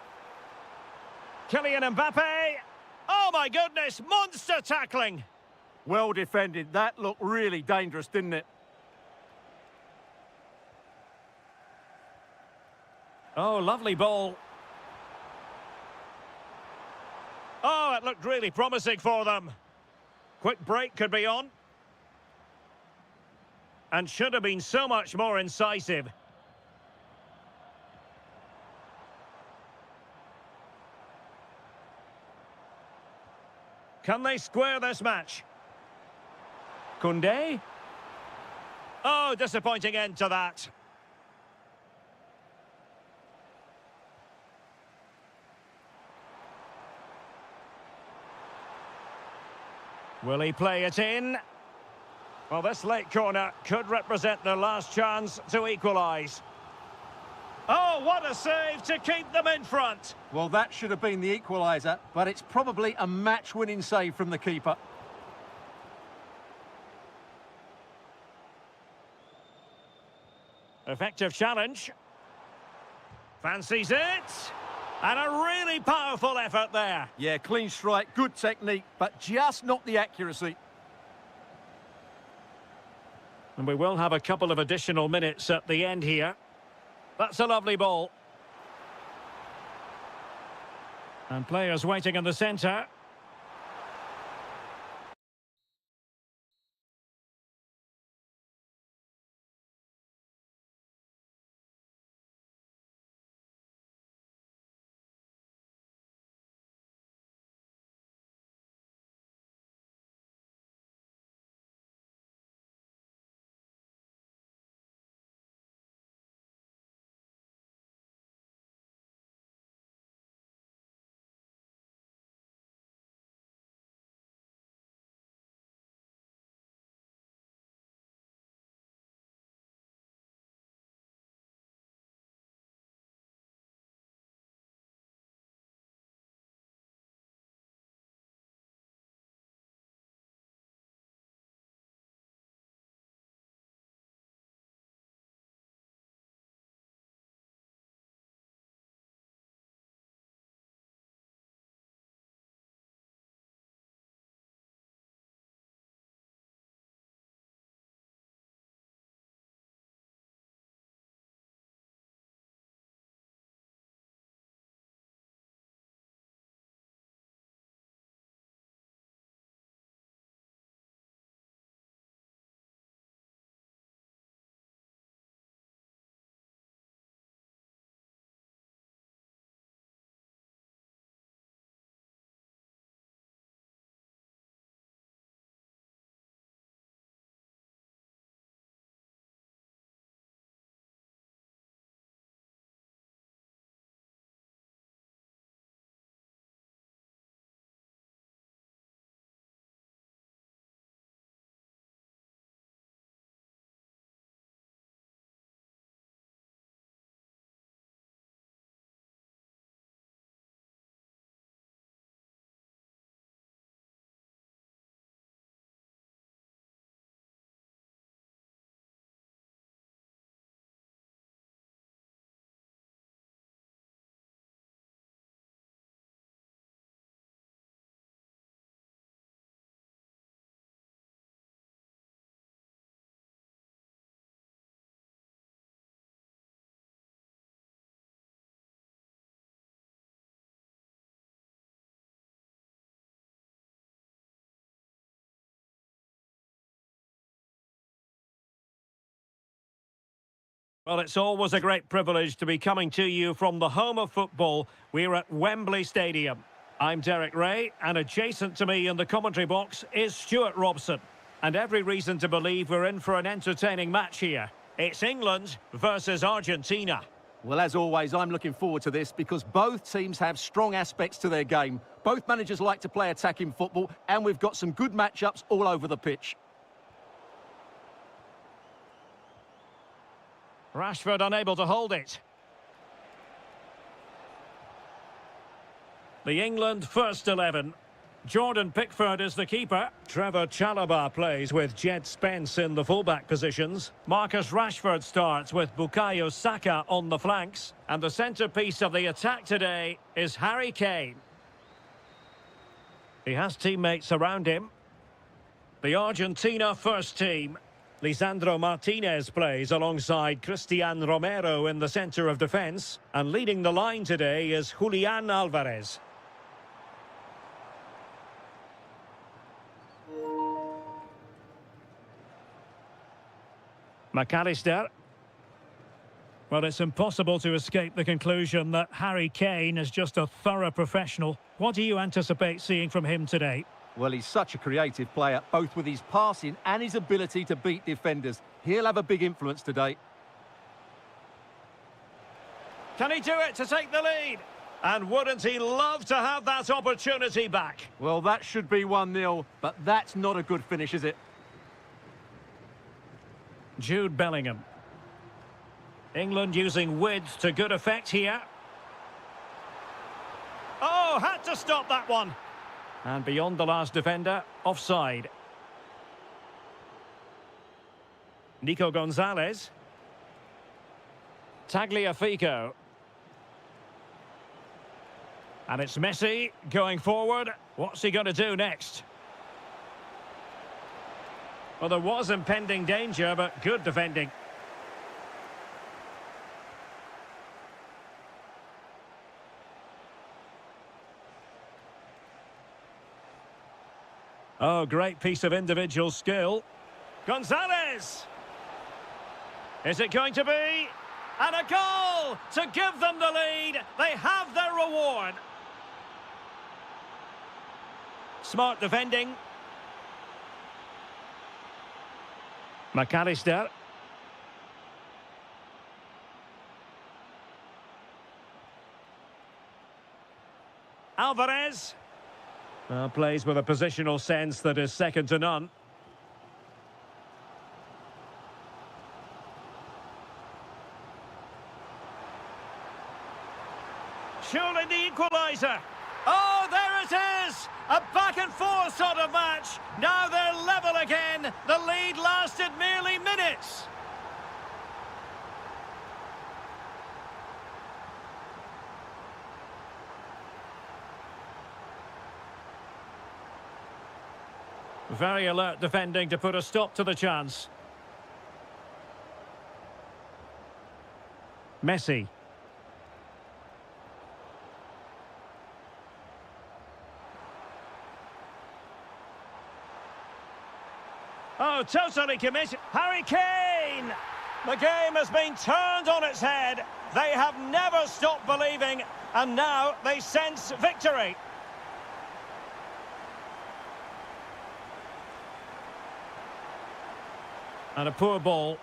Kylian Mbappe. Oh, my goodness, monster tackling. Well defended. That looked really dangerous, didn't it? Oh, lovely ball. Oh, it looked really promising for them. Quick break could be on. And should have been so much more incisive. Can they square this match? Koundé? Oh, disappointing end to that. Will he play it in? Well, this late corner could represent their last chance to equalise. Oh, what a save to keep them in front. Well, that should have been the equaliser, but it's probably a match-winning save from the keeper. Effective challenge. Fancies it. And a really powerful effort there. Yeah, clean strike, good technique, but just not the accuracy. And we will have a couple of additional minutes at the end here. That's a lovely ball. And players waiting in the centre. Well, it's always a great privilege to be coming to you from the home of football. We're at Wembley Stadium. I'm Derek Ray, and adjacent to me in the commentary box is Stuart Robson. And every reason to believe we're in for an entertaining match here. It's England versus Argentina. Well, as always, I'm looking forward to this because both teams have strong aspects to their game. Both managers like to play attacking football, and we've got some good matchups all over the pitch. Rashford unable to hold it. The England first 11. Jordan Pickford is the keeper. Trevor Chalobah plays with Jed Spence in the fullback positions. Marcus Rashford starts with Bukayo Saka on the flanks. And the centrepiece of the attack today is Harry Kane. He has teammates around him. The Argentina first team. Lisandro Martinez plays alongside Cristian Romero in the centre of defence. And leading the line today is Julian Alvarez. McAllister. Well, it's impossible to escape the conclusion that Harry Kane is just a thorough professional. What do you anticipate seeing from him today? Well, he's such a creative player, both with his passing and his ability to beat defenders. He'll have a big influence today. Can he do it to take the lead? And wouldn't he love to have that opportunity back? Well, that should be 1-0, but that's not a good finish, is it? Jude Bellingham. England using width to good effect here. Oh, had to stop that one. And beyond the last defender, offside. Nico Gonzalez. Tagliafico. And it's Messi going forward. What's he going to do next? Well, there was impending danger, but good defending. Oh, great piece of individual skill. Gonzalez! Is it going to be? And a goal to give them the lead. They have their reward. Smart defending. McAllister. Alvarez. Plays with a positional sense that is second to none. Surely the equaliser. Oh, there it is! A back-and-forth sort of match. Now they're level again. The lead lasted merely minutes. Very alert defending to put a stop to the chance. Messi. Oh, totally committed. Harry Kane! The game has been turned on its head. They have never stopped believing, and now they sense victory. And a poor ball.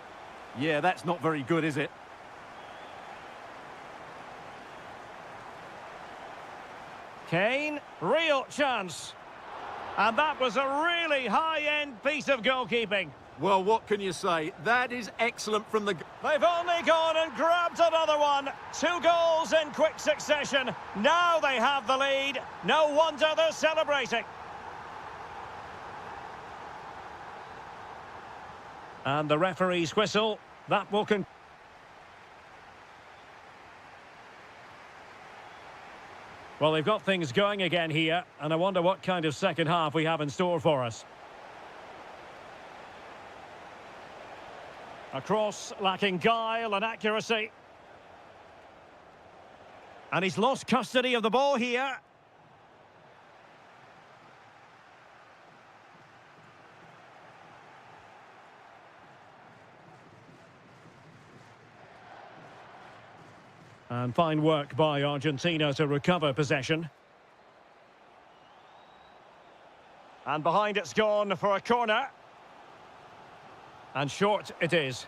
Yeah, that's not very good, is it? Kane, real chance. And that was a really high-end piece of goalkeeping. Well, what can you say? That is excellent from the... They've only gone and grabbed another one. 2 goals in quick succession. Now they have the lead. No wonder they're celebrating. And the referee's whistle. That will conclude. Well, they've got things going again here, and I wonder what kind of second half we have in store for us. A cross lacking guile and accuracy. And he's lost custody of the ball here. And fine work by Argentina to recover possession. And behind it's gone for a corner. And short it is.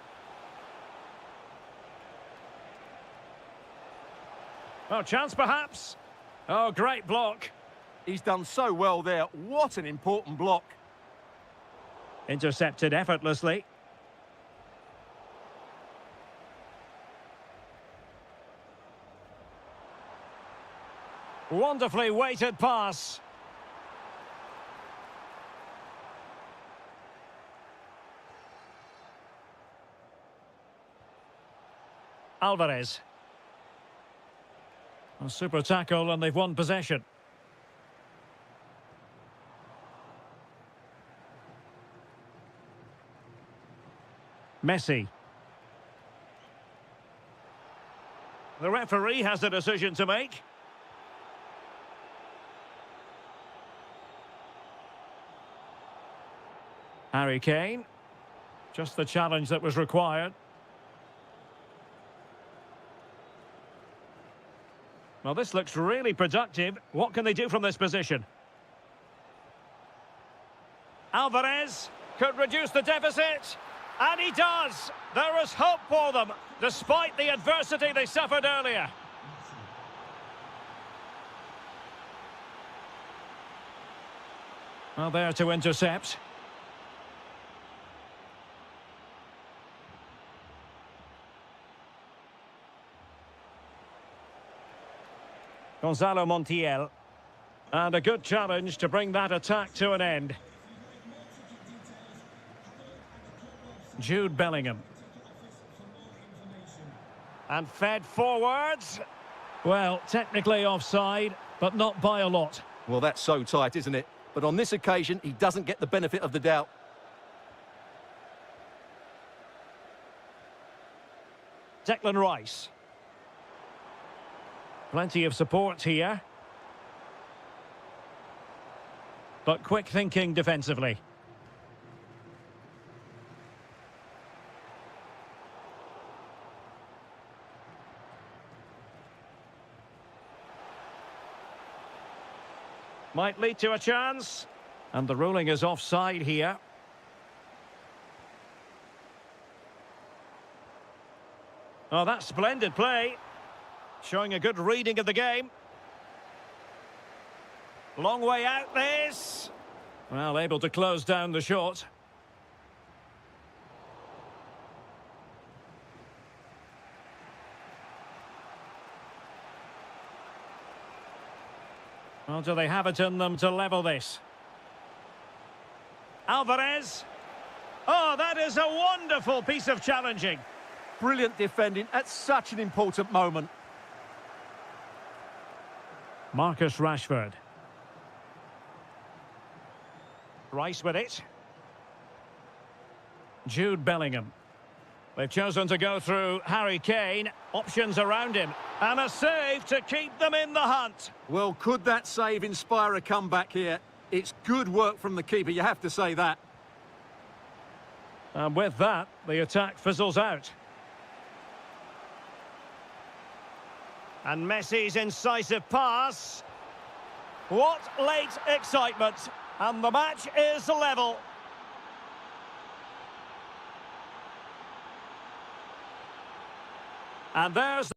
Oh, chance perhaps. Oh, great block. He's done so well there. What an important block. Intercepted effortlessly. Wonderfully weighted pass. Alvarez. A super tackle and they've won possession. Messi. The referee has a decision to make. Harry Kane. Just the challenge that was required. Well, this looks really productive. What can they do from this position? Alvarez could reduce the deficit. And he does. There is hope for them, despite the adversity they suffered earlier. Well, there to intercept. Gonzalo Montiel. And a good challenge to bring that attack to an end. Jude Bellingham. And fed forwards. Well, technically offside, but not by a lot. Well, that's so tight, isn't it? But on this occasion, he doesn't get the benefit of the doubt. Declan Rice. Plenty of support here. But quick thinking defensively. Might lead to a chance. And the ruling is offside here. Oh, that's splendid play. Showing a good reading of the game. Long way out this. Well, able to close down the shot. Well, do they have it in them to level this? Alvarez. Oh, that is a wonderful piece of challenging. Brilliant defending at such an important moment. Marcus Rashford. Rice with it. Jude Bellingham. They've chosen to go through Harry Kane. Options around him. And a save to keep them in the hunt. Well, could that save inspire a comeback here? It's good work from the keeper, you have to say that. And with that, the attack fizzles out. And Messi's incisive pass. What late excitement. And the match is level. And there's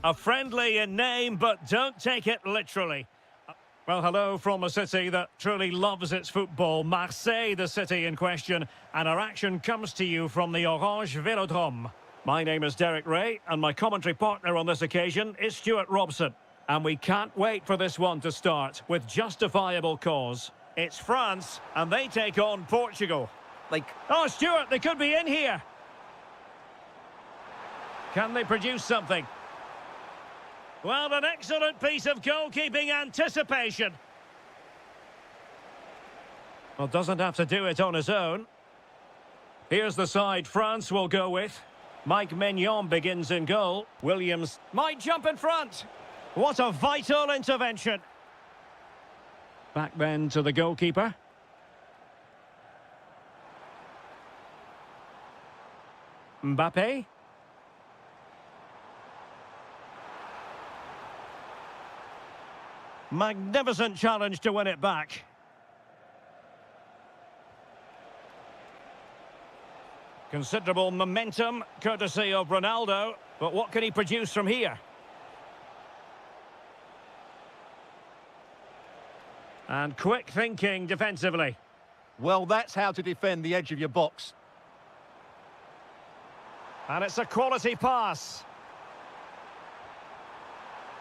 A friendly in name, but don't take it literally. Well, hello from a city that truly loves its football. Marseille, the city in question. And our action comes to you from the Orange Vélodrome. My name is Derek Ray, and my commentary partner on this occasion is Stuart Robson. And we can't wait for this one to start with justifiable cause. It's France, and they take on Portugal. Oh, Stuart, they could be in here. Can they produce something? Well, an excellent piece of goalkeeping anticipation. Well, doesn't have to do it on his own. Here's the side France will go with. Mike Maignan begins in goal. Williams might jump in front. What a vital intervention. Back then to the goalkeeper. Mbappe. Magnificent challenge to win it back. Considerable momentum, courtesy of Ronaldo. But what can he produce from here? And quick thinking defensively. Well, that's how to defend the edge of your box. And it's a quality pass.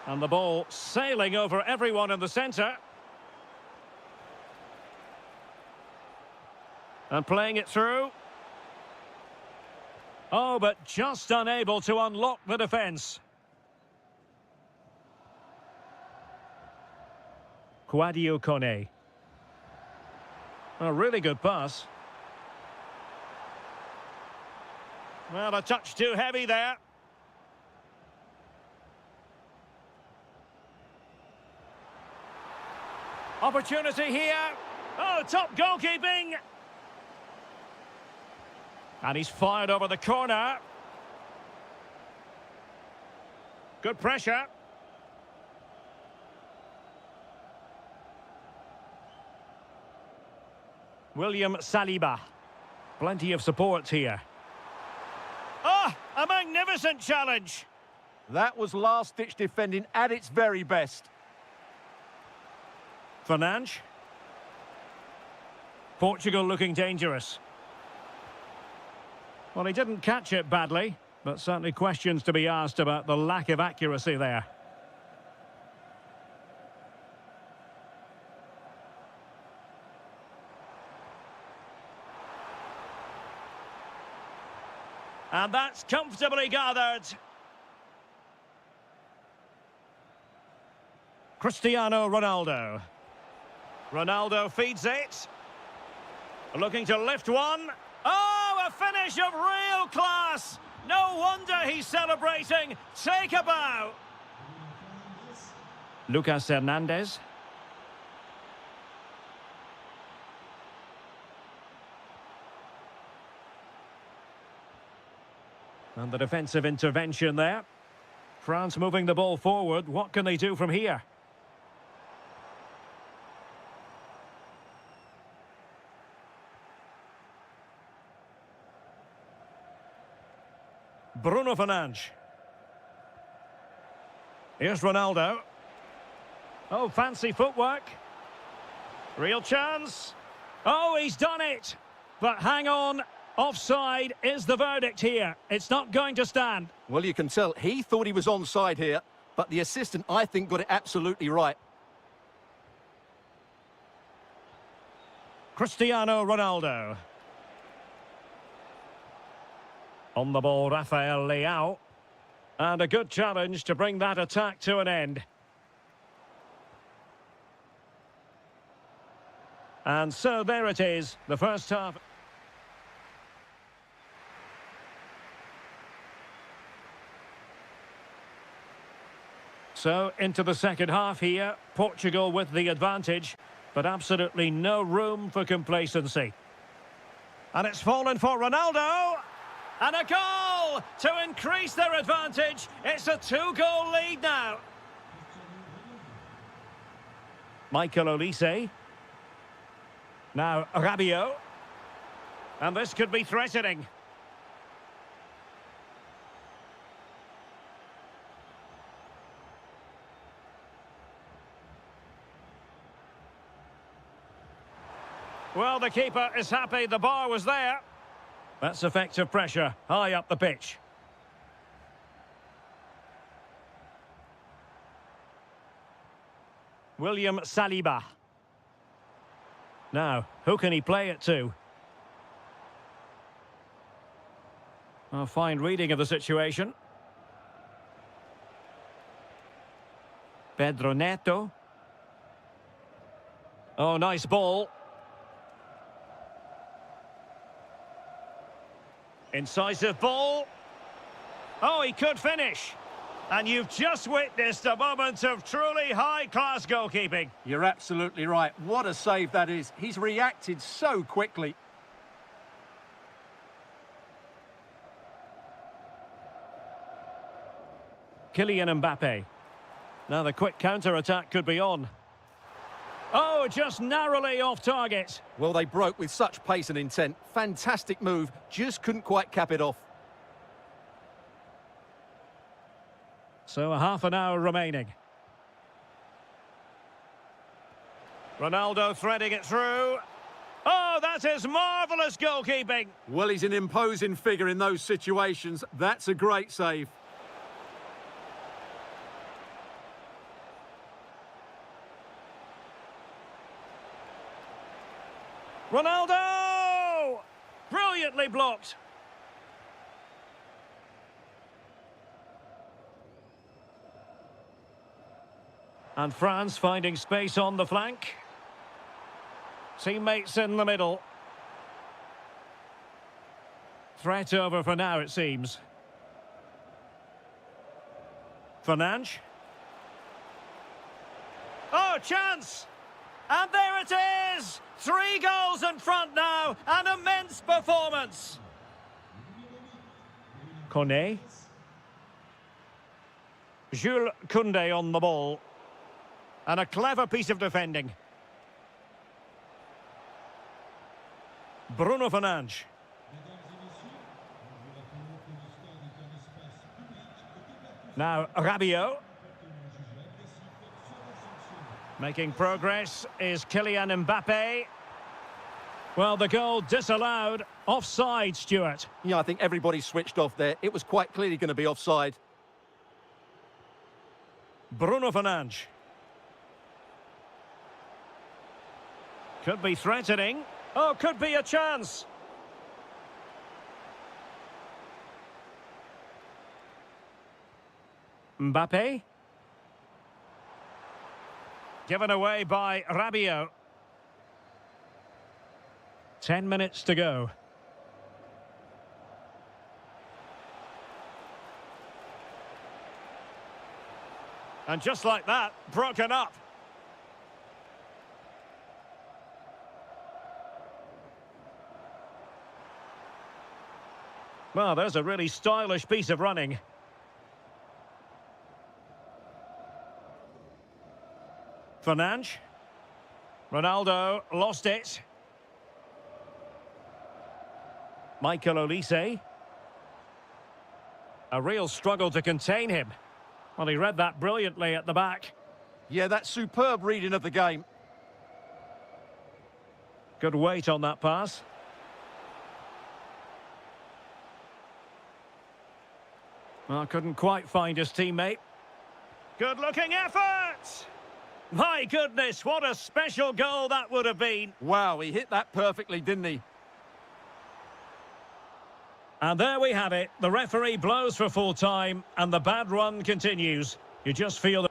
And the ball sailing over everyone in the centre. And playing it through. Oh, but just unable to unlock the defence. Quadio Kone. A really good pass. Well, a touch too heavy there. Opportunity here. Oh, top goalkeeping. And he's fired over the corner. Good pressure. William Saliba. Plenty of support here. Ah, a magnificent challenge. That was last-ditch defending at its very best. Fernandes. Portugal looking dangerous. Well, he didn't catch it badly, but certainly questions to be asked about the lack of accuracy there. And that's comfortably gathered. Cristiano Ronaldo. Ronaldo feeds it. Looking to lift one. Oh, a finish of real class. No wonder he's celebrating. Take a bow. Lucas Hernandez. And the defensive intervention there. France moving the ball forward. What can they do from here? Bruno Fernandes. Here's Ronaldo. Oh, fancy footwork. Real chance. Oh, he's done it. But hang on. Offside is the verdict here. It's not going to stand. Well, you can tell he thought he was onside here, but the assistant, I think, got it absolutely right. Cristiano Ronaldo. On the ball, Rafael Leao. And a good challenge to bring that attack to an end. And so there it is, the first half. So, into the second half here, Portugal with the advantage, but absolutely no room for complacency. And it's fallen for Ronaldo, and a goal to increase their advantage. It's a 2-goal lead now. Michael Olise. Now Rabiot. And this could be threatening. Well, the keeper is happy the bar was there. That's effective pressure, high up the pitch. William Saliba. Now, who can he play it to? A fine reading of the situation. Pedro Neto. Oh, nice ball. Incisive ball. Oh, he could finish. And you've just witnessed a moment of truly high-class goalkeeping. You're absolutely right. What a save that is. He's reacted so quickly. Kylian Mbappe. Now the quick counter-attack could be on. Oh, just narrowly off target. Well, they broke with such pace and intent. Fantastic move. Just couldn't quite cap it off. So a half an hour remaining. Ronaldo threading it through. Oh, that is marvellous goalkeeping. Well, he's an imposing figure in those situations. That's a great save. Ronaldo! Brilliantly blocked. And France finding space on the flank. Teammates in the middle. Threat over for now, it seems. Fernandes. Oh, chance! And there it is! 3 goals in front now. An immense performance. Kone. Jules Koundé on the ball. And a clever piece of defending. Bruno Fernandes. Now Rabiot. Making progress is Kylian Mbappe. Well, the goal disallowed. Offside, Stuart. Yeah, I think everybody switched off there. It was quite clearly going to be offside. Bruno Fernandes. Could be threatening. Oh, could be a chance. Mbappe. Given away by Rabiot. 10 minutes to go. And just like that, broken up. Well, there's a really stylish piece of running. Fernandes. Ronaldo lost it. Michael Olise. A real struggle to contain him. Well, he read that brilliantly at the back. Yeah, that's superb reading of the game. Good weight on that pass. Well, couldn't quite find his teammate. Good-looking effort! My goodness, what a special goal that would have been. Wow, he hit that perfectly, didn't he? And there we have it. The referee blows for full time, and the bad run continues. You just feel that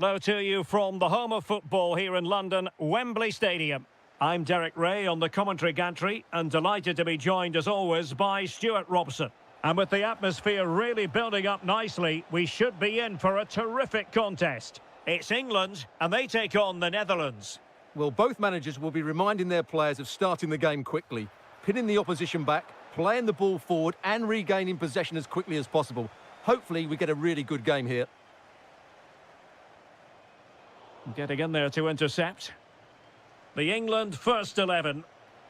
Hello to you from the home of football here in London, Wembley Stadium. I'm Derek Ray on the commentary gantry and delighted to be joined as always by Stuart Robson. And with the atmosphere really building up nicely, we should be in for a terrific contest. It's England and they take on the Netherlands. Well, both managers will be reminding their players of starting the game quickly, pinning the opposition back, playing the ball forward and regaining possession as quickly as possible. Hopefully we get a really good game here. Getting in there to intercept. The England first 11.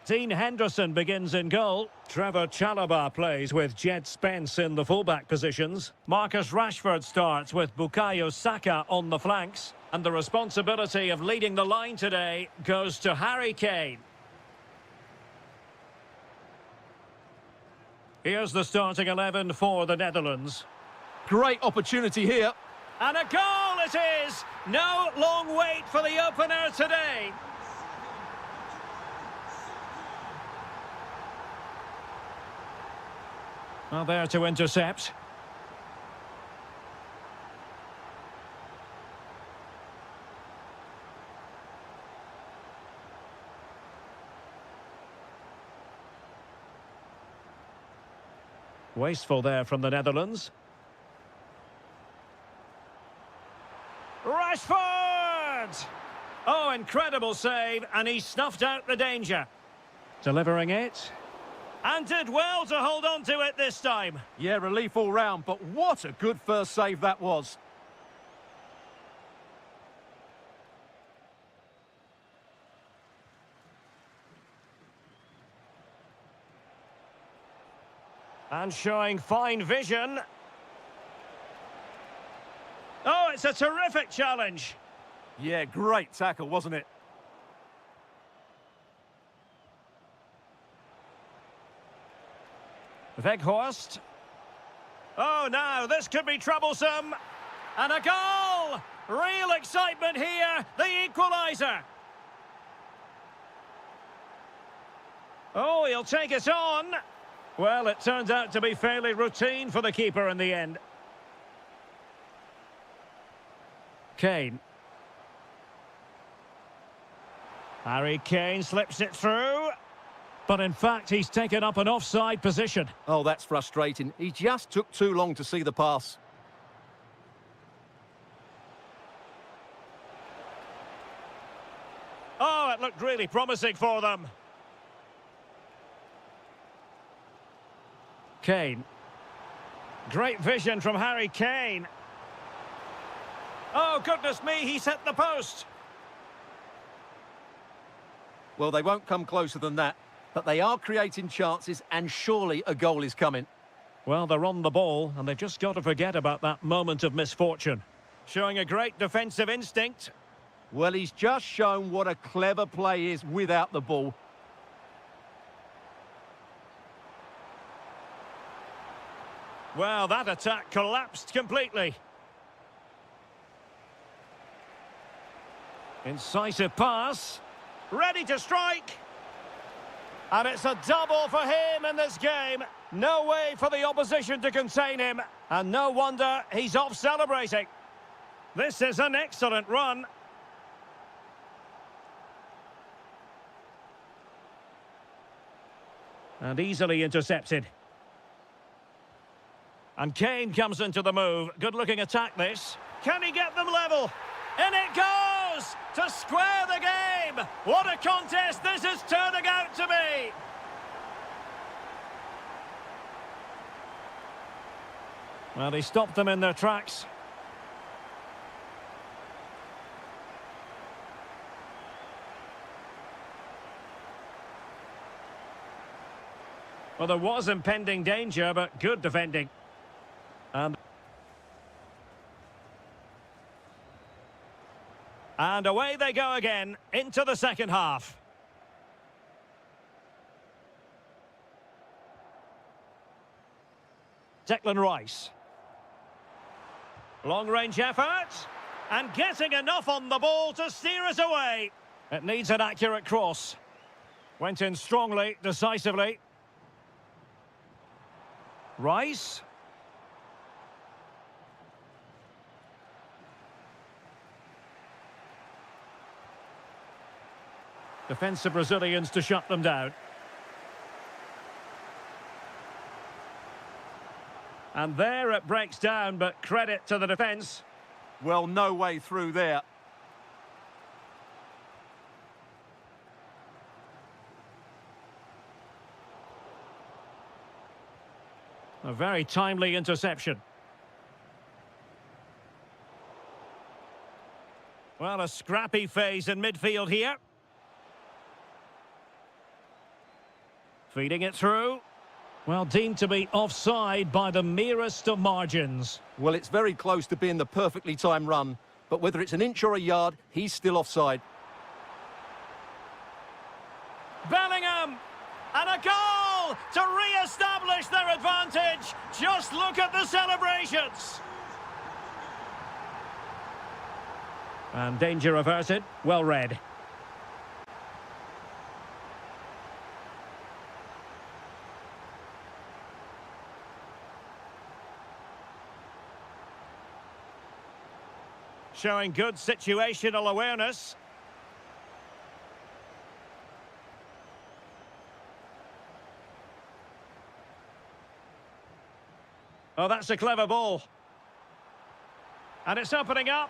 Dean Henderson begins in goal. Trevor Chalobah plays with Jed Spence in the fullback positions. Marcus Rashford starts with Bukayo Saka on the flanks. And the responsibility of leading the line today goes to Harry Kane. Here's the starting 11 for the Netherlands. Great opportunity here. And a goal it is! No long wait for the opener today. Well, there to intercept. Wasteful there from the Netherlands. Rashford! Oh, incredible save, and he snuffed out the danger. Delivering it. And did well to hold on to it this time. Yeah, relief all round, but what a good first save that was. And showing fine vision. Oh, it's a terrific challenge. Yeah, great tackle, wasn't it? Weghorst. Oh, now this could be troublesome. And a goal! Real excitement here, the equaliser. Oh, he'll take it on. Well, it turns out to be fairly routine for the keeper in the end. Kane. Harry Kane slips it through. But in fact, he's taken up an offside position. Oh, that's frustrating. He just took too long to see the pass. Oh, it looked really promising for them. Kane. Great vision from Harry Kane. Oh, goodness me, he's hit the post. Well, they won't come closer than that. But they are creating chances, and surely a goal is coming. Well, they're on the ball, and they've just got to forget about that moment of misfortune. Showing a great defensive instinct. Well, he's just shown what a clever play is without the ball. Well, that attack collapsed completely. Incisive pass. Ready to strike. And it's a double for him in this game. No way for the opposition to contain him. And no wonder he's off celebrating. This is an excellent run. And easily intercepted. And Kane comes into the move. Good-looking attack, this. Can he get them level? In it goes! To square the game! What a contest this is turning out to be! Well, he stopped them in their tracks. Well, there was impending danger, but good defending. And away they go again, into the second half. Declan Rice. Long-range effort. And getting enough on the ball to steer us away. It needs an accurate cross. Went in strongly, decisively. Rice. Defensive Brazilians to shut them down. And there it breaks down, but credit to the defence. Well, no way through there. A very timely interception. Well, a scrappy phase in midfield here. Feeding it through. Well, deemed to be offside by the merest of margins. Well, it's very close to being the perfectly timed run, but whether it's an inch or a yard, he's still offside. Bellingham! And a goal to re-establish their advantage. Just look at the celebrations. And danger averted. Well read. Showing good situational awareness. Oh, that's a clever ball. And it's opening up.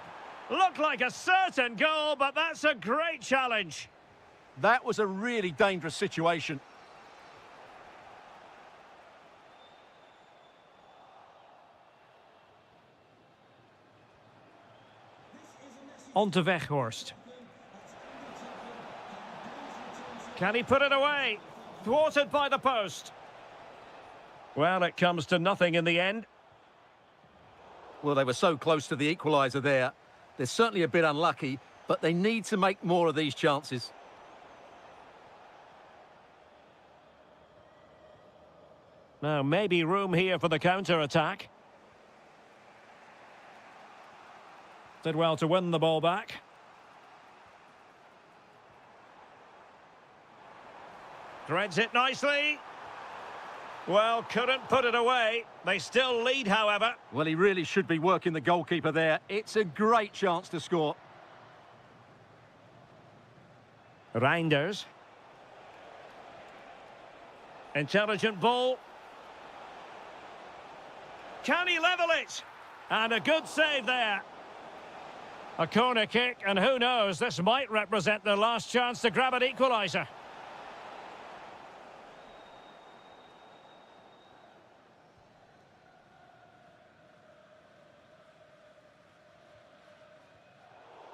Looked like a certain goal, but that's a great challenge. That was a really dangerous situation. On to Weghorst. Can he put it away? Thwarted by the post. Well, it comes to nothing in the end. Well, they were so close to the equaliser there. They're certainly a bit unlucky, but they need to make more of these chances. Now, maybe room here for the counter-attack. Did well to win the ball back. Threads it nicely. Well, couldn't put it away. They still lead, however. Well, he really should be working the goalkeeper there. It's a great chance to score. Reinders. Intelligent ball. Can he level it? And a good save there. A corner kick, and who knows, this might represent their last chance to grab an equaliser.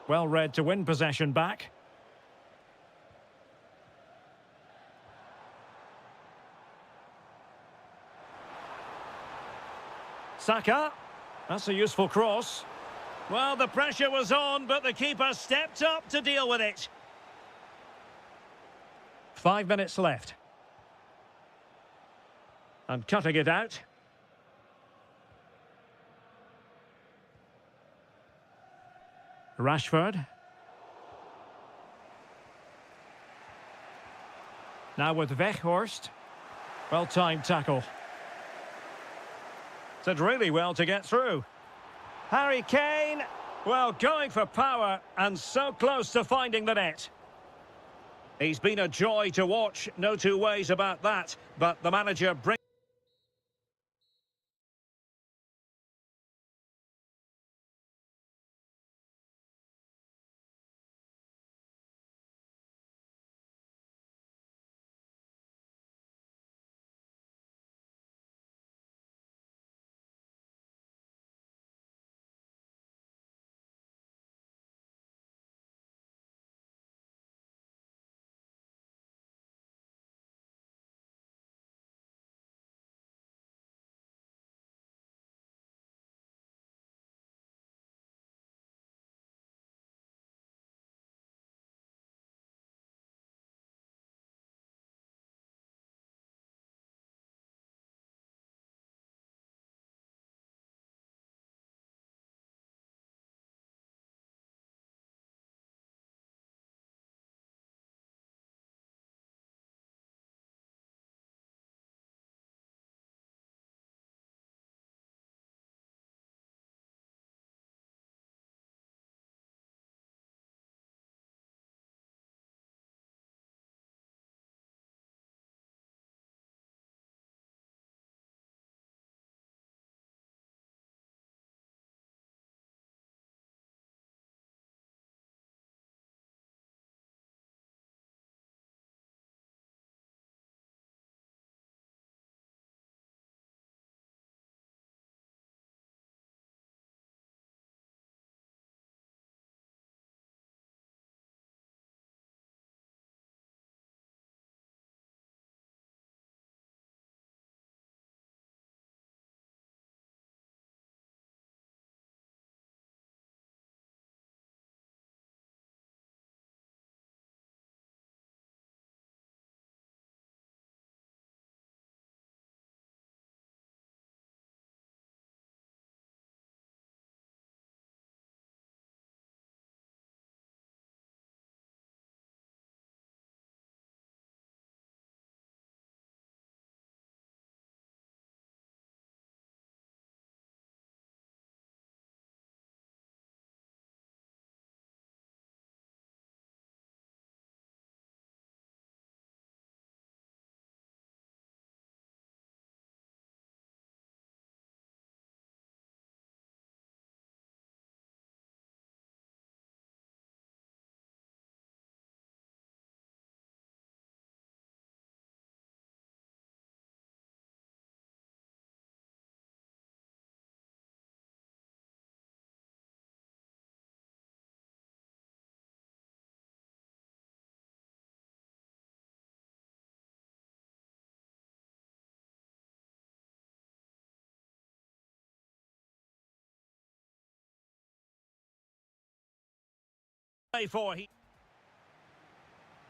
Well read to win possession back. Saka. That's a useful cross. Well, the pressure was on, but the keeper stepped up to deal with it. 5 minutes left. And cutting it out. Rashford. Now with Weghorst. Well-timed tackle. Did really well to get through. Harry Kane, well, going for power and so close to finding the net. He's been a joy to watch, no two ways about that, but the manager brings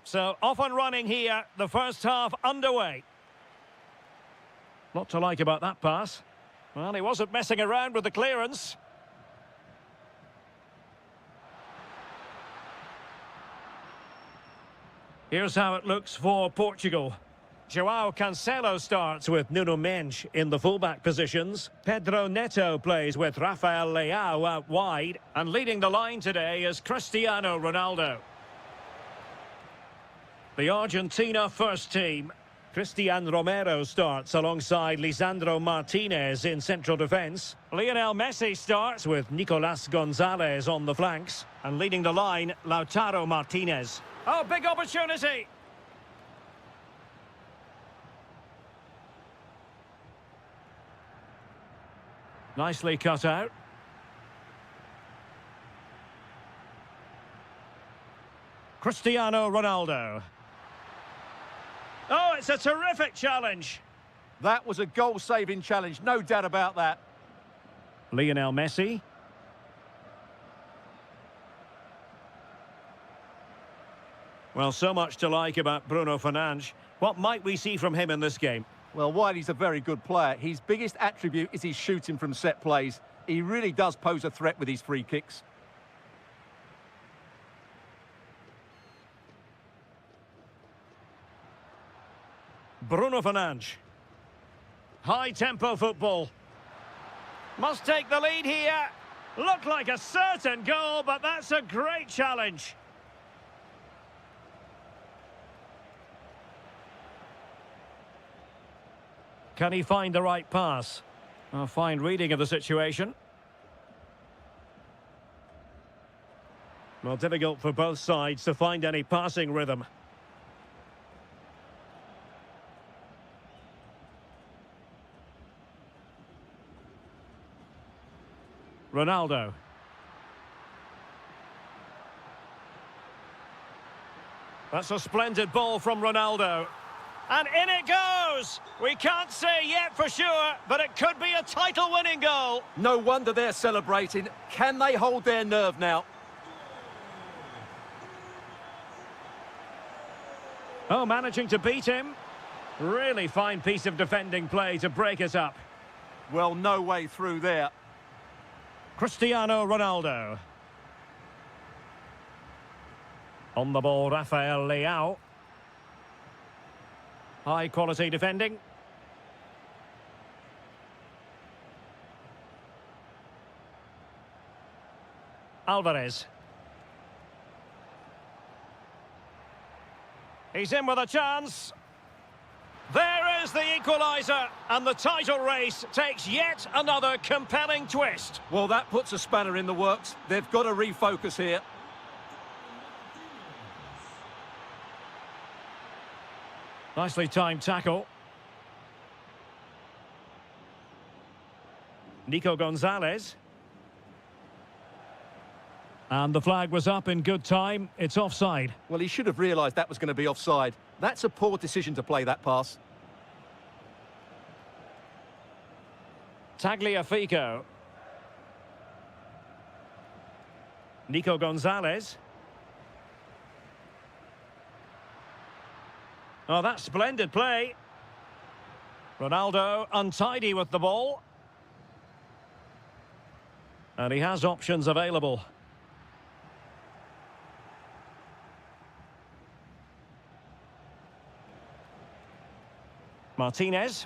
So off and running here, the first half underway. Lot to like about that pass. Well, he wasn't messing around with the clearance. Here's how it looks for Portugal. Joao Cancelo starts with Nuno Mendes in the fullback positions. Pedro Neto plays with Rafael Leao out wide. And leading the line today is Cristiano Ronaldo. The Argentina first team. Christian Romero starts alongside Lisandro Martinez in central defence. Lionel Messi starts with Nicolas Gonzalez on the flanks. And leading the line, Lautaro Martinez. Oh, big opportunity! Nicely cut out. Cristiano Ronaldo. Oh, it's a terrific challenge. That was a goal-saving challenge, no doubt about that. Lionel Messi. Well, so much to like about Bruno Fernandes. What might we see from him in this game? Well, while he's a very good player, his biggest attribute is his shooting from set plays. He really does pose a threat with his free kicks. Bruno Fernandes. High-tempo football. Must take the lead here. Looked like a certain goal, but that's a great challenge. Can he find the right pass? A fine reading of the situation. Well, difficult for both sides to find any passing rhythm. Ronaldo. That's a splendid ball from Ronaldo. And in it goes! We can't say yet for sure, but it could be a title-winning goal. No wonder they're celebrating. Can they hold their nerve now? Oh, managing to beat him. Really fine piece of defending play to break it up. Well, no way through there. Cristiano Ronaldo. On the ball, Rafael Leao. High quality defending. Alvarez. He's in with a chance. There is the equaliser, and the title race takes yet another compelling twist. Well, that puts a spanner in the works. They've got to refocus here. Nicely timed tackle. Nico Gonzalez. And the flag was up in good time. It's offside. Well, he should have realised that was going to be offside. That's a poor decision to play that pass. Tagliafico. Nico Gonzalez. Oh, that's splendid play. Ronaldo untidy with the ball. And he has options available. Martinez.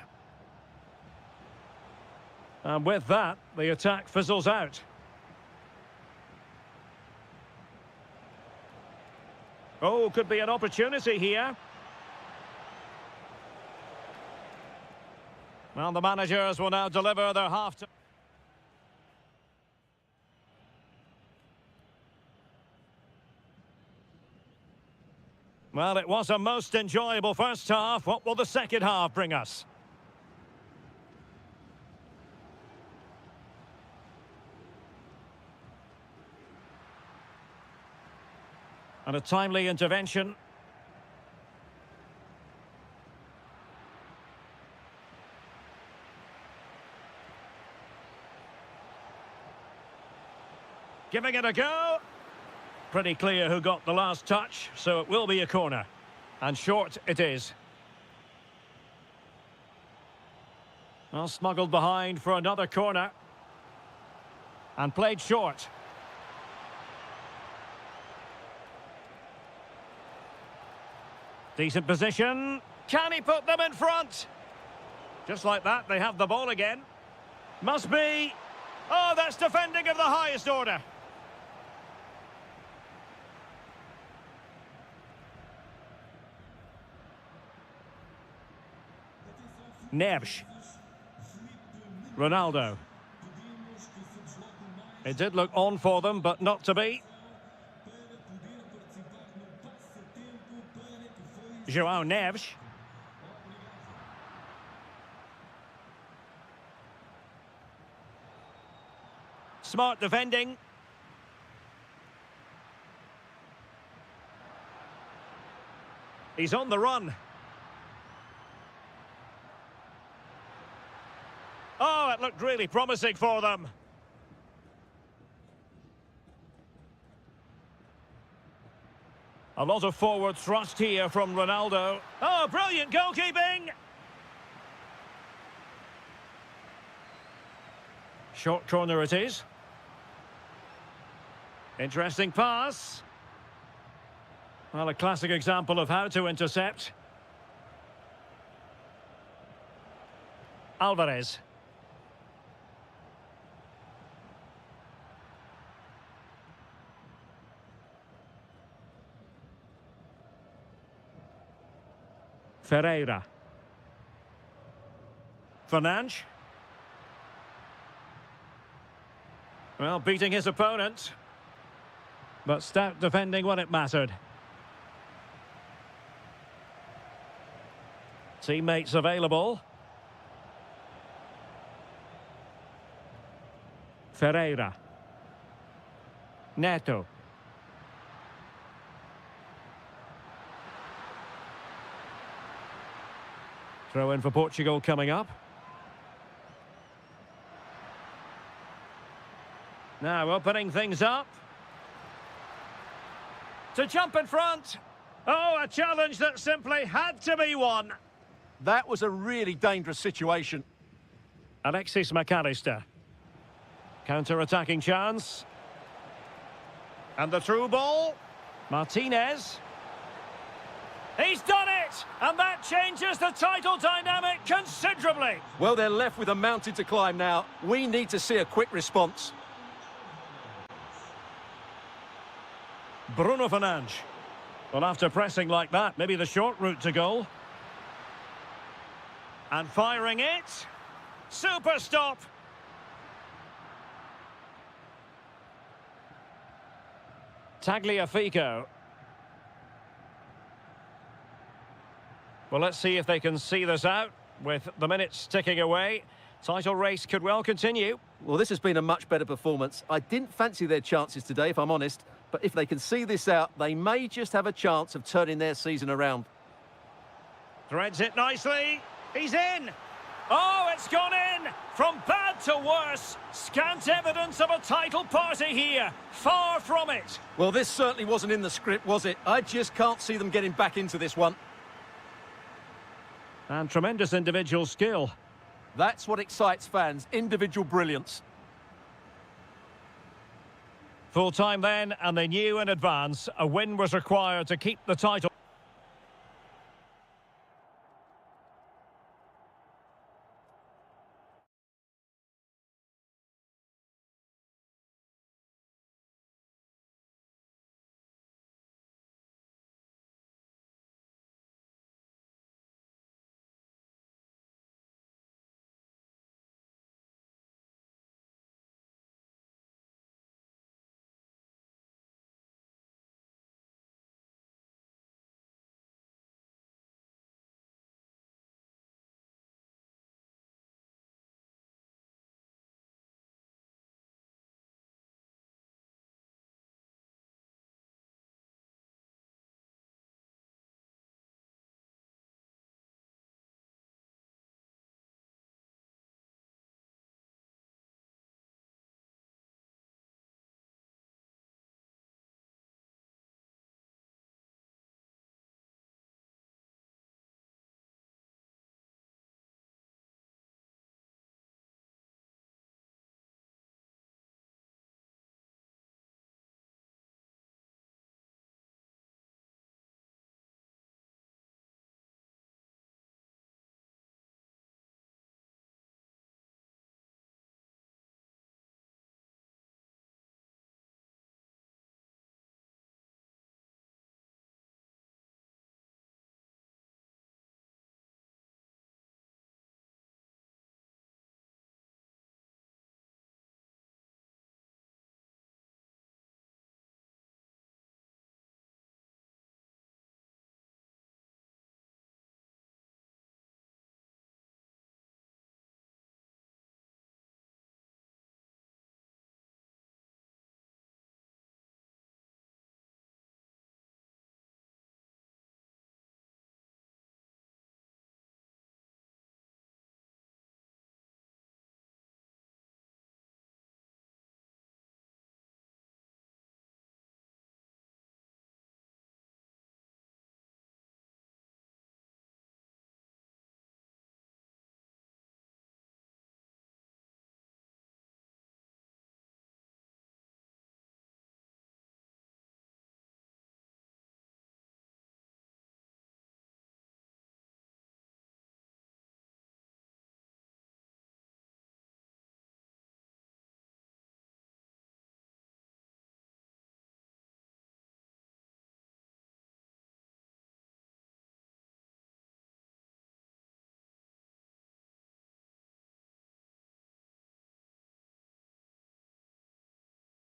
And with that, the attack fizzles out. Oh, could be an opportunity here. Well, the managers will now deliver their half-time. Well, it was a most enjoyable first half. What will the second half bring us? And a timely intervention. Giving it a go. Pretty clear who got the last touch, so it will be a corner. And short it is. Well, smuggled behind for another corner. And played short. Decent position. Can he put them in front? Just like that, they have the ball again. Must be. Oh, that's defending of the highest order. Neves. Ronaldo. It did look on for them, but not to be. João Neves. Smart defending. He's on the run. Oh, it looked really promising for them. A lot of forward thrust here from Ronaldo. Oh, brilliant goalkeeping! Short corner it is. Interesting pass. Well, a classic example of how to intercept. Alvarez. Ferreira. Fernandes. Well, beating his opponent. But stout defending when it mattered. Teammates available. Ferreira. Neto. Throw in for Portugal coming up. Now opening things up. To jump in front. Oh, a challenge that simply had to be won. That was a really dangerous situation. Alexis McAllister. Counter-attacking chance. And the through ball. Martinez. He's done it! And that changes the title dynamic considerably. Well, they're left with a mountain to climb now. We need to see a quick response. Bruno Fernandes. Well, after pressing like that, maybe the short route to goal. And firing it. Super stop. Tagliafico. Well, let's see if they can see this out. With the minutes ticking away, title race could well continue. Well, this has been a much better performance. I didn't fancy their chances today, if I'm honest. But if they can see this out, they may just have a chance of turning their season around. Threads it nicely. He's in. Oh, it's gone in. From bad to worse. Scant evidence of a title party here. Far from it. Well, this certainly wasn't in the script, was it? I just can't see them getting back into this one. And tremendous individual skill. That's what excites fans, individual brilliance. Full time then, and they knew in advance a win was required to keep the title.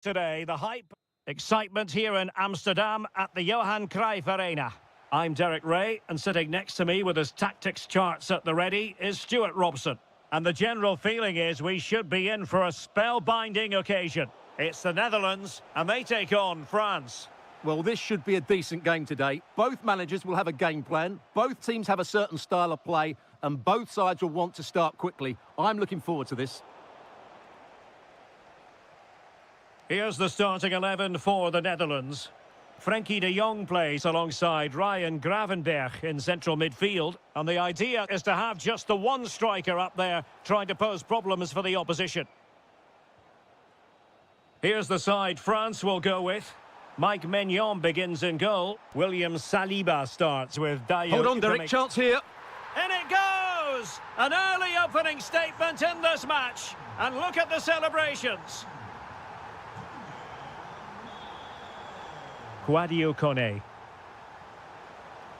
Today, the hype, excitement here in Amsterdam at the Johan Cruyff Arena. I'm Derek Ray, and sitting next to me with his tactics charts at the ready is Stuart Robson. And the general feeling is we should be in for a spellbinding occasion. It's the Netherlands, and they take on France. Well, this should be a decent game today. Both managers will have a game plan. Both teams have a certain style of play, and both sides will want to start quickly. I'm looking forward to this. Here's the starting 11 for the Netherlands. Frenkie de Jong plays alongside Ryan Gravenberch in central midfield. And the idea is to have just the one striker up there trying to pose problems for the opposition. Here's the side France will go with. Mike Maignan begins in goal. William Saliba starts with Dayo. Hold on, Derek, chance here. In it goes! An early opening statement in this match. And look at the celebrations. Kouadio Kone.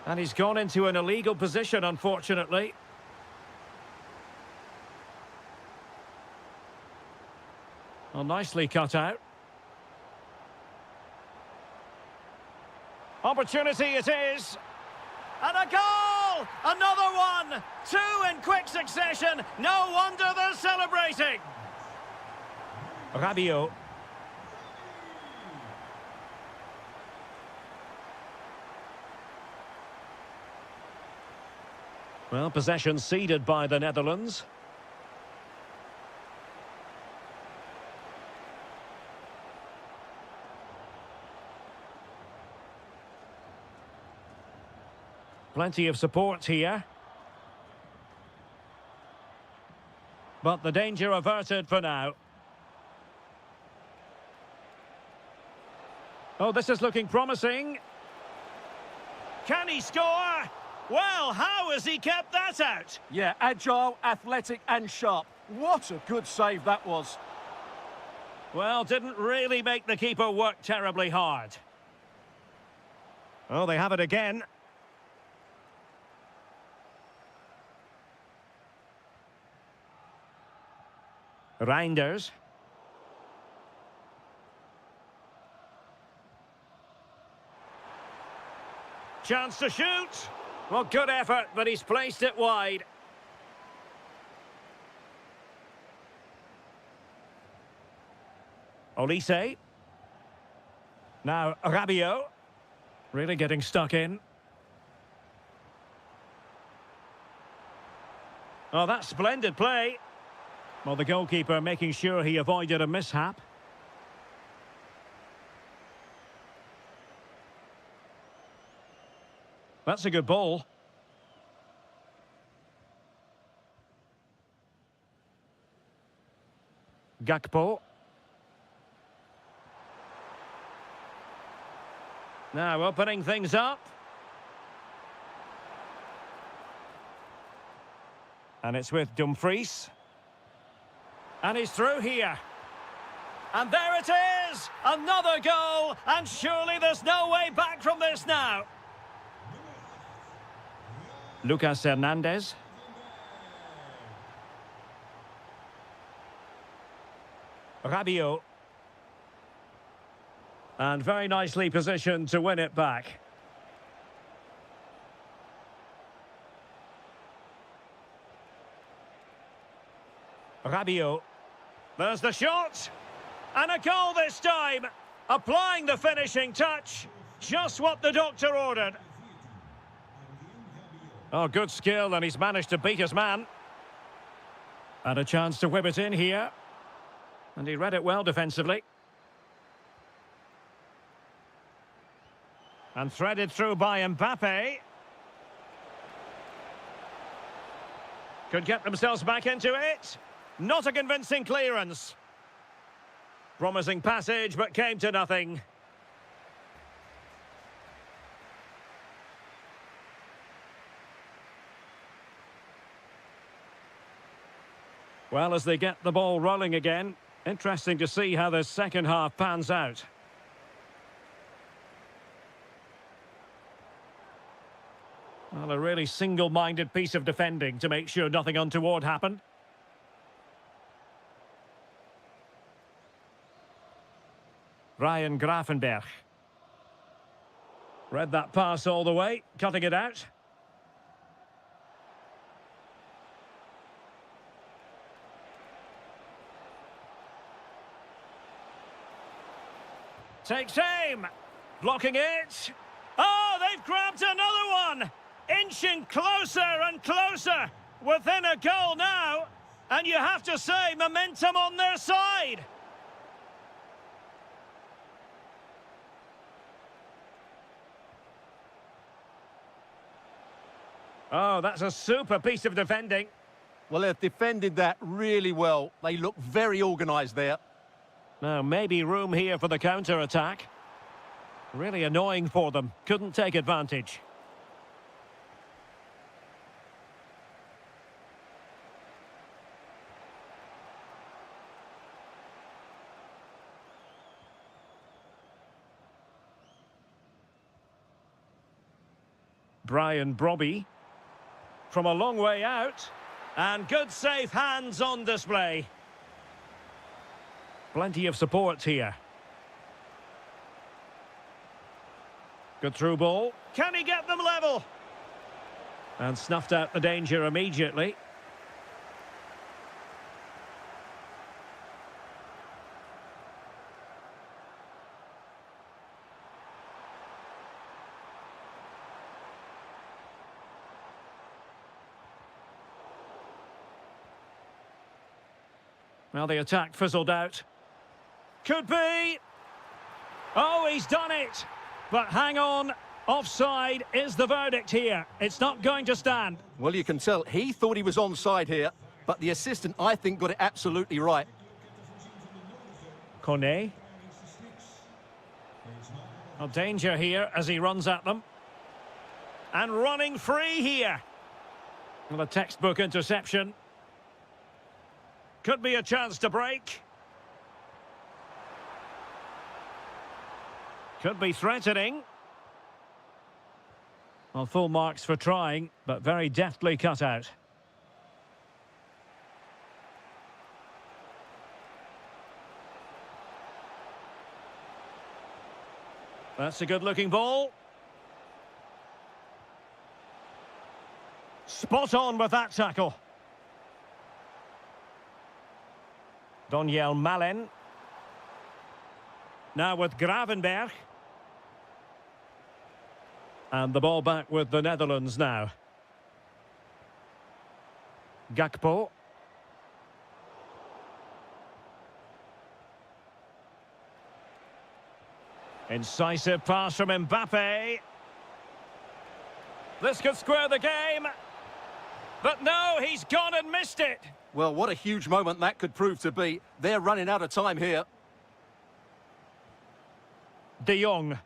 And he's gone into an illegal position, unfortunately. Well, nicely cut out. Opportunity it is. And a goal! Another one! Two in quick succession. No wonder they're celebrating. Rabiot. Well, possession ceded by the Netherlands. Plenty of support here. But the danger averted for now. Oh, this is looking promising. Can he score? Well, how has he kept that out? Yeah, agile, athletic and sharp. What a good save that was. Well, didn't really make the keeper work terribly hard. Oh, they have it again. Reinders. Chance to shoot. Well, good effort, but he's placed it wide. Olise. Now, Rabiot. Really getting stuck in. Oh, that's splendid play. Well, the goalkeeper making sure he avoided a mishap. That's a good ball. Gakpo. Now opening things up. And it's with Dumfries. And he's through here. And there it is! Another goal! And surely there's no way back from this now. Lucas Hernandez. Rabiot. And very nicely positioned to win it back. Rabiot. There's the shot. And a goal this time. Applying the finishing touch. Just what the doctor ordered. Oh, good skill, and he's managed to beat his man. And a chance to whip it in here. And he read it well defensively. And threaded through by Mbappe. Could get themselves back into it. Not a convincing clearance. Promising passage, but came to nothing. Well, as they get the ball rolling again, interesting to see how the second half pans out. Well, a really single-minded piece of defending to make sure nothing untoward happened. Ryan Gravenberch. Read that pass all the way, cutting it out. Takes aim. Blocking it. Oh, they've grabbed another one. Inching closer and closer. Within a goal now. And you have to say, momentum on their side. Oh, that's a super piece of defending. Well, they've defended that really well. They look very organised there. Now, maybe room here for the counter-attack. Really annoying for them. Couldn't take advantage. Brian Brobby. From a long way out. And good safe hands on display. Plenty of support here. Good through ball. Can he get them level? And snuffed out the danger immediately. Well, the attack fizzled out. Could be. Oh, he's done it. But hang on. Offside is the verdict here. It's not going to stand. Well, you can tell he thought he was onside here, but the assistant, I think, got it absolutely right. Kone. A danger here as he runs at them. And running free here. Well, a textbook interception. Could be a chance to break. Could be threatening. Well, full marks for trying, but very deftly cut out. That's a good-looking ball. Spot on with that tackle. Doniel Malen. Now with Gravenberch. And the ball back with the Netherlands now. Gakpo. Incisive pass from Mbappe. This could square the game. But no, he's gone and missed it. Well, what a huge moment that could prove to be. They're running out of time here. De Jong.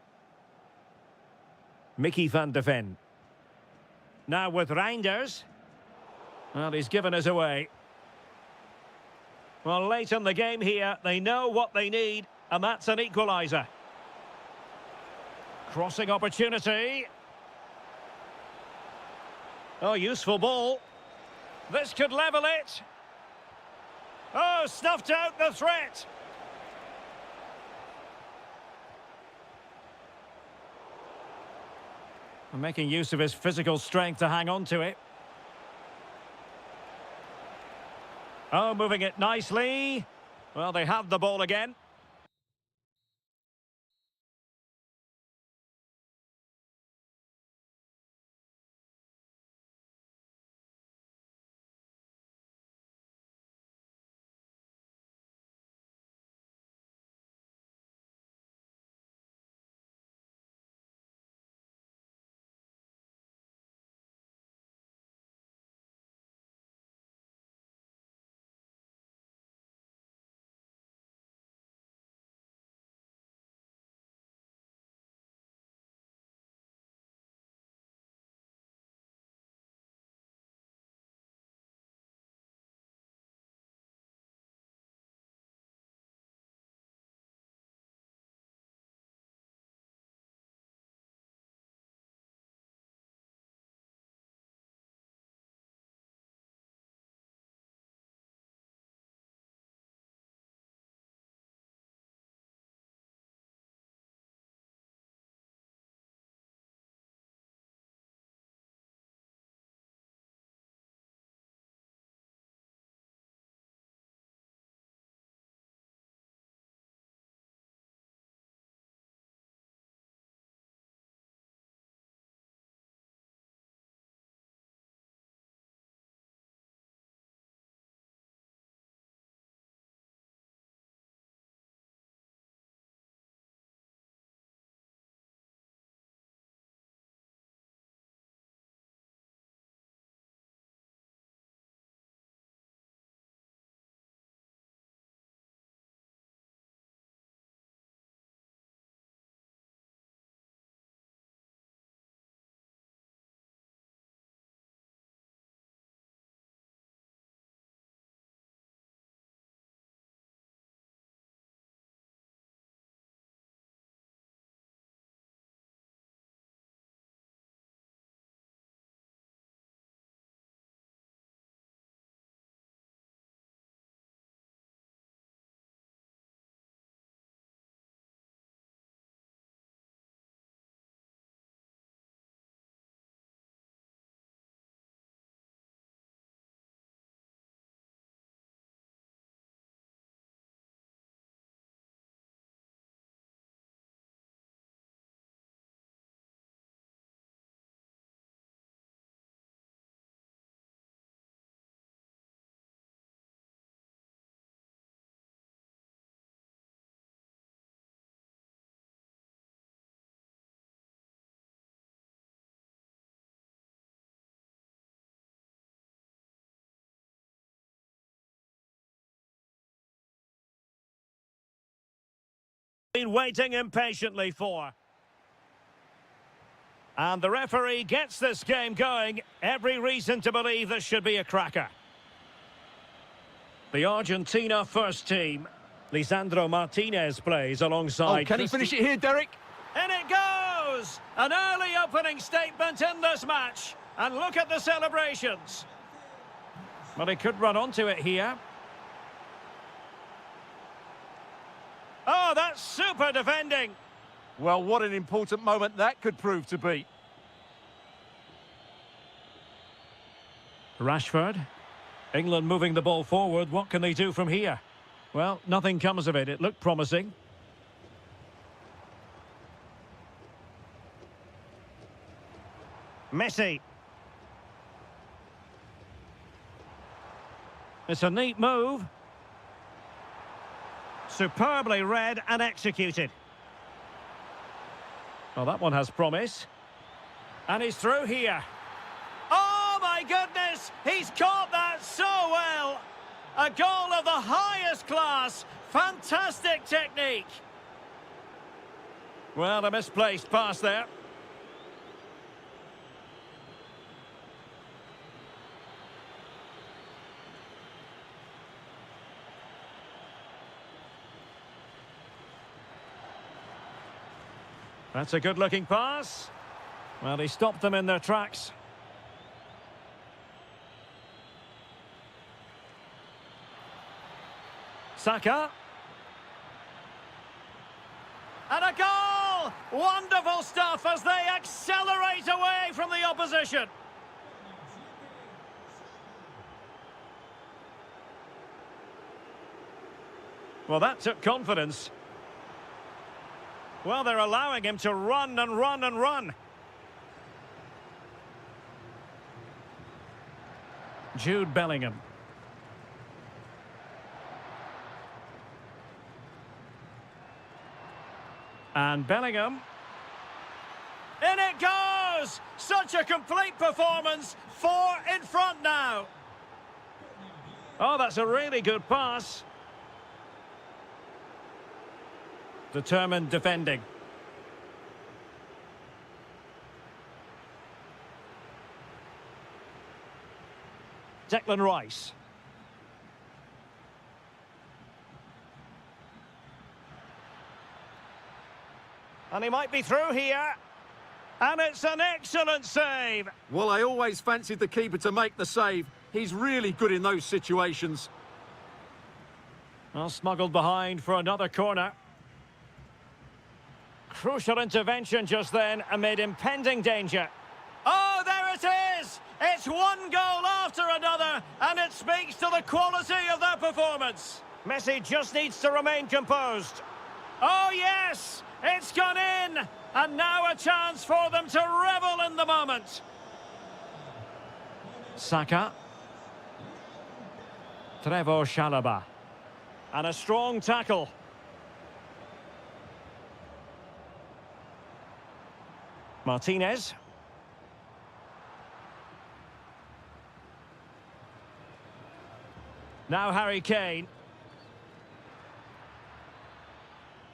Mickey van de Ven. Now with Reinders. Well, he's given us away. Well, late in the game here, they know what they need, and that's an equaliser. Crossing opportunity. Oh, useful ball. This could level it. Oh, snuffed out the threat. Making use of his physical strength to hang on to it. Oh, moving it nicely. Well, they have the ball again. Been waiting impatiently for. And the referee gets this game going. Every reason to believe this should be a cracker. The Argentina first team. Lisandro Martinez plays alongside... Oh, can he finish it here, Derek? In it goes! An early opening statement in this match. And look at the celebrations. Well, he could run onto it here. Oh, that's super defending. Well, what an important moment that could prove to be. Rashford. England moving the ball forward. What can they do from here? Well, nothing comes of it. It looked promising. Messi. It's a neat move. Superbly read and executed. Well, that one has promise. And he's through here. Oh, my goodness! He's caught that so well! A goal of the highest class. Fantastic technique. Well, a misplaced pass there. That's a good-looking pass. Well, he stopped them in their tracks. Saka. And a goal! Wonderful stuff as they accelerate away from the opposition. Well, that took confidence. Well, they're allowing him to run and run and run. Jude Bellingham. And Bellingham. In it goes! Such a complete performance. 4 in front now. Oh, that's a really good pass. Determined defending. Declan Rice. And he might be through here. And it's an excellent save. Well, I always fancied the keeper to make the save. He's really good in those situations. Well, smuggled behind for another corner. Crucial intervention just then amid impending danger. Oh, there it is! It's one goal after another, and it speaks to the quality of their performance. Messi just needs to remain composed. Oh, yes! It's gone in! And now a chance for them to revel in the moment. Saka. Trevor Chalobah. And a strong tackle. Martinez. Now Harry Kane.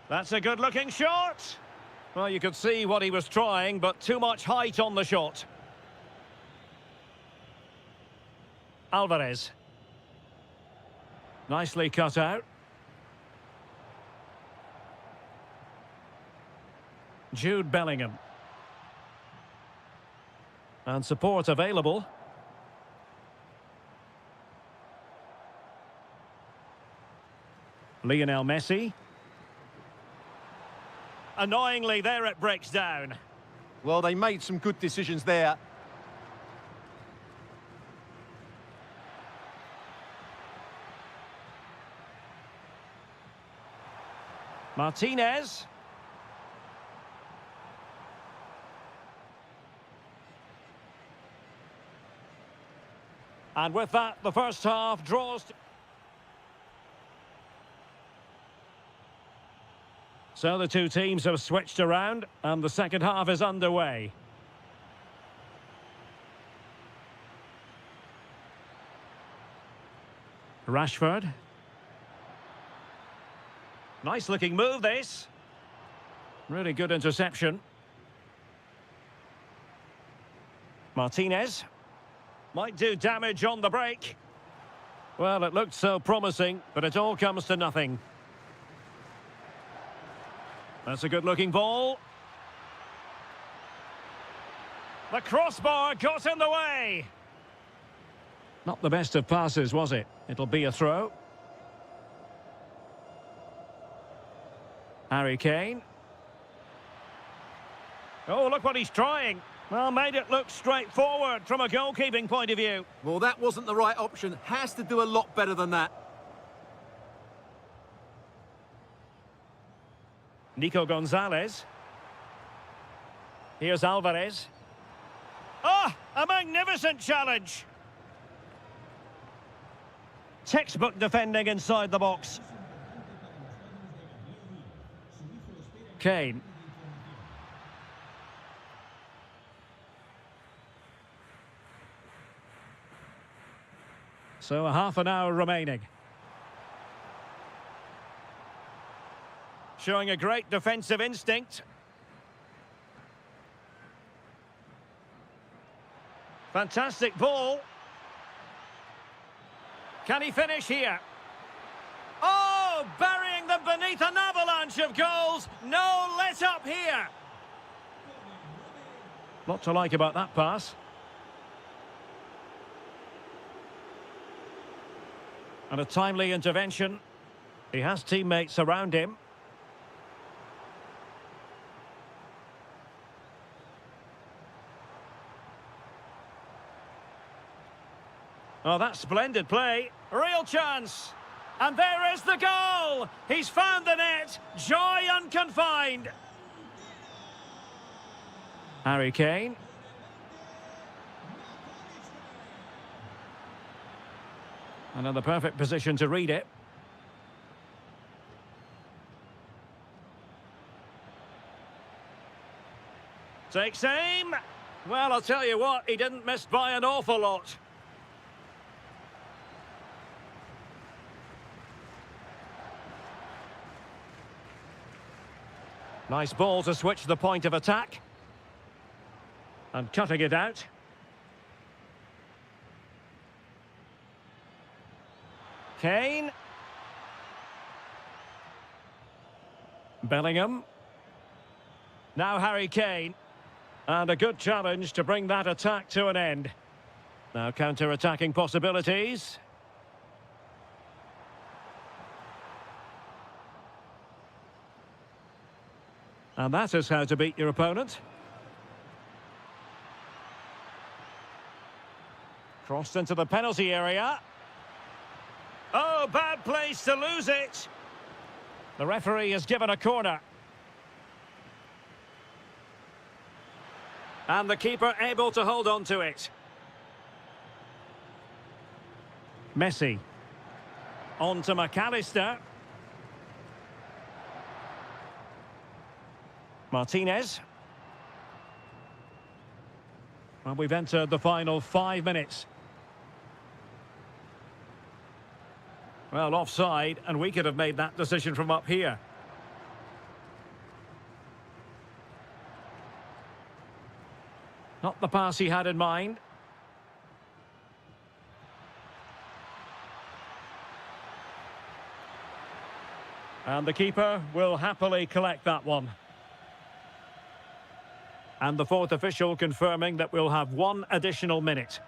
That's a good-looking shot. Well, you could see what he was trying, but too much height on the shot. Alvarez. Nicely cut out. Jude Bellingham. And support available. Lionel Messi. Annoyingly, there it breaks down. Well, they made some good decisions there. Martinez. And with that, the first half draws. So the two teams have switched around, and the second half is underway. Rashford. Nice looking move, this. Really good interception. Martinez. Might do damage on the break. Well, it looked so promising, but it all comes to nothing. That's a good-looking ball. The crossbar got in the way. Not the best of passes, was it? It'll be a throw. Harry Kane. Oh, look what he's trying. Well, made it look straightforward from a goalkeeping point of view. Well, that wasn't the right option. Has to do a lot better than that. Nico Gonzalez. Here's Alvarez. Ah, a magnificent challenge. Textbook defending inside the box. Kane. So a half an hour remaining. Showing a great defensive instinct. Fantastic ball. Can he finish here? Oh, burying them beneath an avalanche of goals. No let up here. Lot to like about that pass. And a timely intervention. He has teammates around him. Oh, that's splendid play. Real chance. And there is the goal. He's found the net. Joy unconfined. Harry Kane. Another perfect position to read it. Takes aim. Well, I'll tell you what, he didn't miss by an awful lot. Nice ball to switch the point of attack. And cutting it out. Kane. Bellingham. Now Harry Kane. And a good challenge to bring that attack to an end. Now counter-attacking possibilities. And that is how to beat your opponent. Crossed into the penalty area. Oh, bad place to lose it. The referee has given a corner. And the keeper able to hold on to it. Messi. On to McAllister. Martinez. Well, we've entered the final 5 minutes. Well, offside, and we could have made that decision from up here. Not the pass he had in mind. And the keeper will happily collect that one. And the fourth official confirming that we'll have 1 additional minute.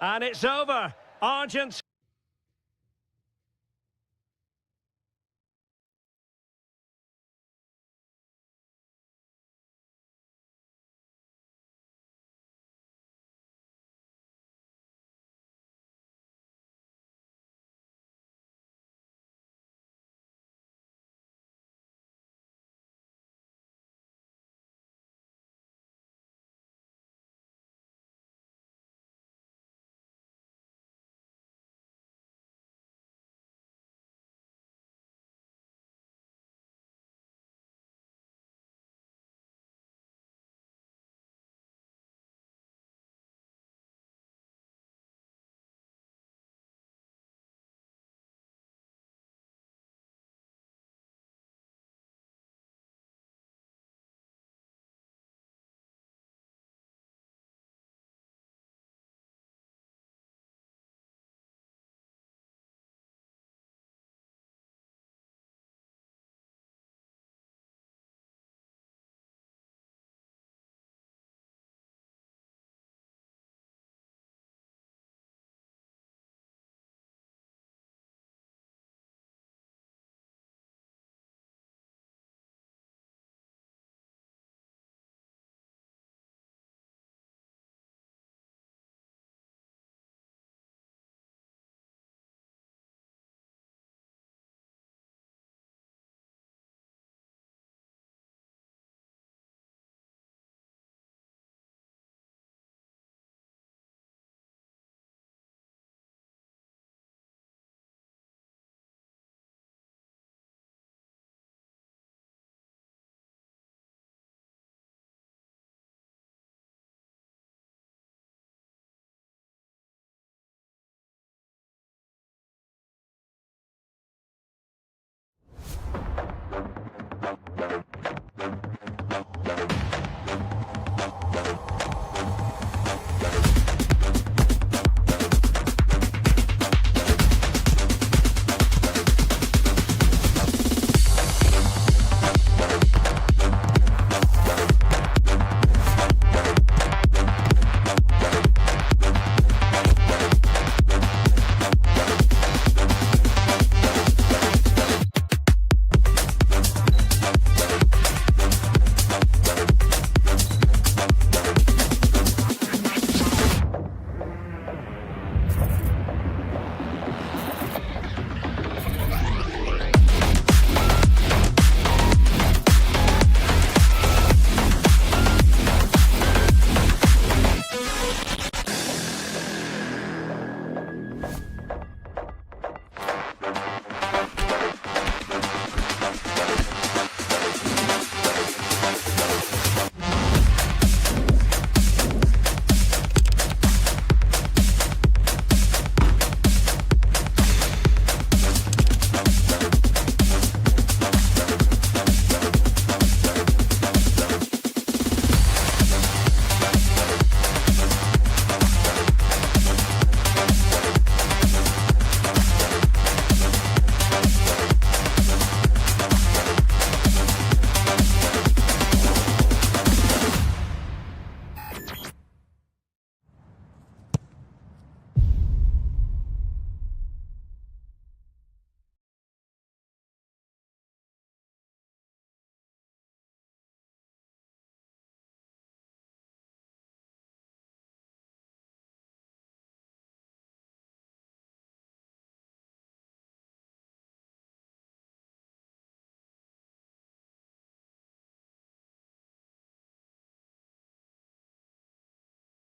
And it's over. Argentina.